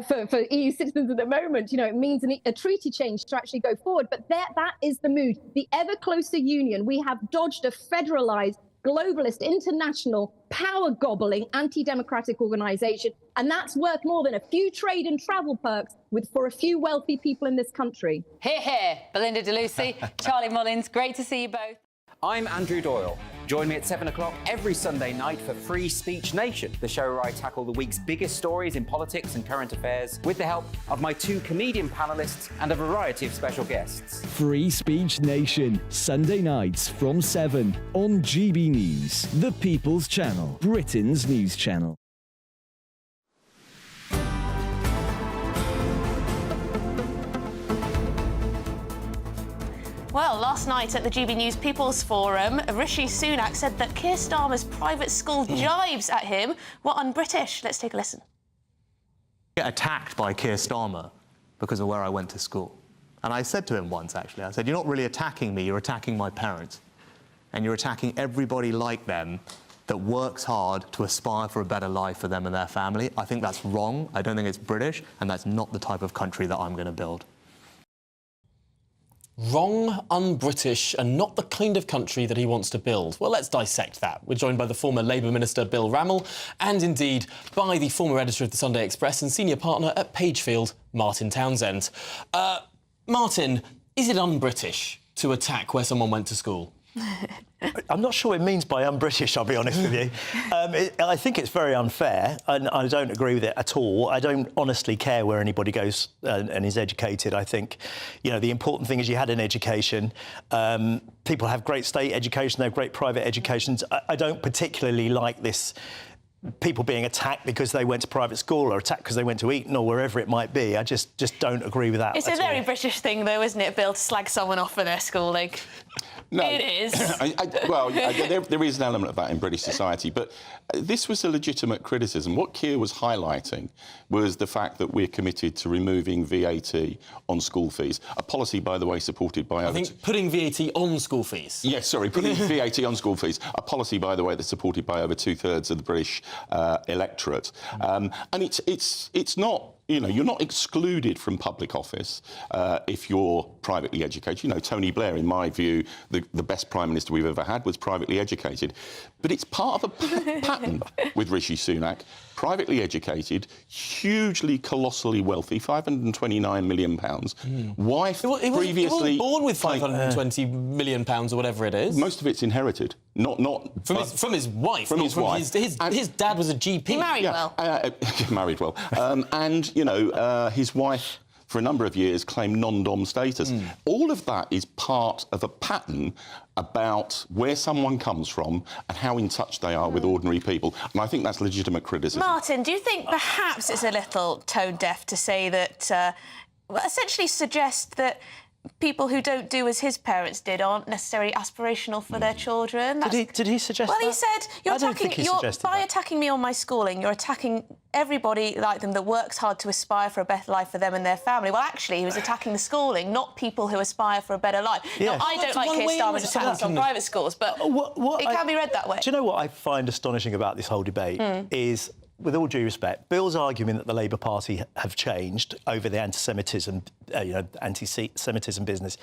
for EU citizens at the moment, you know, it means a treaty change to actually go forward. But that is the mood. The ever closer union. We have dodged a federalised, globalist, international, power-gobbling, anti-democratic organisation, and that's worth more than a few trade and travel perks for a few wealthy people in this country. Hear, hear. Belinda de Lucia, Charlie Mullins, great to see you both. I'm Andrew Doyle. Join me at 7 o'clock every Sunday night for Free Speech Nation, the show where I tackle the week's biggest stories in politics and current affairs with the help of my 2 comedian panellists and a variety of special guests. Free Speech Nation, Sunday nights from 7 on GB News, the People's Channel, Britain's news channel. Well, last night at the GB News People's Forum, Rishi Sunak said that Keir Starmer's private school jibes at him were un-British. Let's take a listen. I get attacked by Keir Starmer because of where I went to school. And I said to him once, actually, I said, you're not really attacking me, you're attacking my parents. And you're attacking everybody like them that works hard to aspire for a better life for them and their family. I think that's wrong. I don't think it's British, and that's not the type of country that I'm going to build. Wrong, un-British and not the kind of country that he wants to build. Well, let's dissect that. We're joined by the former Labour Minister Bill Rammell and indeed by the former editor of the Sunday Express and senior partner at Pagefield, Martin Townsend. Martin, is it un-British to attack where someone went to school? I'm not sure what it means by un-British, I'll be honest with you. I think it's very unfair, and I don't agree with it at all. I don't honestly care where anybody goes and is educated. I think, you know, the important thing is you had an education. People have great state education, they have great private educations. I don't particularly like this people being attacked because they went to private school or attacked because they went to Eton or wherever it might be. I just don't agree with that. It's a very British thing, though, isn't it, Bill, to slag someone off for their schooling? No. It is. There is an element of that in British society, but this was a legitimate criticism. What Keir was highlighting was the fact that we're committed to removing VAT on school fees, a policy, by the way, supported by... putting VAT on school fees? Yes, sorry, putting VAT on school fees, a policy, by the way, that's supported by over 2/3 of the British electorate. And it's not... You know, you're not excluded from public office if you're privately educated. You know, Tony Blair, in my view, the best Prime Minister we've ever had, was privately educated. But it's part of a pattern with Rishi Sunak. Privately educated, hugely, colossally wealthy, £529 million. Wife previously... He wasn't born with £520 million or whatever it is. Most of it's inherited. Not from his wife. From his wife. His dad was a GP. He married well. Married well. And, you know, his wife, for a number of years, claimed non-dom status. All of that is part of a pattern about where someone comes from and how in touch they are with ordinary people. And I think that's legitimate criticism. Martin, do you think perhaps it's a little tone-deaf to say that... essentially suggest that people who don't do as his parents did aren't necessarily aspirational for their children? Did he suggest that? Well, he said, by attacking me on my schooling, you're attacking everybody like them that works hard to aspire for a better life for them and their family. Well, actually, he was attacking the schooling, not people who aspire for a better life. Yes. Now, I don't like Keir Starmer's attacks on private schools, but it can be read that way. Do you know what I find astonishing about this whole debate is with all due respect, Bill's arguing that the Labour Party have changed over the anti-Semitism, anti-Semitism business.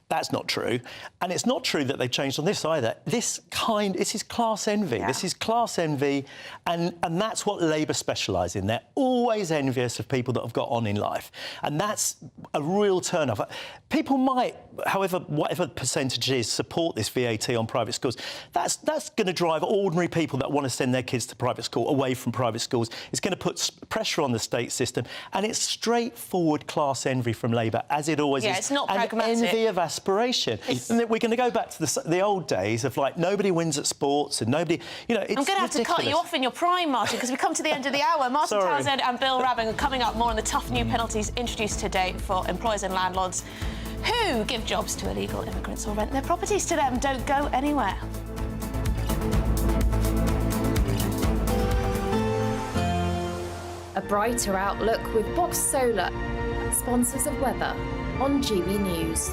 That's not true. And it's not true that they've changed on this either. This is class envy. Yeah. This is class envy, and that's what Labour specialise in. They're always envious of people that have got on in life. And that's a real turn-off. People might, however, whatever percentage it is, support this VAT on private schools. That's going to drive ordinary people that want to send their kids to private school away from private schools. It's going to put pressure on the state system. And it's straightforward class envy from Labour, as it always is. Yeah, it's not pragmatic. And envy of aspiration. And we're going to go back to the old days of, like, nobody wins at sports and nobody... You know, it's I'm going to have to cut you off in your prime, Martin, because we've come to the end of the hour. Martin Townsend and Bill Rabin are coming up more on the tough new penalties introduced today for employers and landlords who give jobs to illegal immigrants or rent their properties to them. Don't go anywhere. A brighter outlook with Box Solar, sponsors of weather on GB News.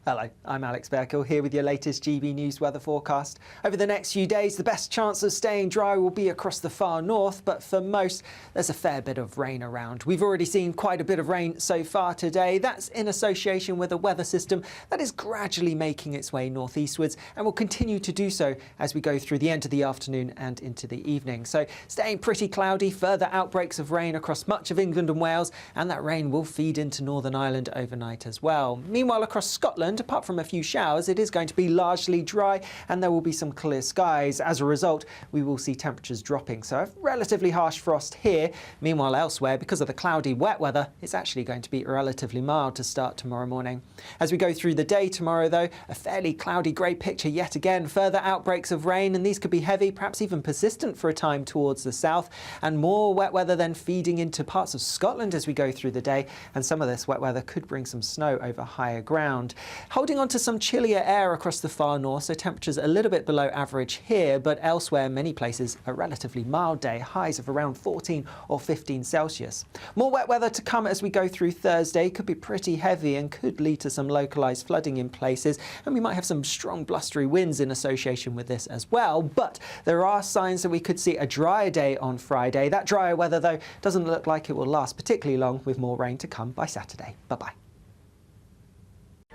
Hello, I'm Alex Berkill here with your latest GB News weather forecast. Over the next few days, the best chance of staying dry will be across the far north, but for most, there's a fair bit of rain around. We've already seen quite a bit of rain so far today. That's in association with a weather system that is gradually making its way northeastwards and will continue to do so as we go through the end of the afternoon and into the evening. So staying pretty cloudy, further outbreaks of rain across much of England and Wales, and that rain will feed into Northern Ireland overnight as well. Meanwhile, across Scotland, apart from a few showers, it is going to be largely dry and there will be some clear skies. As a result, we will see temperatures dropping. So a relatively harsh frost here. Meanwhile, elsewhere, because of the cloudy, wet weather, it's actually going to be relatively mild to start tomorrow morning. As we go through the day tomorrow, though, a fairly cloudy grey picture yet again. Further outbreaks of rain, and these could be heavy, perhaps even persistent for a time towards the south, and more wet weather then feeding into parts of Scotland as we go through the day, and some of this wet weather could bring some snow over higher ground. Holding on to some chillier air across the far north, so temperatures a little bit below average here, but elsewhere, many places, a relatively mild day, highs of around 14 or 15 Celsius. More wet weather to come as we go through Thursday, could be pretty heavy and could lead to some localised flooding in places, and we might have some strong blustery winds in association with this as well, but there are signs that we could see a drier day on Friday. That drier weather, though, doesn't look like it will last particularly long, with more rain to come by Saturday. Bye-bye.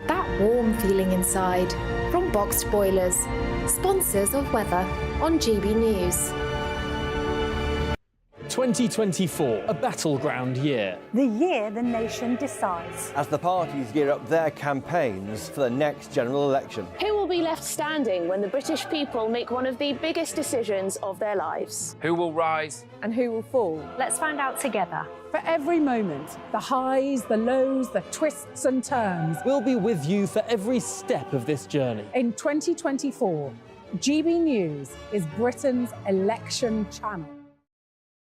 That warm feeling inside from Boxed Boilers, sponsors of weather on GB News. 2024, a battleground year. The year the nation decides. As the parties gear up their campaigns for the next general election. Who will be left standing when the British people make one of the biggest decisions of their lives? Who will rise? And who will fall? Let's find out together. For every moment, the highs, the lows, the twists and turns. We'll be with you for every step of this journey. In 2024, GB News is Britain's election channel.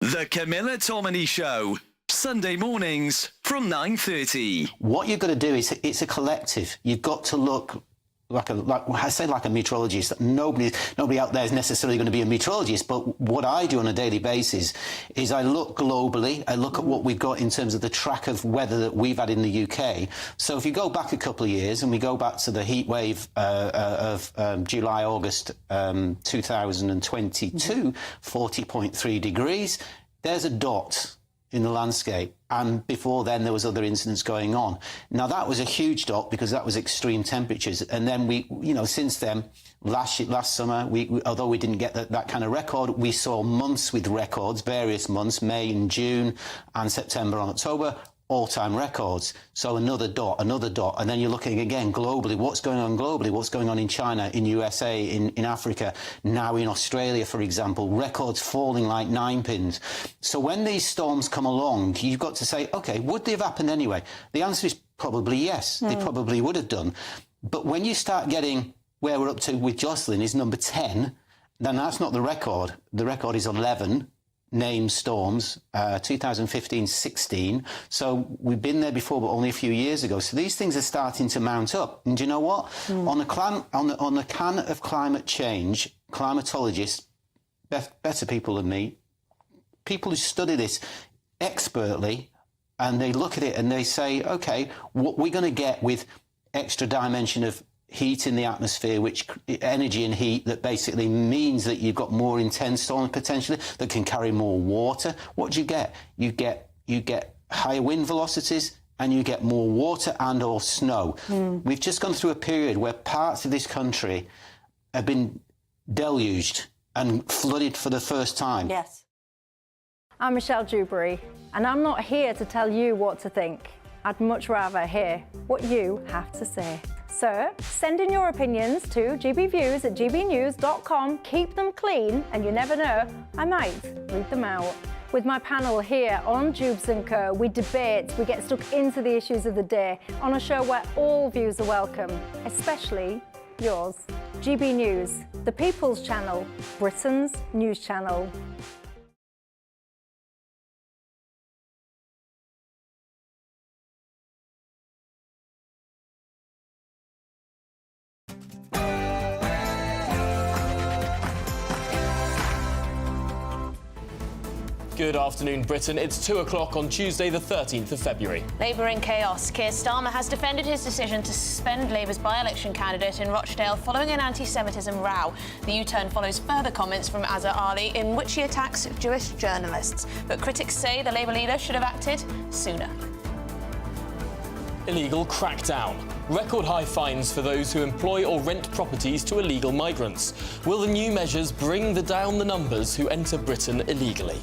The Camilla Tominey Show, Sunday mornings from 9:30. What you've got to do is, it's a collective. You've got to look like a meteorologist. Nobody out there is necessarily going to be a meteorologist, but what I do on a daily basis is I look globally. I look at what we've got in terms of the track of weather that we've had in the UK. So if you go back a couple of years and we go back to the heat wave of July, August 2022, 40.3 degrees, there's a dot in the landscape, and before then there was other incidents going on. Now that was a huge dot because that was extreme temperatures, and then we, since then, last summer, although we didn't get that kind of record, we saw months with records, various months, May and June and September and October, all-time records. So another dot, and then you're looking again globally. What's going on globally? What's going on in China, in USA, in Africa, now in Australia, for example, records falling like 9 pins. So when these storms come along, you've got to say, okay, would they have happened anyway? The answer is probably yes, they probably would have done. But when you start getting where we're up to with Jocelyn is number 10, then that's not the record. The record is 11 named storms, 2015-16. So we've been there before, but only a few years ago. So these things are starting to mount up. And do you know what? On the can of climate change, climatologists, better people than me, people who study this expertly, and they look at it and they say, okay, what we're going to get with extra dimension of heat in the atmosphere, which energy and heat that basically means that you've got more intense storms potentially that can carry more water. What do you get? You get higher wind velocities, and you get more water and or snow. We've just gone through a period where parts of this country have been deluged and flooded for the first time. Yes. I'm Michelle Dewberry, and I'm not here to tell you what to think. I'd much rather hear what you have to say. So send in your opinions to gbviews@gbnews.com. Keep them clean, and you never know, I might read them out. With my panel here on Jubes & Co, we debate, we get stuck into the issues of the day on a show where all views are welcome, especially yours. GB News, the People's Channel, Britain's news channel. Good afternoon, Britain. It's 2 o'clock on Tuesday, the 13th of February. Labour in chaos. Keir Starmer has defended his decision to suspend Labour's by-election candidate in Rochdale following an anti-Semitism row. The U-turn follows further comments from Azhar Ali in which he attacks Jewish journalists. But critics say the Labour leader should have acted sooner. Illegal crackdown. Record high fines for those who employ or rent properties to illegal migrants. Will the new measures bring down the numbers who enter Britain illegally?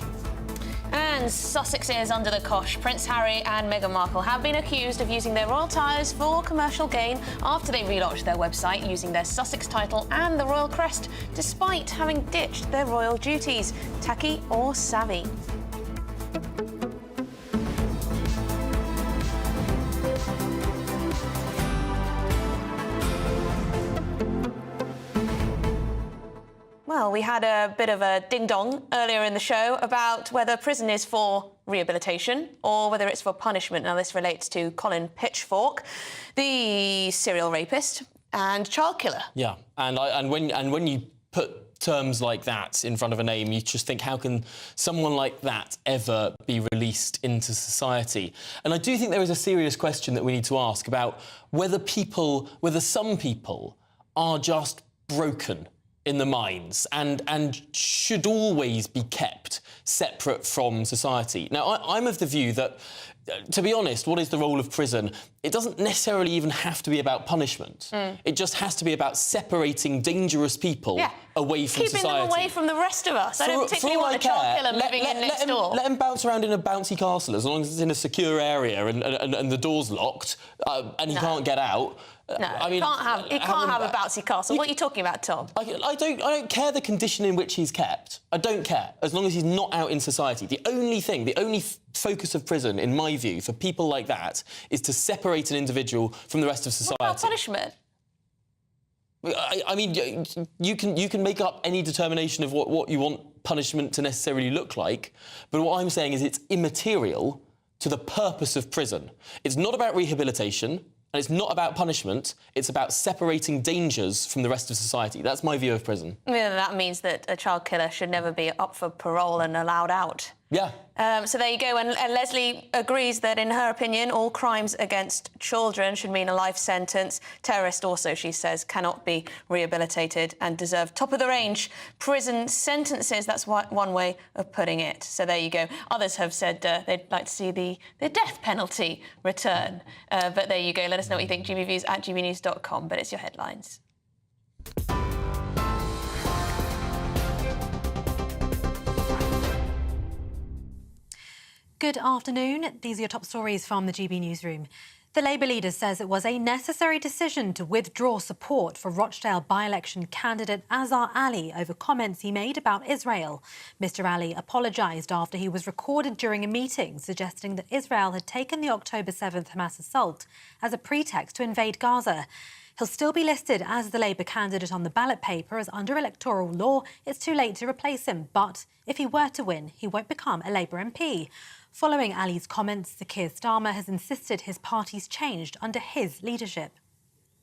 And Sussex is under the cosh. Prince Harry and Meghan Markle have been accused of using their royal ties for commercial gain after they relaunched their website using their Sussex title and the royal crest, despite having ditched their royal duties. Tacky or savvy? Well, we had a bit of a ding-dong earlier in the show about whether prison is for rehabilitation or whether it's for punishment. Now, this relates to Colin Pitchfork, the serial rapist and child killer. Yeah, and when you put terms like that in front of a name, you just think, how can someone like that ever be released into society? And I do think there is a serious question that we need to ask about whether some people are just broken in the minds and should always be kept separate from society. Now, I'm of the view that, to be honest, what is the role of prison? It doesn't necessarily even have to be about punishment. It just has to be about separating dangerous people away from society. Keeping them away from the rest of us. I don't particularly want a child killer living in next door. Let him bounce around in a bouncy castle as long as it's in a secure area and the door's locked and he can't get out. No, I mean, he can't have a bouncy castle. What are you talking about, Tom? I don't care the condition in which he's kept. I don't care, as long as he's not out in society. The only focus of prison, in my view, for people like that, is to separate an individual from the rest of society. What about punishment? I mean, you can make up any determination of what you want punishment to necessarily look like, but what I'm saying is it's immaterial to the purpose of prison. It's not about rehabilitation. And it's not about punishment, it's about separating dangers from the rest of society. That's my view of prison. Yeah, that means that a child killer should never be up for parole and allowed out. Yeah. So there you go. And Leslie agrees that, in her opinion, all crimes against children should mean a life sentence. Terrorists also, she says, cannot be rehabilitated and deserve top-of-the-range prison sentences. That's one way of putting it. So there you go. Others have said they'd like to see the death penalty return. But there you go. Let us know what you think. gbviews@gbnews.com. But it's your headlines. Good afternoon. These are your top stories from the GB Newsroom. The Labour leader says it was a necessary decision to withdraw support for Rochdale by-election candidate Azhar Ali over comments he made about Israel. Mr Ali apologised after he was recorded during a meeting suggesting that Israel had taken the October 7th Hamas assault as a pretext to invade Gaza. He'll still be listed as the Labour candidate on the ballot paper, as under electoral law it's too late to replace him. But if he were to win, he won't become a Labour MP. Following Ali's comments, the Keir Starmer has insisted his party's changed under his leadership.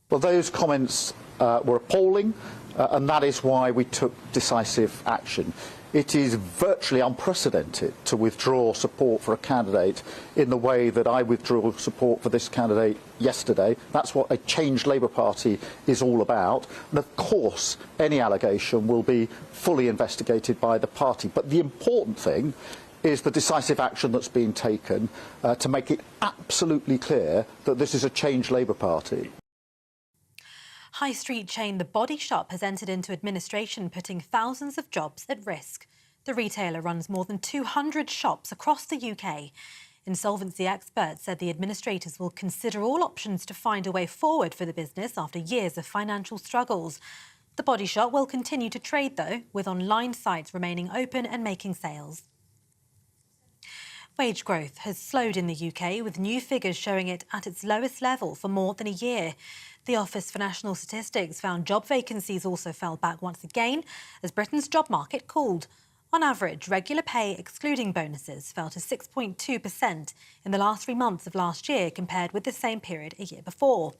Well, those comments were appalling, and that is why we took decisive action. It is virtually unprecedented to withdraw support for a candidate in the way that I withdrew support for this candidate yesterday. That's what a changed Labour Party is all about. And of course, any allegation will be fully investigated by the party. But the important thing is the decisive action that's been taken to make it absolutely clear that this is a changed Labour Party. High street chain The Body Shop has entered into administration, putting thousands of jobs at risk. The retailer runs more than 200 shops across the UK. Insolvency experts said the administrators will consider all options to find a way forward for the business after years of financial struggles. The Body Shop will continue to trade, though, with online sites remaining open and making sales. Wage growth has slowed in the UK, with new figures showing it at its lowest level for more than a year. The Office for National Statistics found job vacancies also fell back once again as Britain's job market cooled. On average, regular pay, excluding bonuses, fell to 6.2% in the last 3 months of last year compared with the same period a year before.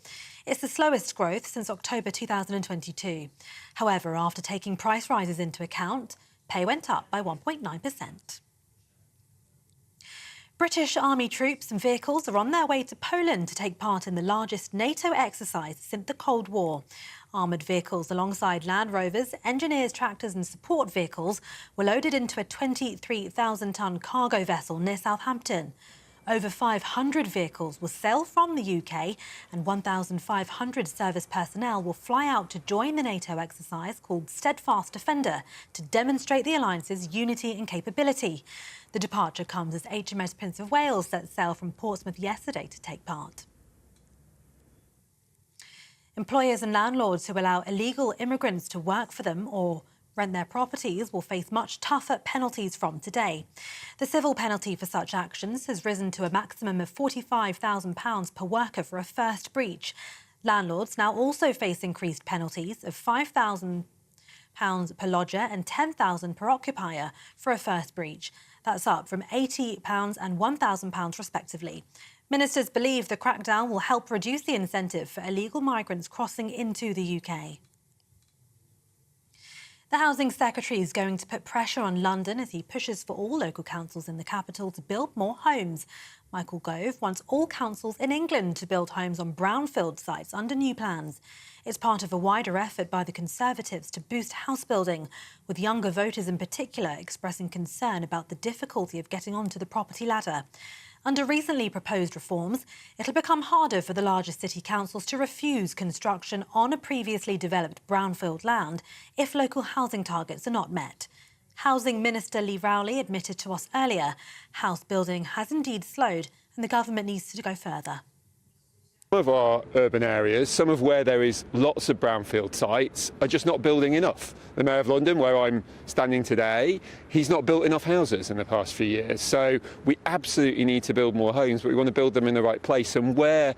It's the slowest growth since October 2022. However, after taking price rises into account, pay went up by 1.9%. British Army troops and vehicles are on their way to Poland to take part in the largest NATO exercise since the Cold War. Armoured vehicles alongside Land Rovers, engineers, tractors and support vehicles were loaded into a 23,000-tonne cargo vessel near Southampton. Over 500 vehicles will sail from the UK and 1,500 service personnel will fly out to join the NATO exercise called Steadfast Defender to demonstrate the alliance's unity and capability. The departure comes as HMS Prince of Wales set sail from Portsmouth yesterday to take part. Employers and landlords who allow illegal immigrants to work for them or rent their properties will face much tougher penalties from today. The civil penalty for such actions has risen to a maximum of £45,000 per worker for a first breach. Landlords now also face increased penalties of £5,000 per lodger and £10,000 per occupier for a first breach. That's up from £80 and £1,000 respectively. Ministers believe the crackdown will help reduce the incentive for illegal migrants crossing into the UK. The Housing Secretary is going to put pressure on London as he pushes for all local councils in the capital to build more homes. Michael Gove wants all councils in England to build homes on brownfield sites under new plans. It's part of a wider effort by the Conservatives to boost house building, with younger voters in particular expressing concern about the difficulty of getting onto the property ladder. Under recently proposed reforms, it'll become harder for the largest city councils to refuse construction on a previously developed brownfield land if local housing targets are not met. Housing Minister Lee Rowley admitted to us earlier house building has indeed slowed and the government needs to go further. Some of our urban areas, some of where there is lots of brownfield sites, are just not building enough. The Mayor of London, where I'm standing today, he's not built enough houses in the past few years. So we absolutely need to build more homes, but we want to build them in the right place. And where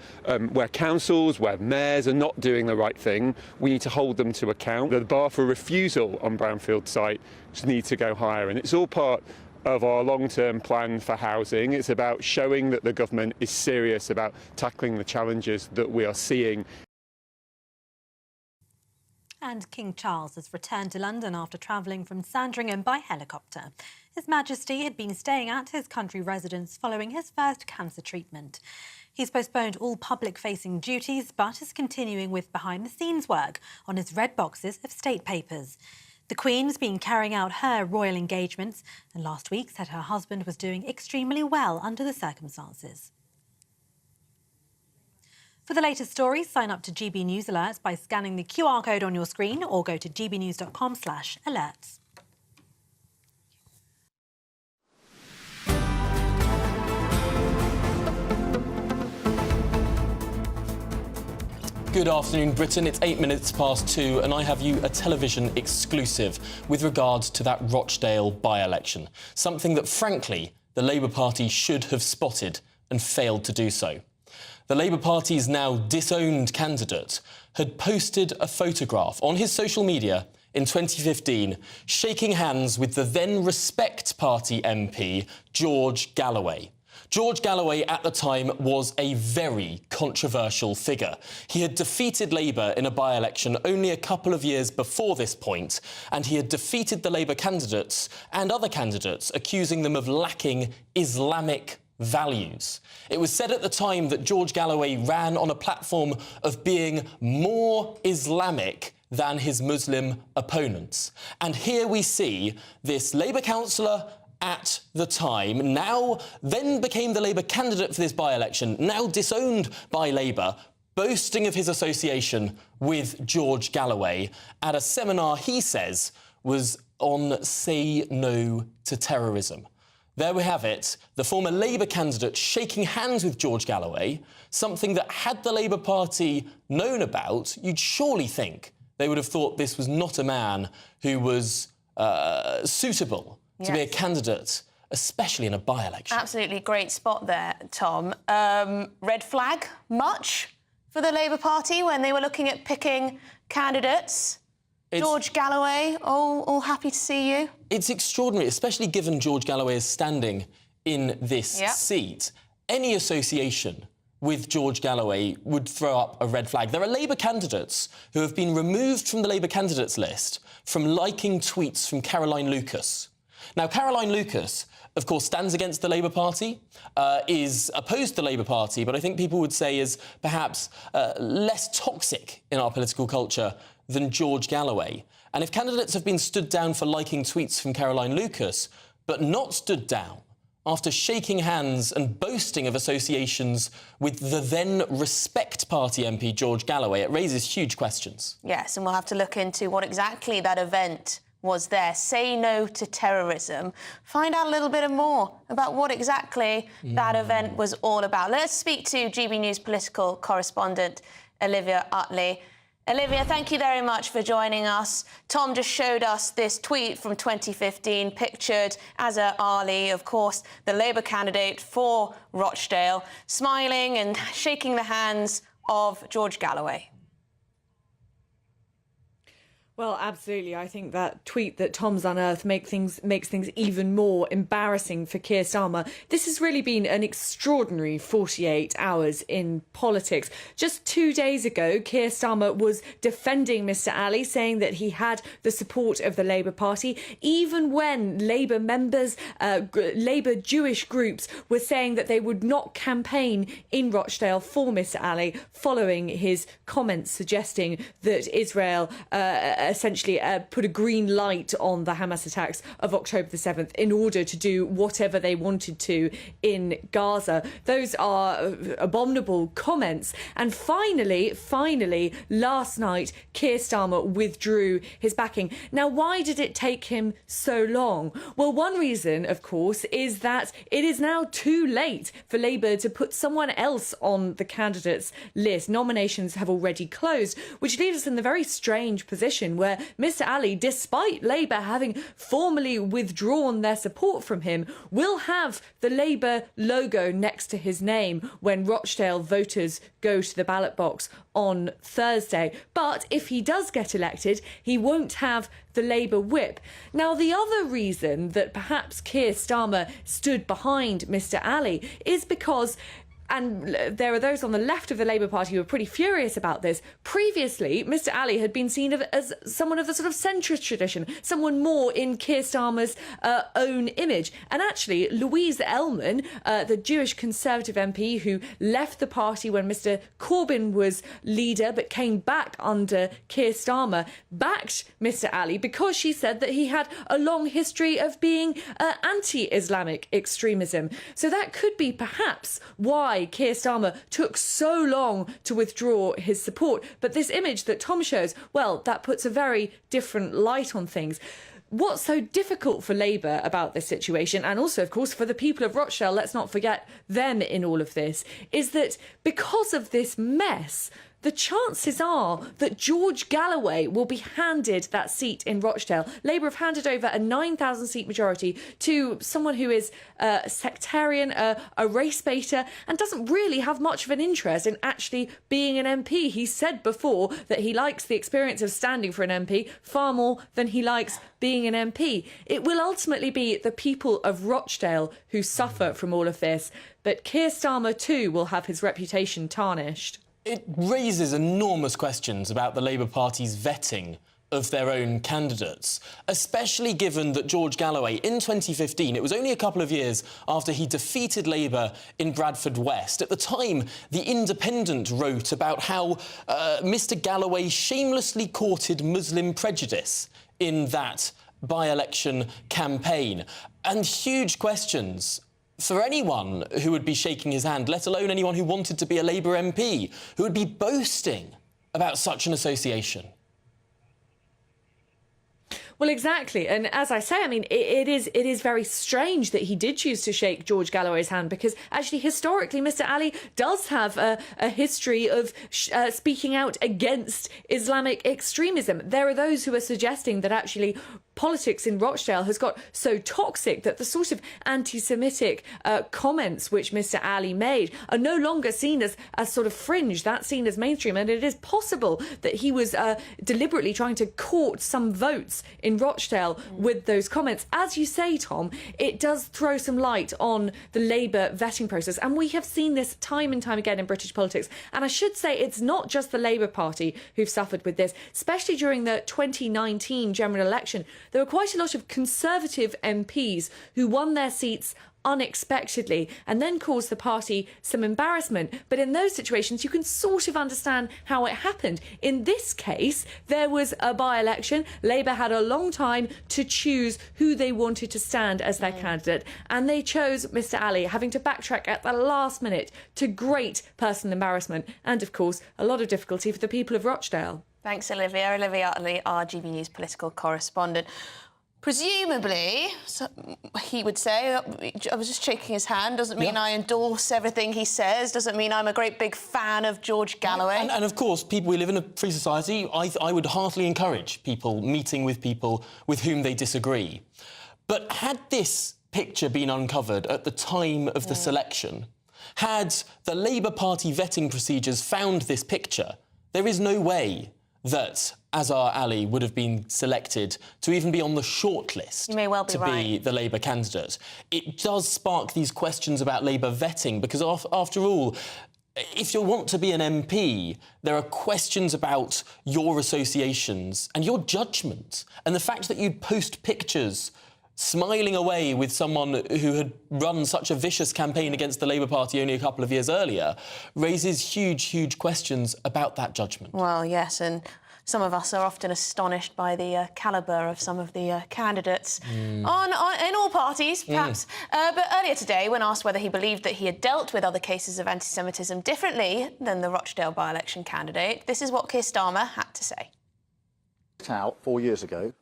councils, where mayors are not doing the right thing, we need to hold them to account. The bar for refusal on brownfield sites needs to go higher, and it's all part of our long-term plan for housing. It's about showing that the government is serious about tackling the challenges that we are seeing. And King Charles has returned to London after travelling from Sandringham by helicopter. His Majesty had been staying at his country residence following his first cancer treatment. He's postponed all public-facing duties but is continuing with behind-the-scenes work on his red boxes of state papers. The Queen's been carrying out her royal engagements and last week said her husband was doing extremely well under the circumstances. For the latest stories, sign up to GB News Alerts by scanning the QR code on your screen or go to gbnews.com/alerts. Good afternoon, Britain. It's 8 minutes past 2 and I have you a television exclusive with regards to that Rochdale by-election. Something that, frankly, the Labour Party should have spotted and failed to do so. The Labour Party's now disowned candidate had posted a photograph on his social media in 2015 shaking hands with the then Respect Party MP, George Galloway. George Galloway at the time was a very controversial figure. He had defeated Labour in a by-election only a couple of years before this point, and he had defeated the Labour candidates and other candidates, accusing them of lacking Islamic values. It was said at the time that George Galloway ran on a platform of being more Islamic than his Muslim opponents. And here we see this Labour councillor at the time, then became the Labour candidate for this by-election, now disowned by Labour, boasting of his association with George Galloway at a seminar he says was on Say No to Terrorism. There we have it, the former Labour candidate shaking hands with George Galloway, something that had the Labour Party known about, you'd surely think they would have thought this was not a man who was suitable to be a candidate, especially in a by-election. Absolutely great spot there, Tom. Red flag much for the Labour Party when they were looking at picking candidates? George Galloway, all happy to see you? It's extraordinary, especially given George Galloway is standing in this seat. Any association with George Galloway would throw up a red flag. There are Labour candidates who have been removed from the Labour candidates list from liking tweets from Caroline Lucas. Now, Caroline Lucas, of course, stands against the Labour Party, is opposed to the Labour Party, but I think people would say is perhaps less toxic in our political culture than George Galloway. And if candidates have been stood down for liking tweets from Caroline Lucas, but not stood down after shaking hands and boasting of associations with the then Respect Party MP George Galloway, it raises huge questions. Yes, and we'll have to look into what exactly that event was there. Say No to Terrorism. Find out a little bit more about what exactly that event was all about. Let's speak to GB News political correspondent Olivia Utley. Olivia, thank you very much for joining us. Tom just showed us this tweet from 2015, pictured Azhar Ali, of course, the Labour candidate for Rochdale, smiling and shaking the hands of George Galloway. Well, absolutely. I think that tweet that Tom's unearthed makes things even more embarrassing for Keir Starmer. This has really been an extraordinary 48 hours in politics. Just 2 days ago, Keir Starmer was defending Mr Ali, saying that he had the support of the Labour Party, even when Labour members, Labour Jewish groups were saying that they would not campaign in Rochdale for Mr Ali, following his comments suggesting that Israel essentially put a green light on the Hamas attacks of October the 7th in order to do whatever they wanted to in Gaza. Those are abominable comments. And finally, last night, Keir Starmer withdrew his backing. Now, why did it take him so long? Well, one reason, of course, is that it is now too late for Labour to put someone else on the candidates list. Nominations have already closed, which leaves us in the very strange position where Mr Ali, despite Labour having formally withdrawn their support from him, will have the Labour logo next to his name when Rochdale voters go to the ballot box on Thursday. But if he does get elected, he won't have the Labour whip. Now, the other reason that perhaps Keir Starmer stood behind Mr Ali is because, and there are those on the left of the Labour Party who are pretty furious about this. Previously, Mr Ali had been seen as someone of the sort of centrist tradition, someone more in Keir Starmer's own image. And actually, Louise Ellman, the Jewish Conservative MP who left the party when Mr Corbyn was leader but came back under Keir Starmer, backed Mr Ali because she said that he had a long history of being anti-Islamic extremism. So that could be perhaps why Keir Starmer took so long to withdraw his support. But this image that Tom shows, well, that puts a very different light on things. What's so difficult for Labour about this situation, and also, of course, for the people of Rochdale, let's not forget them in all of this, is that because of this mess, the chances are that George Galloway will be handed that seat in Rochdale. Labour have handed over a 9,000-seat majority to someone who is a sectarian, a race baiter, and doesn't really have much of an interest in actually being an MP. He said before that he likes the experience of standing for an MP far more than he likes being an MP. It will ultimately be the people of Rochdale who suffer from all of this, but Keir Starmer too will have his reputation tarnished. It raises enormous questions about the Labour Party's vetting of their own candidates, especially given that George Galloway, in 2015, it was only a couple of years after he defeated Labour in Bradford West. At the time, The Independent wrote about how Mr Galloway shamelessly courted Muslim prejudice in that by-election campaign. And huge questions for anyone who would be shaking his hand, let alone anyone who wanted to be a Labour MP, who would be boasting about such an association. Well, exactly. And as I say, I mean, it is very strange that he did choose to shake George Galloway's hand, because actually, historically, Mr Ali does have a history of speaking out against Islamic extremism. There are those who are suggesting that actually politics in Rochdale has got so toxic that the sort of anti-Semitic comments which Mr Ali made are no longer seen as sort of fringe. That's seen as mainstream. And it is possible that he was deliberately trying to court some votes in Rochdale with those comments. As you say, Tom, it does throw some light on the Labour vetting process. And we have seen this time and time again in British politics. And I should say it's not just the Labour Party who've suffered with this, especially during the 2019 general election. There were quite a lot of Conservative MPs who won their seats unexpectedly and then caused the party some embarrassment. But in those situations, you can sort of understand how it happened. In this case, there was a by-election. Labour had a long time to choose who they wanted to stand as their candidate, and they chose Mr Ali, having to backtrack at the last minute, to great personal embarrassment and, of course, a lot of difficulty for the people of Rochdale. Thanks, Olivia. Olivia Utley, our GB News political correspondent. Presumably, so he would say, I was just shaking his hand, doesn't mean I endorse everything he says, doesn't mean I'm a great big fan of George Galloway. And of course, people, we live in a free society. I would heartily encourage people meeting with people with whom they disagree. But had this picture been uncovered at the time of the selection, had the Labour Party vetting procedures found this picture, there is no way that Azhar Ali would have been selected to even be on the shortlist to be the Labour candidate. It does spark these questions about Labour vetting, because after all, if you want to be an MP, there are questions about your associations and your judgment. And the fact that you'd post pictures smiling away with someone who had run such a vicious campaign against the Labour Party only a couple of years earlier raises huge, huge questions about that judgment. Well, yes, and some of us are often astonished by the calibre of some of the candidates in all parties, perhaps. But earlier today, when asked whether he believed that he had dealt with other cases of anti-Semitism differently than the Rochdale by-election candidate, this is what Keir Starmer had to say. Out 4 years ago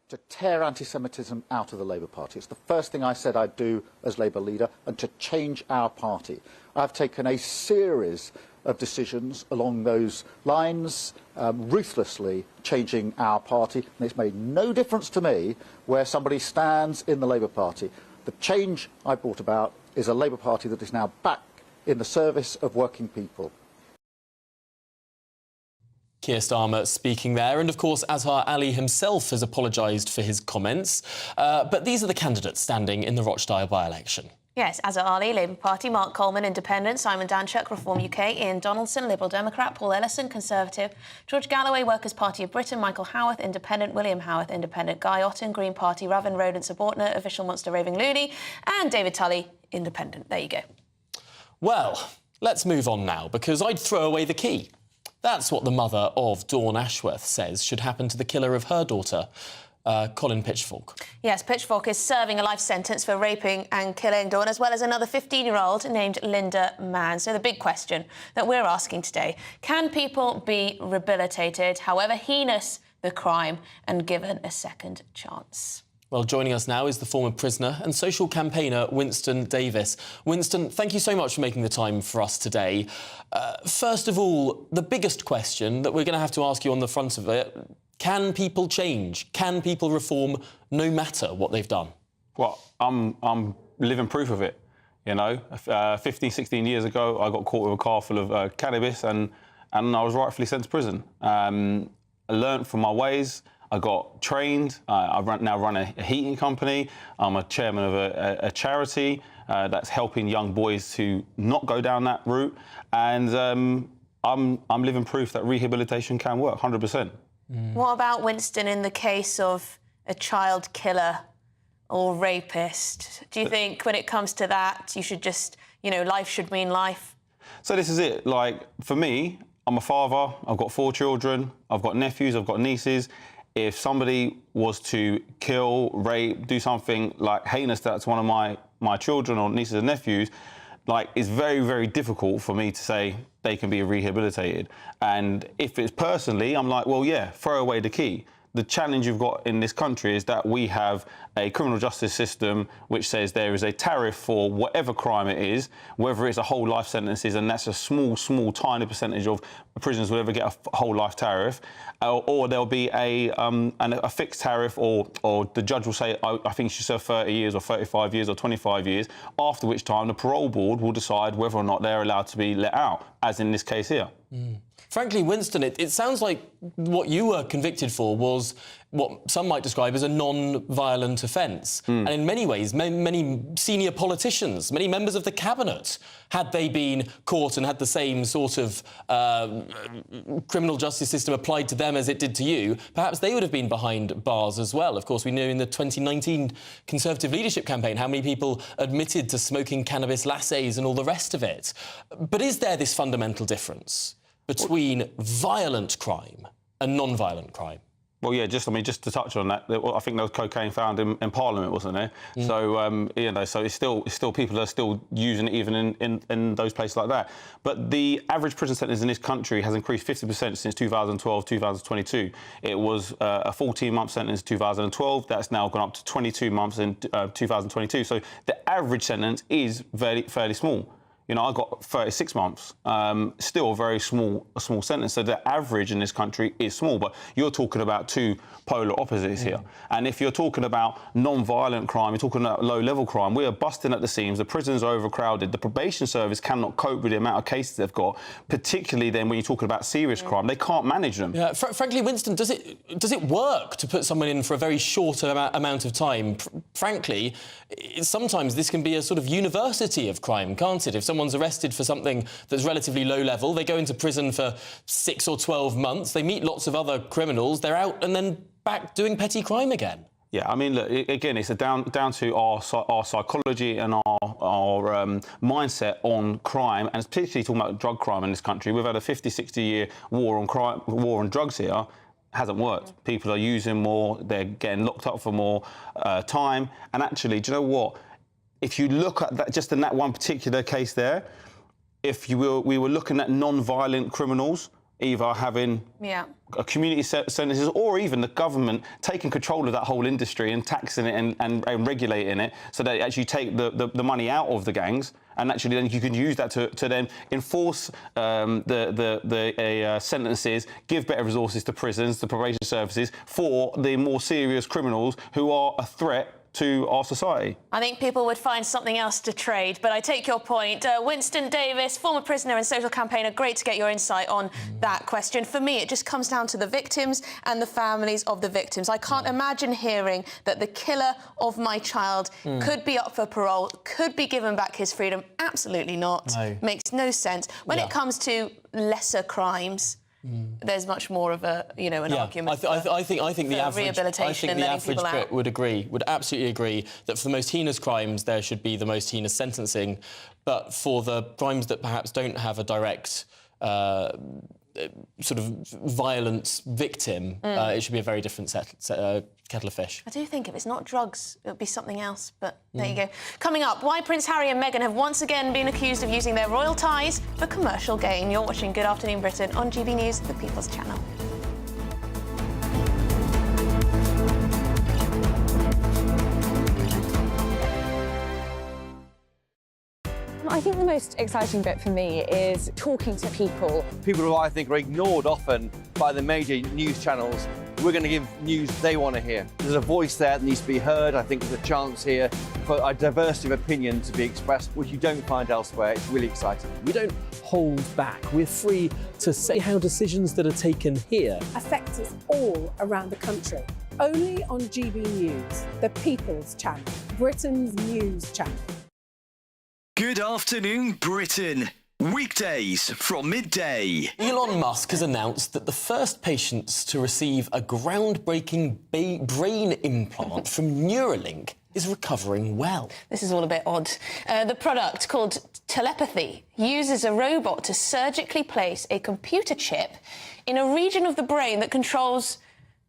to tear anti-Semitism out of the Labour Party. It's the first thing I said I'd do as Labour leader, and to change our party. I've taken a series of decisions along those lines, ruthlessly changing our party, and it's made no difference to me where somebody stands in the Labour Party. The change I brought about is a Labour Party that is now back in the service of working people. Keir Starmer speaking there, and of course Azhar Ali himself has apologised for his comments. But these are the candidates standing in the Rochdale by-election. Yes, Azhar Ali, Labour Party, Mark Coleman, Independent, Simon Danchuk, Reform UK, Ian Donaldson, Liberal Democrat, Paul Ellison, Conservative, George Galloway, Workers' Party of Britain, Michael Howarth, Independent, William Howarth, Independent, Guy Otten, Green Party, Ravin Rodent Subordinate, Official Monster Raving Looney, and David Tully, Independent. There you go. Well, let's move on now, because I'd throw away the key. That's what the mother of Dawn Ashworth says should happen to the killer of her daughter, Colin Pitchfork. Yes, Pitchfork is serving a life sentence for raping and killing Dawn, as well as another 15-year-old named Linda Mann. So the big question that we're asking today, can people be rehabilitated, however heinous the crime, and given a second chance? Well, joining us now is the former prisoner and social campaigner Winston Davis. Winston, thank you so much for making the time for us today. First of all, the biggest question that we're going to have to ask you on the front of it, can people change? Can people reform no matter what they've done? Well, I'm living proof of it. You know, 15, 16 years ago, I got caught with a car full of cannabis and I was rightfully sent to prison. I learnt from my ways. I got trained. I now run a heating company. I'm a chairman of a charity that's helping young boys to not go down that route. And I'm living proof that rehabilitation can work, 100%. What about, Winston, in the case of a child killer or rapist? Do you think when it comes to that, you should just, you know, life should mean life? So this is it. Like, for me, I'm a father. I've got 4 children. I've got nephews. I've got nieces. If somebody was to kill, rape, do something like heinous to one of my children or nieces and nephews, like, it's very, very difficult for me to say they can be rehabilitated. And if it's personally, I'm like, well, yeah, throw away the key. The challenge you've got in this country is that we have a criminal justice system which says there is a tariff for whatever crime it is, whether it's a whole life sentences, and that's a small, tiny percentage of prisoners will ever get a whole life tariff, or there'll be a fixed tariff, or the judge will say, I think you should serve 30 years or 35 years or 25 years, after which time the parole board will decide whether or not they're allowed to be let out, as in this case here. Frankly, Winston, it sounds like what you were convicted for was what some might describe as a non-violent offence. And in many ways, many senior politicians, many members of the cabinet, had they been caught and had the same sort of criminal justice system applied to them as it did to you, perhaps they would have been behind bars as well. Of course, we know in the 2019 Conservative leadership campaign how many people admitted to smoking cannabis lattes and all the rest of it. But is there this fundamental difference between violent crime and non-violent crime? Well, yeah, just to touch on that, I think there was cocaine found in Parliament, wasn't there? So, you know, so it's still people are still using it even in those places like that. But the average prison sentence in this country has increased 50% since 2012, 2022. It was a 14-month sentence in 2012. That's now gone up to 22 months in 2022. So the average sentence is fairly small. You know, I got 36 months, still a very small sentence. So the average in this country is small, but you're talking about two polar opposites here. And if you're talking about non-violent crime, you're talking about low-level crime, we are busting at the seams, the prisons are overcrowded, the probation service cannot cope with the amount of cases they've got, particularly then when you're talking about serious crime, they can't manage them. Yeah, frankly, Winston, does it work to put someone in for a very short amount of time? Frankly, sometimes this can be a sort of university of crime, can't it? If someone's arrested for something that's relatively low level, they go into prison for 6 or 12 months, they meet lots of other criminals, they're out and then back doing petty crime again. Yeah, I mean, look, again, it's down to our psychology and our mindset on crime, and particularly talking about drug crime in this country. We've had a 50, 60-year war on drugs here. Hasn't worked. People are using more, they're getting locked up for more time. And actually, do you know what? If you look at that, just in that one particular case there, we were looking at non-violent criminals, either having a community sentences or even the government taking control of that whole industry and taxing it and regulating it so they actually take the money out of the gangs, and actually then you can use that to then enforce the sentences, give better resources to prisons, to probation services for the more serious criminals who are a threat to our society. I think people would find something else to trade, but I take your point. Winston Davis, former prisoner and social campaigner, great to get your insight on that question. For me, it just comes down to the victims and the families of the victims. I can't imagine hearing that the killer of my child could be up for parole, could be given back his freedom. Absolutely not. No. Makes no sense. When it comes to lesser crimes, there's much more of a, an argument. I think the average rehabilitation and letting people out. would absolutely agree that for the most heinous crimes there should be the most heinous sentencing, but for the crimes that perhaps don't have a direct sort of violent victim, it should be a very different kettle of fish. I do think if it's not drugs, it'll be something else, but there you go. Coming up, why Prince Harry and Meghan have once again been accused of using their royal ties for commercial gain. You're watching Good Afternoon Britain on GB News, the People's Channel. I think the most exciting bit for me is talking to people. People who I think are ignored often by the major news channels. We're going to give news they want to hear. There's a voice there that needs to be heard. I think there's a chance here for a diversity of opinion to be expressed, which you don't find elsewhere. It's really exciting. We don't hold back. We're free to say how decisions that are taken here affect us all around the country. Only on GB News, the People's Channel, Britain's news channel. Good afternoon, Britain. Weekdays from midday. Elon Musk has announced that the first patients to receive a groundbreaking brain implant from Neuralink is recovering well. This is all a bit odd. The product, called telepathy, uses a robot to surgically place a computer chip in a region of the brain that controls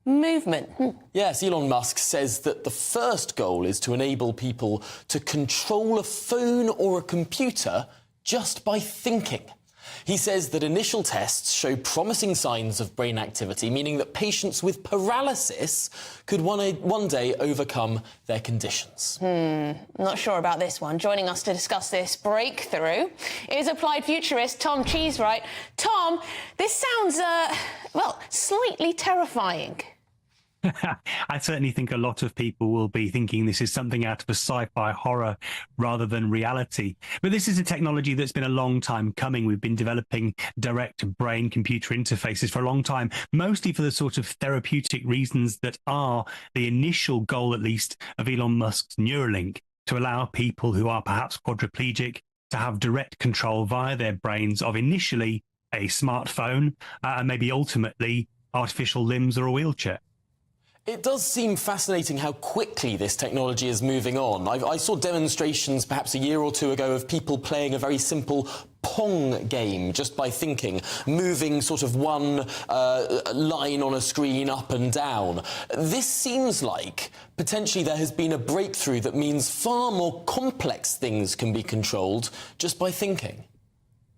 movement. Yes, Elon Musk says that the first goal is to enable people to control a phone or a computer just by thinking. He says that initial tests show promising signs of brain activity, meaning that patients with paralysis could one day overcome their conditions. Not sure about this one. Joining us to discuss this breakthrough is applied futurist Tom Cheesewright. Tom, this sounds, well, slightly terrifying. I certainly think a lot of people will be thinking this is something out of a sci-fi horror rather than reality. But this is a technology that's been a long time coming. We've been developing direct brain-computer interfaces for a long time, mostly for the sort of therapeutic reasons that are the initial goal, at least, of Elon Musk's Neuralink, to allow people who are perhaps quadriplegic to have direct control via their brains of initially a smartphone and maybe ultimately artificial limbs or a wheelchair. It does seem fascinating how quickly this technology is moving on. I saw demonstrations perhaps a year or two ago of people playing a very simple Pong game just by thinking, moving sort of one line on a screen up and down. This seems like potentially there has been a breakthrough that means far more complex things can be controlled just by thinking.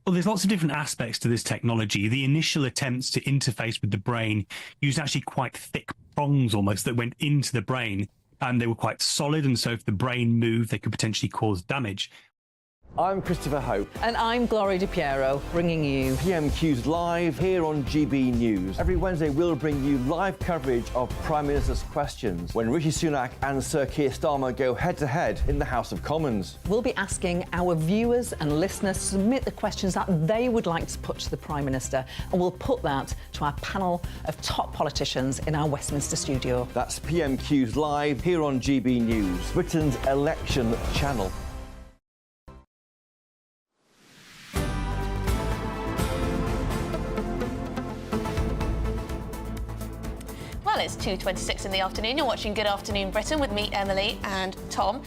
Well, there's lots of different aspects to this technology. The initial attempts to interface with the brain used actually quite thick prongs almost that went into the brain, and they were quite solid, and so if the brain moved, they could potentially cause damage. I'm Christopher Hope. And I'm Gloria DiPiero, bringing you PMQ's Live here on GB News. Every Wednesday, we'll bring you live coverage of Prime Minister's questions when Rishi Sunak and Sir Keir Starmer go head-to-head in the House of Commons. We'll be asking our viewers and listeners to submit the questions that they would like to put to the Prime Minister, and we'll put that to our panel of top politicians in our Westminster studio. That's PMQ's Live here on GB News, Britain's election channel. Well, it's 2:26 in the afternoon. You're watching Good Afternoon Britain with me, Emily, and Tom.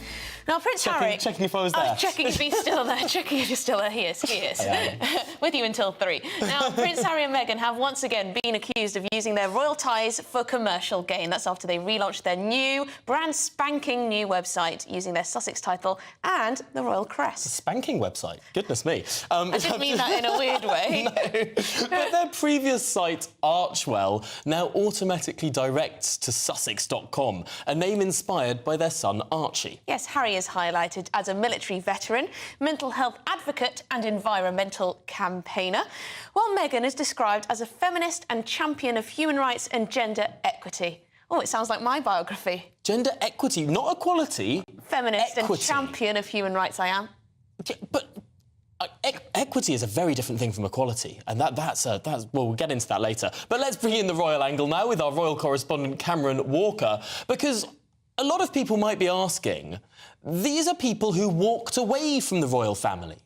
Now, Prince Harry... Checking if I was there. Checking if he's still there. Checking if you're still there. He is. With you until 3. Now, Prince Harry and Meghan have once again been accused of using their royal ties for commercial gain. That's after they relaunched their new, brand spanking new website using their Sussex title and the royal crest. A spanking website? Goodness me. I didn't mean that in a weird way. No. But their previous site, Archwell, now automatically directs to Sussex.com, a name inspired by their son Archie. Yes, Harry is highlighted as a military veteran, mental health advocate and environmental campaigner, while Meghan is described as a feminist and champion of human rights and gender equity. Oh, it sounds like my biography. Gender equity, not equality. Feminist equity. And champion of human rights I am. But equity is a very different thing from equality, and that's well, we'll get into that later. But let's bring in the royal angle now with our royal correspondent Cameron Walker, because a lot of people might be asking, these are people who walked away from the royal family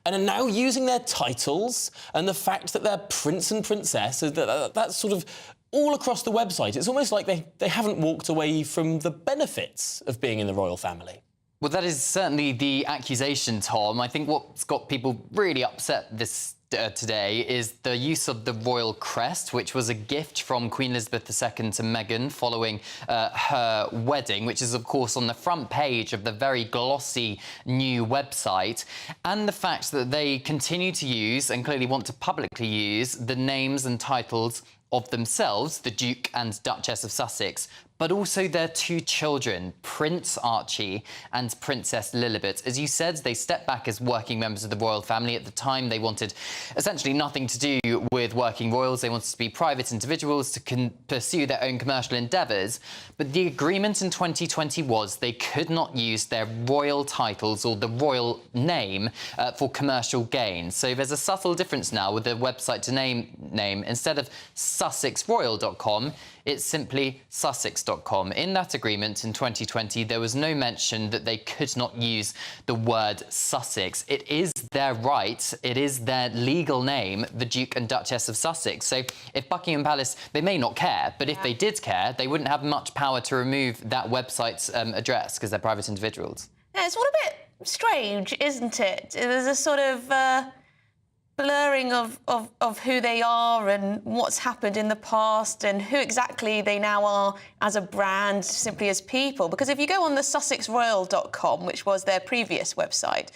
and are now using their titles and the fact that they're prince and princess, that's sort of all across the website. It's almost like they haven't walked away from the benefits of being in the royal family. Well, that is certainly the accusation, Tom. I think what's got people really upset today is the use of the royal crest, which was a gift from Queen Elizabeth II to Meghan following her wedding, which is, of course, on the front page of the very glossy new website, and the fact that they continue to use, and clearly want to publicly use, the names and titles of themselves, the Duke and Duchess of Sussex, but also their two children, Prince Archie and Princess Lilibet. As you said, they stepped back as working members of the royal family. At the time, they wanted essentially nothing to do with working royals. They wanted to be private individuals to pursue their own commercial endeavours. But the agreement in 2020 was they could not use their royal titles or the royal name for commercial gain. So there's a subtle difference now with the website to name. Instead of SussexRoyal.com, it's simply Sussex.com. In that agreement in 2020, there was no mention that they could not use the word Sussex. It is their right, it is their legal name, the Duke and Duchess of Sussex. So if Buckingham Palace, they may not care, but if they did care, they wouldn't have much power to remove that website's address because they're private individuals. Yeah, it's all a bit strange, isn't it? There's a sort of blurring of who they are and what's happened in the past and who exactly they now are as a brand, simply as people. Because if you go on the SussexRoyal.com, which was their previous website,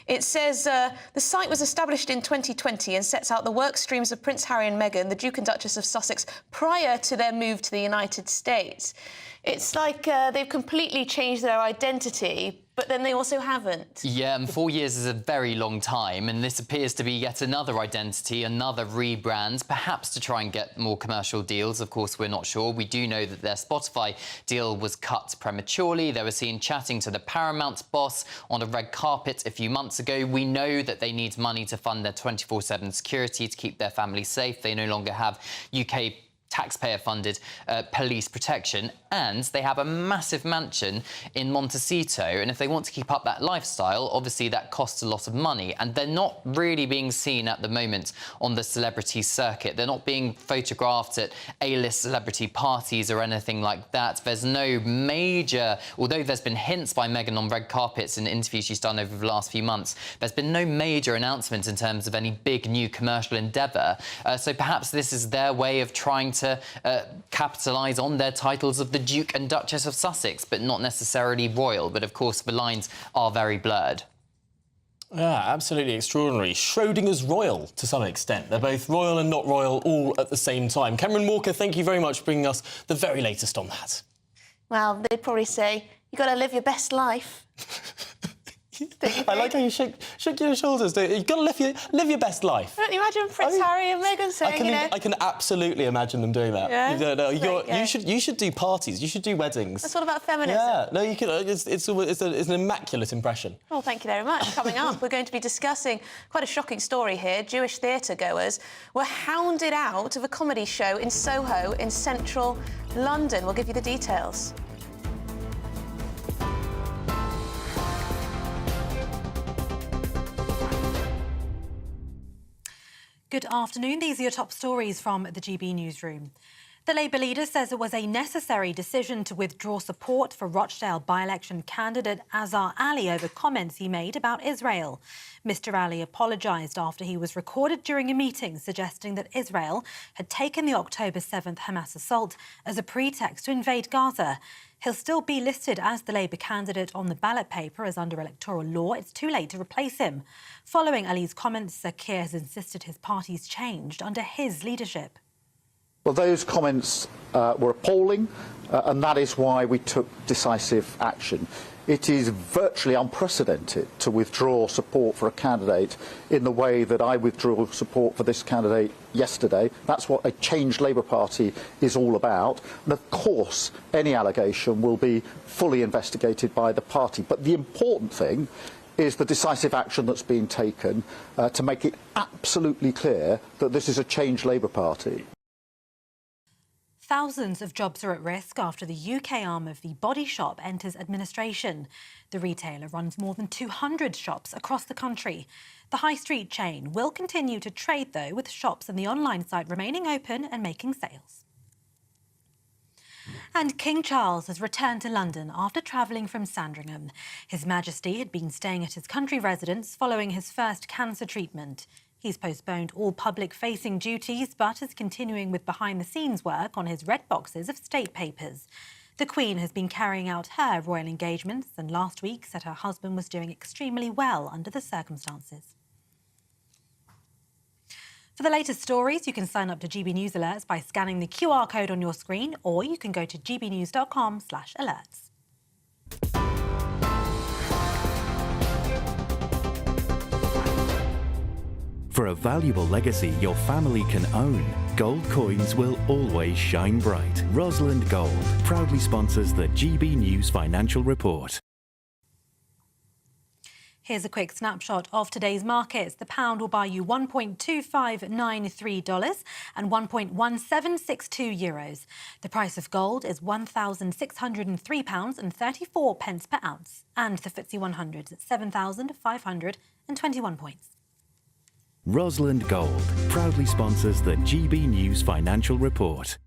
it says the site was established in 2020 and sets out the work streams of Prince Harry and Meghan, the Duke and Duchess of Sussex, prior to their move to the United States. It's like they've completely changed their identity, but then they also haven't. Yeah, and 4 years is a very long time, and this appears to be yet another identity, another rebrand, perhaps to try and get more commercial deals. Of course, we're not sure. We do know that their Spotify deal was cut prematurely. They were seen chatting to the Paramount boss on a red carpet a few months ago. We know that they need money to fund their 24/7 security to keep their families safe. They no longer have UK taxpayer-funded police protection, and they have a massive mansion in Montecito, and if they want to keep up that lifestyle, obviously that costs a lot of money, and they're not really being seen at the moment on the celebrity circuit. They're not being photographed at A-list celebrity parties or anything like that. There's no major, although there's been hints by Meghan on red carpets in interviews she's done over the last few months, there's been no major announcement in terms of any big new commercial endeavour. So perhaps this is their way of trying to capitalise on their titles of the Duke and Duchess of Sussex, but not necessarily royal. But of course, the lines are very blurred. Yeah, absolutely extraordinary. Schrodinger's royal, to some extent. They're both royal and not royal all at the same time. Cameron Walker, thank you very much for bringing us the very latest on that. Well, they'd probably say, you got to live your best life. I like how you shook your shoulders. You've got to live your best life. Don't you imagine Prince Harry and Meghan saying, I can absolutely imagine them doing that. Yeah? No, you should do parties. You should do weddings. That's all about feminism. Yeah, no, you could. It's an immaculate impression. Well, thank you very much. Coming up, we're going to be discussing quite a shocking story here. Jewish theatre goers were hounded out of a comedy show in Soho in central London. We'll give you the details. Good afternoon. These are your top stories from the GB newsroom. The Labour leader says it was a necessary decision to withdraw support for Rochdale by-election candidate Azhar Ali over comments he made about Israel. Mr Ali apologised after he was recorded during a meeting suggesting that Israel had taken the October 7th Hamas assault as a pretext to invade Gaza. He'll still be listed as the Labour candidate on the ballot paper, as under electoral law it's too late to replace him. Following Ali's comments, Keir has insisted his party's changed under his leadership. Well, those comments were appalling, and that is why we took decisive action. It is virtually unprecedented to withdraw support for a candidate in the way that I withdrew support for this candidate yesterday. That's what a changed Labour Party is all about. And of course, any allegation will be fully investigated by the party. But the important thing is the decisive action that's been taken to make it absolutely clear that this is a changed Labour Party. Thousands of jobs are at risk after the UK arm of the Body Shop enters administration. The retailer runs more than 200 shops across the country. The high street chain will continue to trade, though, with shops and the online site remaining open and making sales. And King Charles has returned to London after travelling from Sandringham. His Majesty had been staying at his country residence following his first cancer treatment. He's postponed all public-facing duties, but is continuing with behind-the-scenes work on his red boxes of state papers. The Queen has been carrying out her royal engagements and last week said her husband was doing extremely well under the circumstances. For the latest stories, you can sign up to GB News Alerts by scanning the QR code on your screen, or you can go to gbnews.com/alerts. For a valuable legacy your family can own, gold coins will always shine bright. Rosalind Gold proudly sponsors the GB News Financial Report. Here's a quick snapshot of today's markets. The pound will buy you $1.2593 and €1.1762. The price of gold is £1,603.34 per ounce. And the FTSE 100 is at 7,521 points. Rosalind Gold proudly sponsors the GB News Financial Report.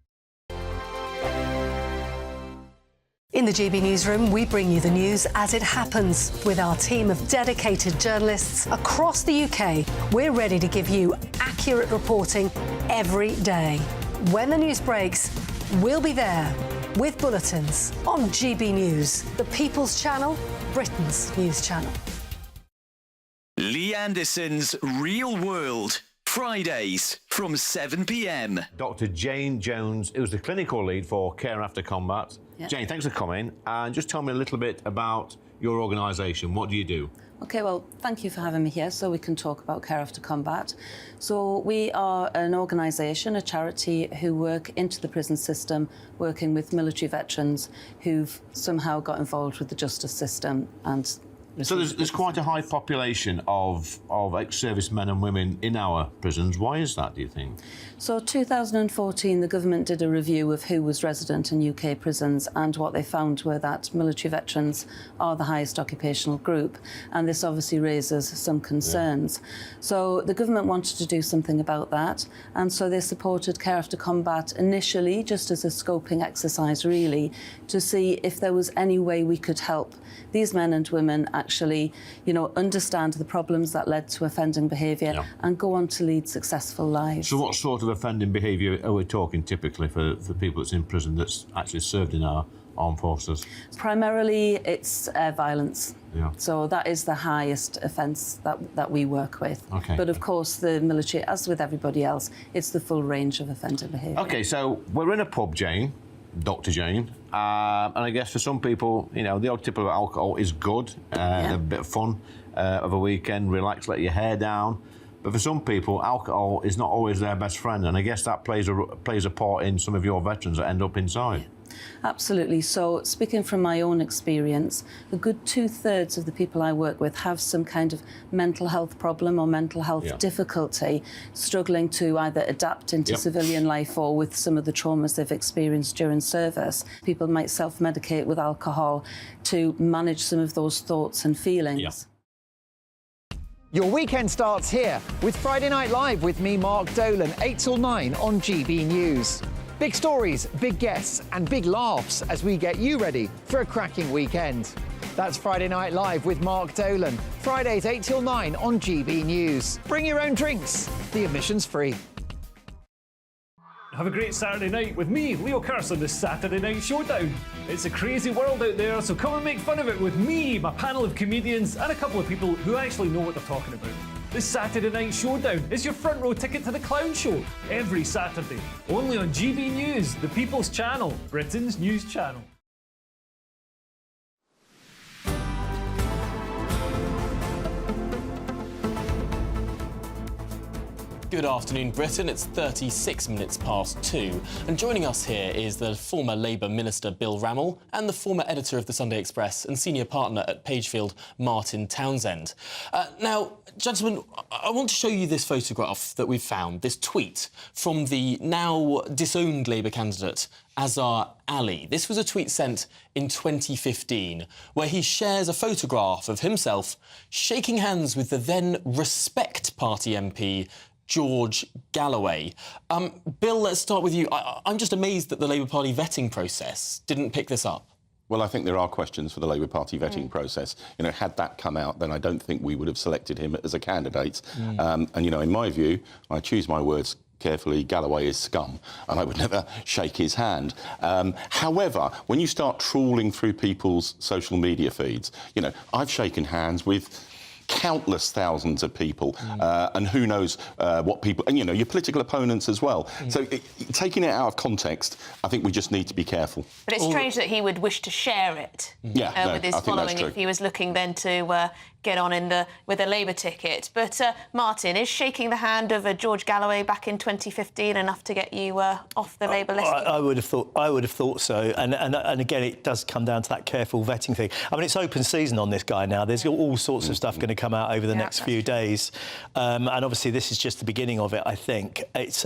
In the GB Newsroom, we bring you the news as it happens. With our team of dedicated journalists across the UK, we're ready to give you accurate reporting every day. When the news breaks, we'll be there with bulletins on GB News, the People's Channel, Britain's news channel. Lee Anderson's Real World, Fridays from 7 p.m. Dr. Jane Jones, who's the clinical lead for Care After Combat. Yeah. Jane, thanks for coming. And just tell me a little bit about your organisation. What do you do? OK, well, thank you for having me here so we can talk about Care After Combat. So we are an organisation, a charity, who work into the prison system, working with military veterans who've somehow got involved with the justice system and... So there's quite a high population of ex-servicemen and women in our prisons. Why is that, do you think? So 2014, the government did a review of who was resident in UK prisons, and what they found were that military veterans are the highest occupational group, and this obviously raises some concerns. Yeah. So the government wanted to do something about that, and so they supported Care After Combat initially, just as a scoping exercise, really, to see if there was any way we could help these men and women actually, understand the problems that led to offending behaviour and go on to lead successful lives. So what sort of offending behaviour are we talking typically for people that's in prison that's actually served in our armed forces? Primarily, it's violence. Yeah. So that is the highest offence that we work with. Okay. But of course, the military, as with everybody else, it's the full range of offending behaviour. OK, so we're in a pub, Jane, Dr. Jane, and I guess for some people, the odd tip of alcohol is good, a bit of fun of a weekend, relax, let your hair down. But for some people, alcohol is not always their best friend, and I guess that plays a part in some of your veterans that end up inside. Yeah. Absolutely. So, speaking from my own experience, a good 2/3 of the people I work with have some kind of mental health problem or mental health difficulty, struggling to either adapt into civilian life or with some of the traumas they've experienced during service. People might self-medicate with alcohol to manage some of those thoughts and feelings. Yeah. Your weekend starts here with Friday Night Live with me, Mark Dolan, 8 till 9 on GB News. Big stories, big guests and big laughs as we get you ready for a cracking weekend. That's Friday Night Live with Mark Dolan. Fridays 8 till 9 on GB News. Bring your own drinks. The admission's free. Have a great Saturday night with me, Leo Curse, on the Saturday Night Showdown. It's a crazy world out there, so come and make fun of it with me, my panel of comedians, and a couple of people who actually know what they're talking about. This Saturday Night Showdown is your front row ticket to the clown show every Saturday, only on GB News, the People's Channel, Britain's news channel. Good afternoon, Britain. It's 36 minutes past 2. And joining us here is the former Labour Minister Bill Rammell and the former editor of the Sunday Express and senior partner at Pagefield, Martin Townsend. Now, gentlemen, I want to show you this photograph that we've found, this tweet from the now disowned Labour candidate, Azhar Ali. This was a tweet sent in 2015 where he shares a photograph of himself shaking hands with the then Respect Party MP, George Galloway. Bill, let's start with you. I'm just amazed that the Labour Party vetting process didn't pick this up. Well, I think there are questions for the Labour Party vetting process. Had that come out, then I don't think we would have selected him as a candidate. And, in my view, I choose my words carefully, Galloway is scum, and I would never shake his hand. However, when you start trawling through people's social media feeds, I've shaken hands with countless thousands of people, and who knows what people, and, you know, your political opponents as well. So taking it out of context, I think we just need to be careful. But it's strange that he would wish to share it with his following if he was looking then to get on with a Labour ticket. But, Martin, is shaking the hand of George Galloway back in 2015 enough to get you off the Labour list? I would have thought so. And again, it does come down to that careful vetting thing. I mean, it's open season on this guy now. There's all sorts of stuff going to come out over the next few days. And obviously, this is just the beginning of it, I think. It's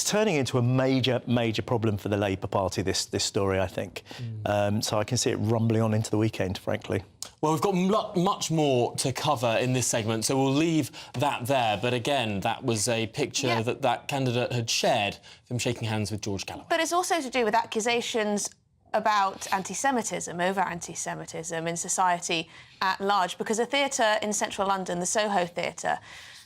turning into a major problem for the Labour Party, this story, I think. So I can see it rumbling on into the weekend, frankly. Well, we've got much more to cover in this segment, so we'll leave that there. But again, that was a picture that candidate had shared of him shaking hands with George Galloway. But it's also to do with accusations about anti-Semitism, over anti-Semitism in society at large, because a theatre in central London, the Soho Theatre,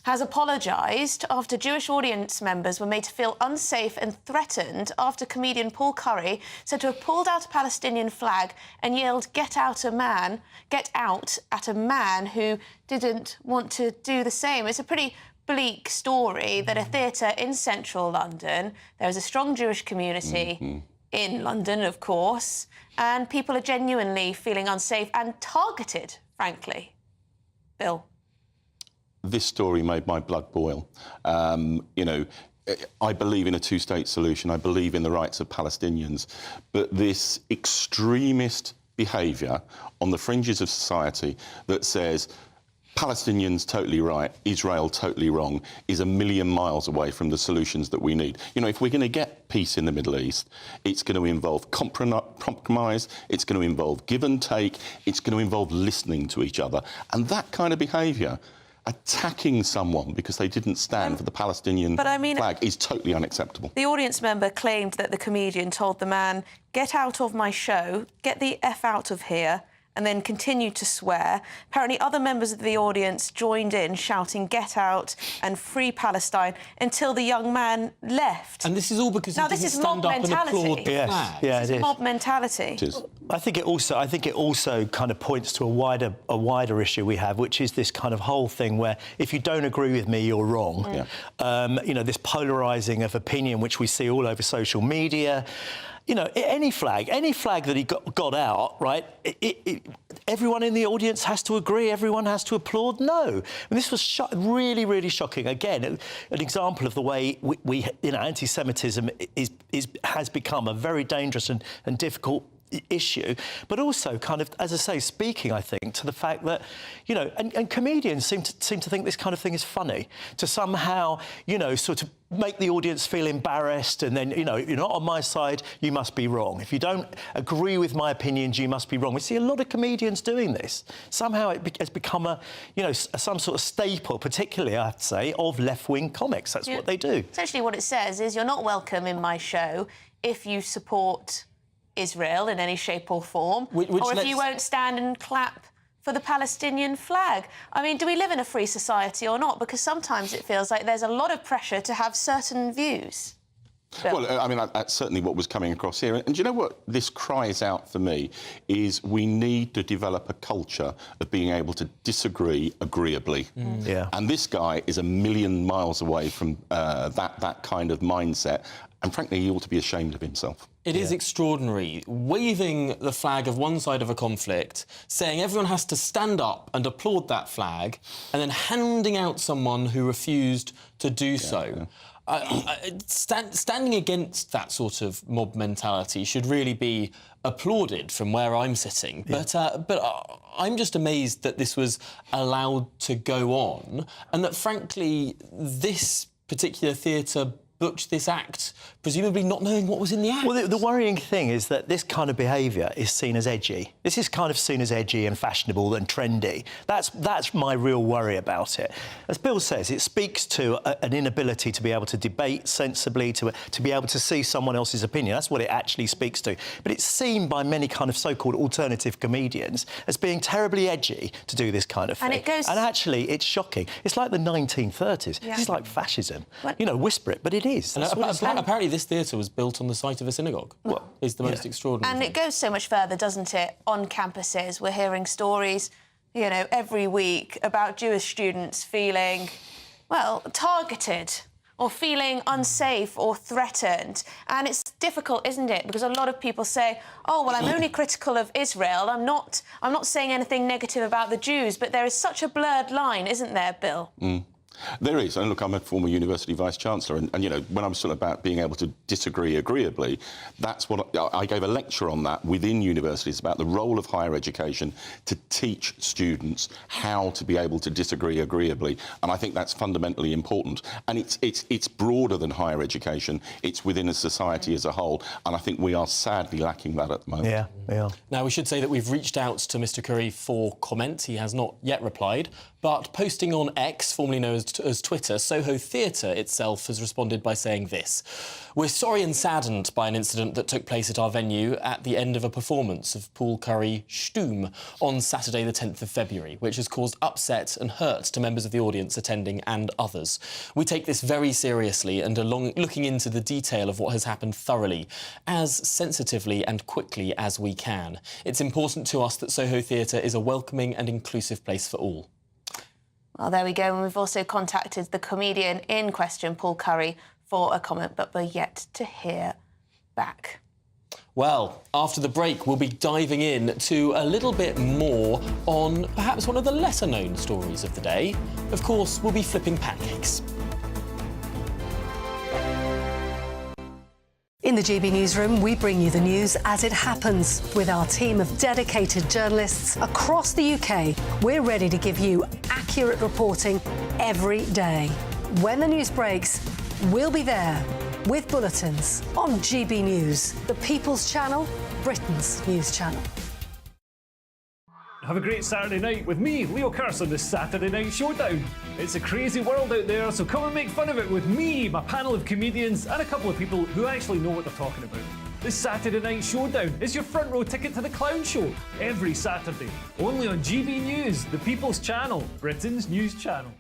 has apologised after Jewish audience members were made to feel unsafe and threatened after comedian Paul Curry said to have pulled out a Palestinian flag and yelled, "Get out at a man who didn't want to do the same." It's a pretty bleak story that a theatre in central London, there is a strong Jewish community in London, of course, and people are genuinely feeling unsafe and targeted, frankly. Bill? This story made my blood boil. You know, I believe in a two-state solution. I believe in the rights of Palestinians. But this extremist behaviour on the fringes of society that says Palestinians totally right, Israel totally wrong, is a million miles away from the solutions that we need. You know, if we're going to get peace in the Middle East, it's going to involve compromise, it's going to involve give and take, it's going to involve listening to each other. And that kind of behaviour, attacking someone because they didn't stand for the Palestinian flag, is totally unacceptable. The audience member claimed that the comedian told the man, "Get out of my show, get the F out of here," and then continued to swear. Apparently other members of the audience joined in shouting "Get out" and "Free Palestine" until the young man left. And this is all because he didn't stand up and applaud the flag. It is. Mob mentality. It is. I think it also kind of points to a wider issue we have, which is this kind of whole thing where if you don't agree with me, you're wrong. You know, this polarising of opinion, which we see all over social media. You know, any flag that he got out, right, everyone in the audience has to agree, everyone has to applaud. No. And this was really, really shocking. Again, an example of the way we you know, anti-Semitism has become a very dangerous and difficult issue, but also kind of, as I say, speaking, I think, to the fact that, you know, and comedians seem to think this kind of thing is funny, to somehow, you know, sort of make the audience feel embarrassed and then, you know, you're not on my side, you must be wrong. If you don't agree with my opinions, you must be wrong. We see a lot of comedians doing this. Somehow it has become some sort of staple, particularly, I have to say, of left-wing comics. That's what they do. Essentially what it says is you're not welcome in my show if you support Israel in any shape or form, or if you won't stand and clap for the Palestinian flag. I mean, do we live in a free society or not? Because sometimes it feels like there's a lot of pressure to have certain views. Bill? Well, I mean, that's certainly what was coming across here. And do you know what this cries out for me is we need to develop a culture of being able to disagree agreeably. And this guy is a million miles away from that kind of mindset. And frankly, he ought to be ashamed of himself. It is extraordinary, waving the flag of one side of a conflict, saying everyone has to stand up and applaud that flag, and then handing out someone who refused to do so. Standing against that sort of mob mentality should really be applauded from where I'm sitting. But I'm just amazed that this was allowed to go on, and that, frankly, this particular theatre booked this act, presumably not knowing what was in the act. Well, the worrying thing is that this kind of behaviour is seen as edgy. This is kind of seen as edgy and fashionable and trendy. That's my real worry about it. As Bill says, it speaks to an inability to be able to debate sensibly, to be able to see someone else's opinion. That's what it actually speaks to. But it's seen by many kind of so-called alternative comedians as being terribly edgy to do this kind of thing. And actually, it's shocking. It's like the 1930s. It's like fascism. You know, whisper it, but it is. And apparently this theatre was built on the site of a synagogue. Is the most extraordinary And thing. it goes so much further, doesn't it? On campuses, we're hearing stories you know, every week about Jewish students feeling, well, targeted or feeling unsafe or threatened. And it's difficult, isn't it? Because a lot of people say, oh, well, I'm only critical of Israel. I'm not saying anything negative about the Jews. But there is such a blurred line, isn't there, Bill? There is, and look, I'm a former university vice-chancellor, and you know, when I'm still about being able to disagree agreeably, that's what I gave a lecture on that within universities about the role of higher education to teach students how to be able to disagree agreeably, and I think that's fundamentally important. And it's broader than higher education; it's within a society as a whole, and I think we are sadly lacking that at the moment. Yeah, we are. Now, we should say that we've reached out to Mr Curry for comment. He has not yet replied, but posting on X, formerly known as Twitter, Soho Theatre itself has responded by saying this: "We're sorry and saddened by an incident that took place at our venue at the end of a performance of Paul Curry Stum on Saturday the 10th of February, which has caused upset and hurt to members of the audience attending and others. We take this very seriously and are looking into the detail of what has happened thoroughly, as sensitively and quickly as we can. It's important to us that Soho Theatre is a welcoming and inclusive place for all." Well, there we go. And we've also contacted the comedian in question, Paul Curry, for a comment, but we're yet to hear back. Well, after the break, we'll be diving in to a little bit more on perhaps one of the lesser-known stories of the day. Of course, we'll be flipping pancakes. In the GB Newsroom, we bring you the news as it happens. With our team of dedicated journalists across the UK, we're ready to give you accurate reporting every day. When the news breaks, we'll be there with bulletins on GB News, the People's Channel, Britain's news channel. Have a great Saturday night with me, Leo Curse, on this Saturday Night Showdown. It's a crazy world out there, so come and make fun of it with me, my panel of comedians, and a couple of people who actually know what they're talking about. This Saturday Night Showdown is your front row ticket to the clown show every Saturday, only on GB News, the People's Channel, Britain's news channel.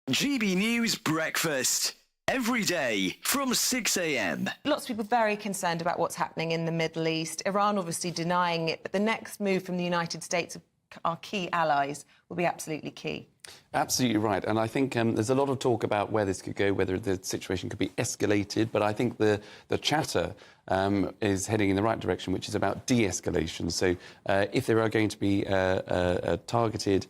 GB News Breakfast. Every day from 6 a.m. Lots of people very concerned about what's happening in the Middle East. Iran obviously denying it, but the next move from the United States, our key allies, will be absolutely key. Absolutely right. And I think there's a lot of talk about where this could go, whether the situation could be escalated. But I think the chatter is heading in the right direction, which is about de-escalation. So if there are going to be targeted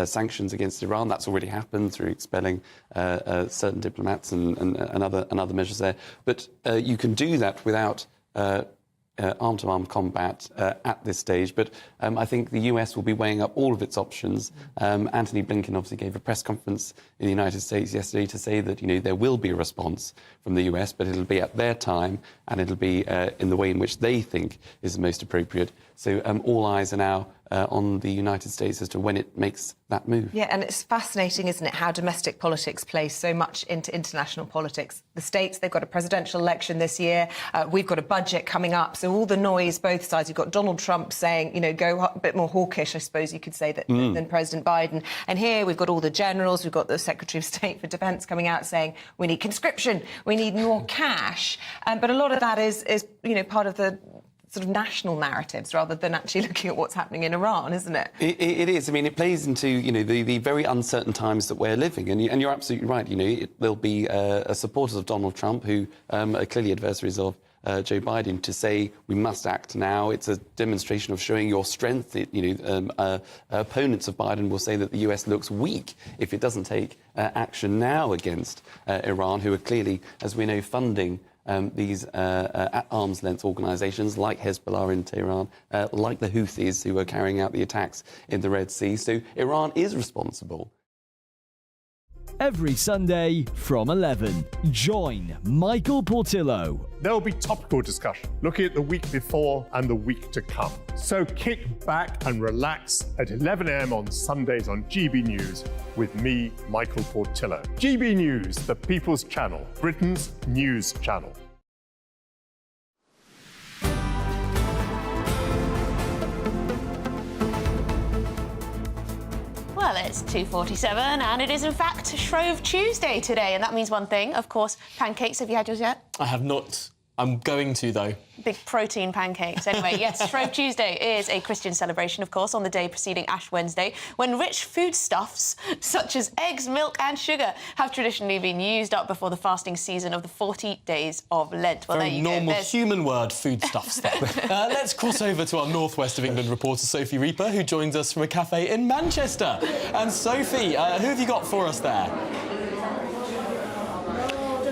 sanctions against Iran, that's already happened through expelling certain diplomats and other measures there. But you can do that without arm-to-arm combat at this stage. But I think the US will be weighing up all of its options. Antony Blinken obviously gave a press conference in the United States yesterday to say that, you know, there will be a response from the US, but it'll be at their time and it'll be in the way in which they think is the most appropriate. So all eyes are now on the United States as to when it makes that move. Yeah, and it's fascinating, isn't it, how domestic politics plays so much into international politics. The States, they've got a presidential election this year. We've got a budget coming up. So all the noise, both sides. You've got Donald Trump saying, you know, go a bit more hawkish, I suppose you could say, than President Biden. And here we've got all the generals. We've got the Secretary of State for Defence coming out saying we need conscription, we need more cash. But a lot of that is you know, part of the sort of national narratives rather than actually looking at what's happening in Iran, isn't it? It is. I mean, it plays into, you know, the very uncertain times that we're living. And you're absolutely right. You know, there'll be supporters of Donald Trump who are clearly adversaries of Joe Biden to say we must act now. It's a demonstration of showing your strength. Opponents of Biden will say that the US looks weak if it doesn't take action now against Iran, who are clearly, as we know, funding these at arm's length organisations like Hezbollah in Tehran, like the Houthis who are carrying out the attacks in the Red Sea. So Iran is responsible. Every Sunday from 11, join Michael Portillo. There will be topical discussion, looking at the week before and the week to come. So kick back and relax at 11 a.m. on Sundays on GB News with me, Michael Portillo. GB News, the People's Channel, Britain's news channel. Well, it's 2:47 and it is in fact Shrove Tuesday today, and that means one thing, of course, pancakes. Have you had yours yet? I have not I'm going to, though. Big protein pancakes. Anyway, yes, Shrove Tuesday is a Christian celebration, of course, on the day preceding Ash Wednesday, when rich foodstuffs such as eggs, milk and sugar have traditionally been used up before the fasting season of the 40 days of Lent. Well, Very there you normal go. human word, foodstuffs there. Let's cross over to our northwest of England reporter, Sophie Reaper, who joins us from a cafe in Manchester. And Sophie, who have you got for us there?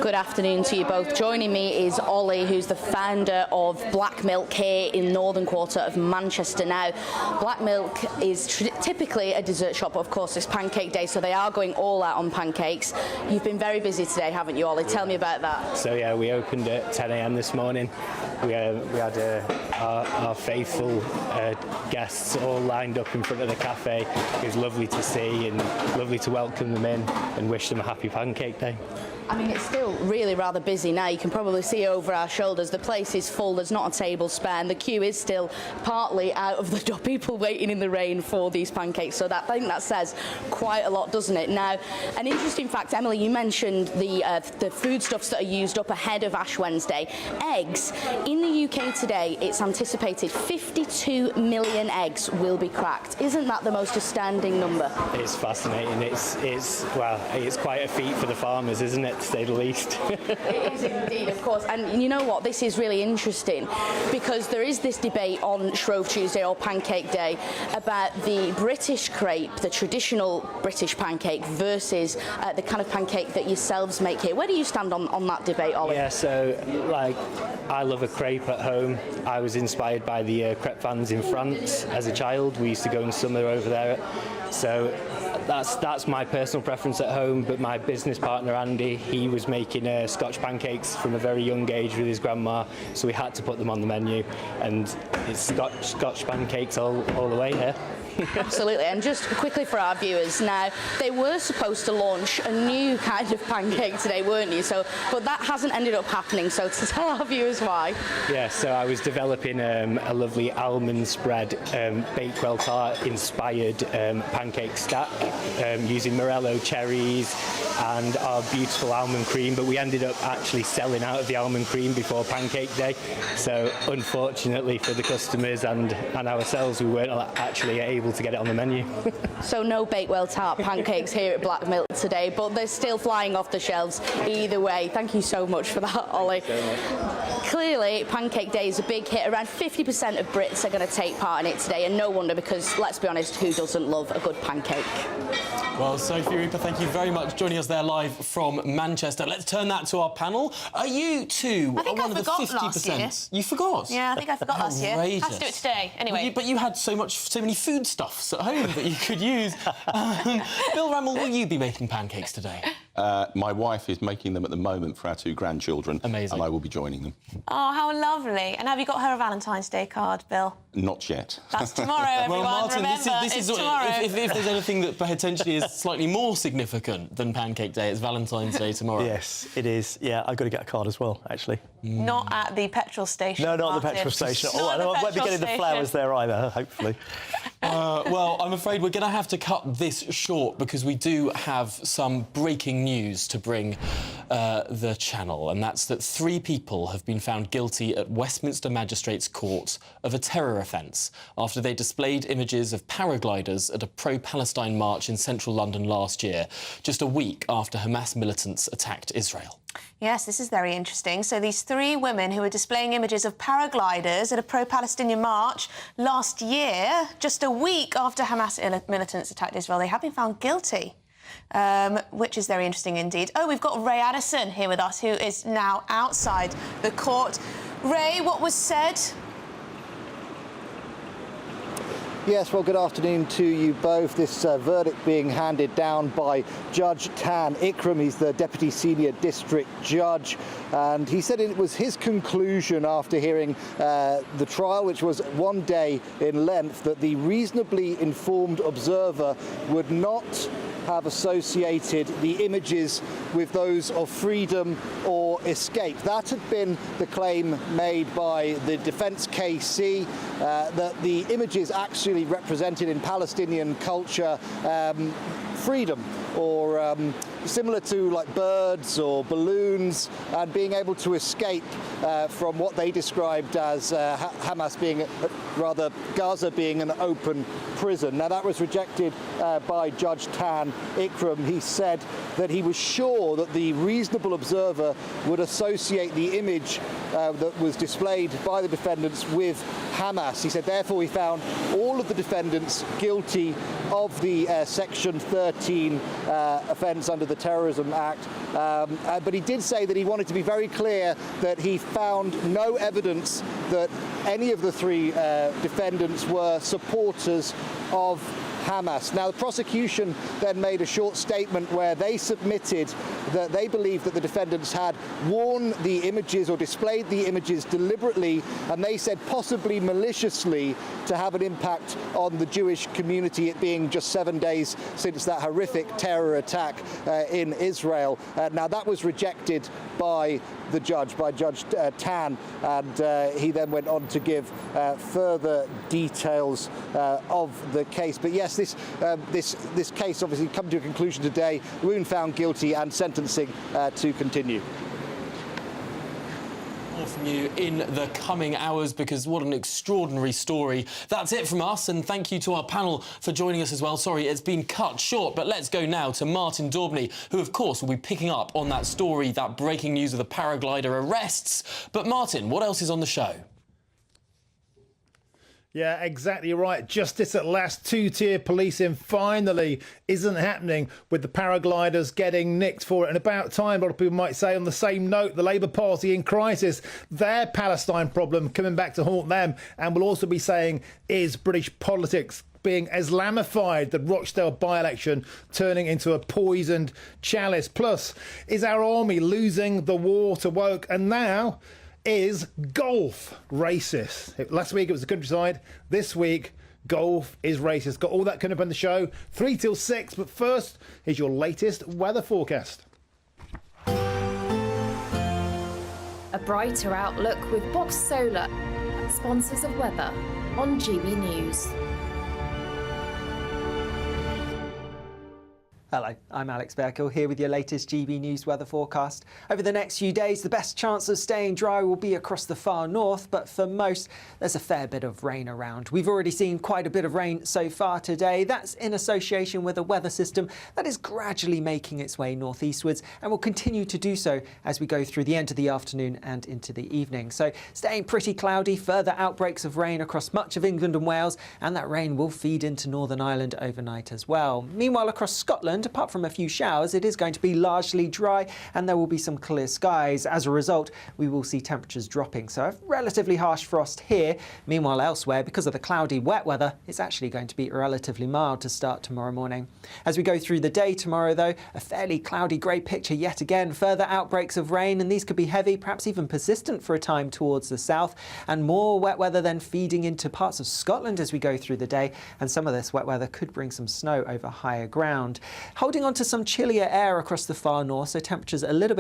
Good afternoon to you both. Joining me is Ollie, who's the founder of Black Milk here in Northern Quarter of Manchester. Now, Black Milk is typically a dessert shop, but of course it's Pancake Day, so they are going all out on pancakes. You've been very busy today, haven't you, Ollie? Tell me about that. So yeah, we opened at 10 a.m. this morning. We had our faithful guests all lined up in front of the cafe. It was lovely to see and lovely to welcome them in and wish them a happy Pancake Day. I mean, it's still really rather busy now. You can probably see over our shoulders. The place is full. There's not a table spare, and the queue is still partly out of the door. People waiting in the rain for these pancakes. So I think that says quite a lot, doesn't it? Now, an interesting fact, Emily, you mentioned the foodstuffs that are used up ahead of Ash Wednesday. Eggs. In the UK today, it's anticipated 52 million eggs will be cracked. Isn't that the most astounding number? It's fascinating. It's quite a feat for the farmers, isn't it, to say the least? It is indeed, of course. And you know what? This is really interesting because there is this debate on Shrove Tuesday or Pancake Day about the British crepe, the traditional British pancake, versus the kind of pancake that yourselves make here. Where do you stand on that debate, Ollie? Yeah, so I love a crepe at home. I was inspired by the crepe fans in France as a child. We used to go in summer over there. So that's my personal preference at home, but my business partner Andy, he was making Scotch pancakes from a very young age with his grandma, so we had to put them on the menu, and it's Scotch pancakes all the way here. Absolutely, and just quickly for our viewers now, they were supposed to launch a new kind of pancake today, weren't you? But that hasn't ended up happening, so to tell our viewers why. Yeah, so I was developing a lovely almond spread, Bakewell tart inspired pancake stack using Morello cherries and our beautiful almond cream, but we ended up actually selling out of the almond cream before Pancake Day, so unfortunately for the customers and ourselves, we weren't actually able to get it on the menu. So no Bakewell tart pancakes here at Black Milk today, but they're still flying off the shelves either way. Thank you so much for that, Ollie. Clearly, Pancake Day is a big hit. Around 50% of Brits are going to take part in it today, and no wonder, because let's be honest, who doesn't love a good pancake? Well, Sophie Reaper, thank you very much joining us there live from Manchester. Let's turn that to our panel. Are you too I think one I of the forgot 50%? last year. You forgot? Yeah, I think I forgot last year. Outrageous. Had to do it today. Anyway. But you had so many foodstuffs at home that you could use. Bill Rammell, will you be making pancakes today? My wife is making them at the moment for our two grandchildren. Amazing. And I will be joining them. Oh, how lovely. And have you got her a Valentine's Day card, Bill? Not yet. That's tomorrow, everyone. Well, Martin, remember, this is tomorrow. If there's anything that potentially is slightly more significant than Pancake Day, it's Valentine's Day tomorrow. Yes, it is. Yeah, I've got to get a card as well, actually. Not at the petrol station. No, not at the Martin. petrol station. Not at the I won't be petrol getting the flowers station. there either, hopefully. Well, I'm afraid we're going to have to cut this short because we do have some breaking news to bring the channel, and that's that 3 people have been found guilty at Westminster Magistrates Court of a terror offence after they displayed images of paragliders at a pro-Palestine march in central London last year, just a week after Hamas militants attacked Israel. Yes, this is very interesting. So these 3 women who were displaying images of paragliders at a pro-Palestinian march last year, just a week after Hamas militants attacked Israel, they have been found guilty. Which is very interesting indeed. Oh, we've got Ray Addison here with us, who is now outside the court. Ray, what was said? Yes, well, good afternoon to you both. This verdict being handed down by Judge Tan Ikram. He's the Deputy Senior District Judge, and he said it was his conclusion after hearing the trial, which was 1 day in length, that the reasonably informed observer would not have associated the images with those of freedom or escape. That had been the claim made by the defence KC, that the images actually represented in Palestinian culture freedom or similar to like birds or balloons, and being able to escape from what they described as Hamas being, rather Gaza being an open prison. Now that was rejected by Judge Tan Ikram. He said that he was sure that the reasonable observer would associate the image that was displayed by the defendants with Hamas. He said, therefore, we found all of the defendants guilty of the Section 13 offence under the Terrorism Act. But he did say that he wanted to be very clear that he found no evidence that any of the three defendants were supporters of Hamas. Now, the prosecution then made a short statement where they submitted that they believed that the defendants had worn the images or displayed the images deliberately, and they said possibly maliciously, to have an impact on the Jewish community, it being just 7 days since that horrific terror attack in Israel. Now, that was rejected by the judge, by Judge Tan, and he then went on to give further details of the case. But yes, this case obviously come to a conclusion today. Woon found guilty and sentencing to continue. More from you in the coming hours, because what an extraordinary story. That's it from us, and thank you to our panel for joining us as well. Sorry, it's been cut short, but let's go now to Martin Daubney, who, of course, will be picking up on that story, that breaking news of the paraglider arrests. But, Martin, what else is on the show? Yeah, exactly right. Justice at last. Two-tier policing finally isn't happening, with the paragliders getting nicked for it. And about time, a lot of people might say. On the same note, the Labour Party in crisis, their Palestine problem coming back to haunt them. And we'll also be saying, is British politics being Islamified, the Rochdale by-election turning into a poisoned chalice? Plus, is our army losing the war to woke? And now, is golf racist? Last week it was the countryside. This week, golf is racist. Got all that coming up on the show, 3 till 6. But first, here's your latest weather forecast. A brighter outlook with Box Solar, sponsors of weather on GB News. Hello, I'm Alex Berkel here with your latest GB News weather forecast. Over the next few days, the best chance of staying dry will be across the far north, but for most, there's a fair bit of rain around. We've already seen quite a bit of rain so far today. That's in association with a weather system that is gradually making its way northeastwards and will continue to do so as we go through the end of the afternoon and into the evening. So staying pretty cloudy, further outbreaks of rain across much of England and Wales, and that rain will feed into Northern Ireland overnight as well. Meanwhile, across Scotland, apart from a few showers, it is going to be largely dry and there will be some clear skies. As a result, we will see temperatures dropping. So a relatively harsh frost here. Meanwhile, elsewhere, because of the cloudy, wet weather, it's actually going to be relatively mild to start tomorrow morning. As we go through the day tomorrow, though, a fairly cloudy grey picture yet again. Further outbreaks of rain, and these could be heavy, perhaps even persistent for a time towards the south, and more wet weather then feeding into parts of Scotland as we go through the day, and some of this wet weather could bring some snow over higher ground. Holding on to some chillier air across the far north, so temperatures a little bit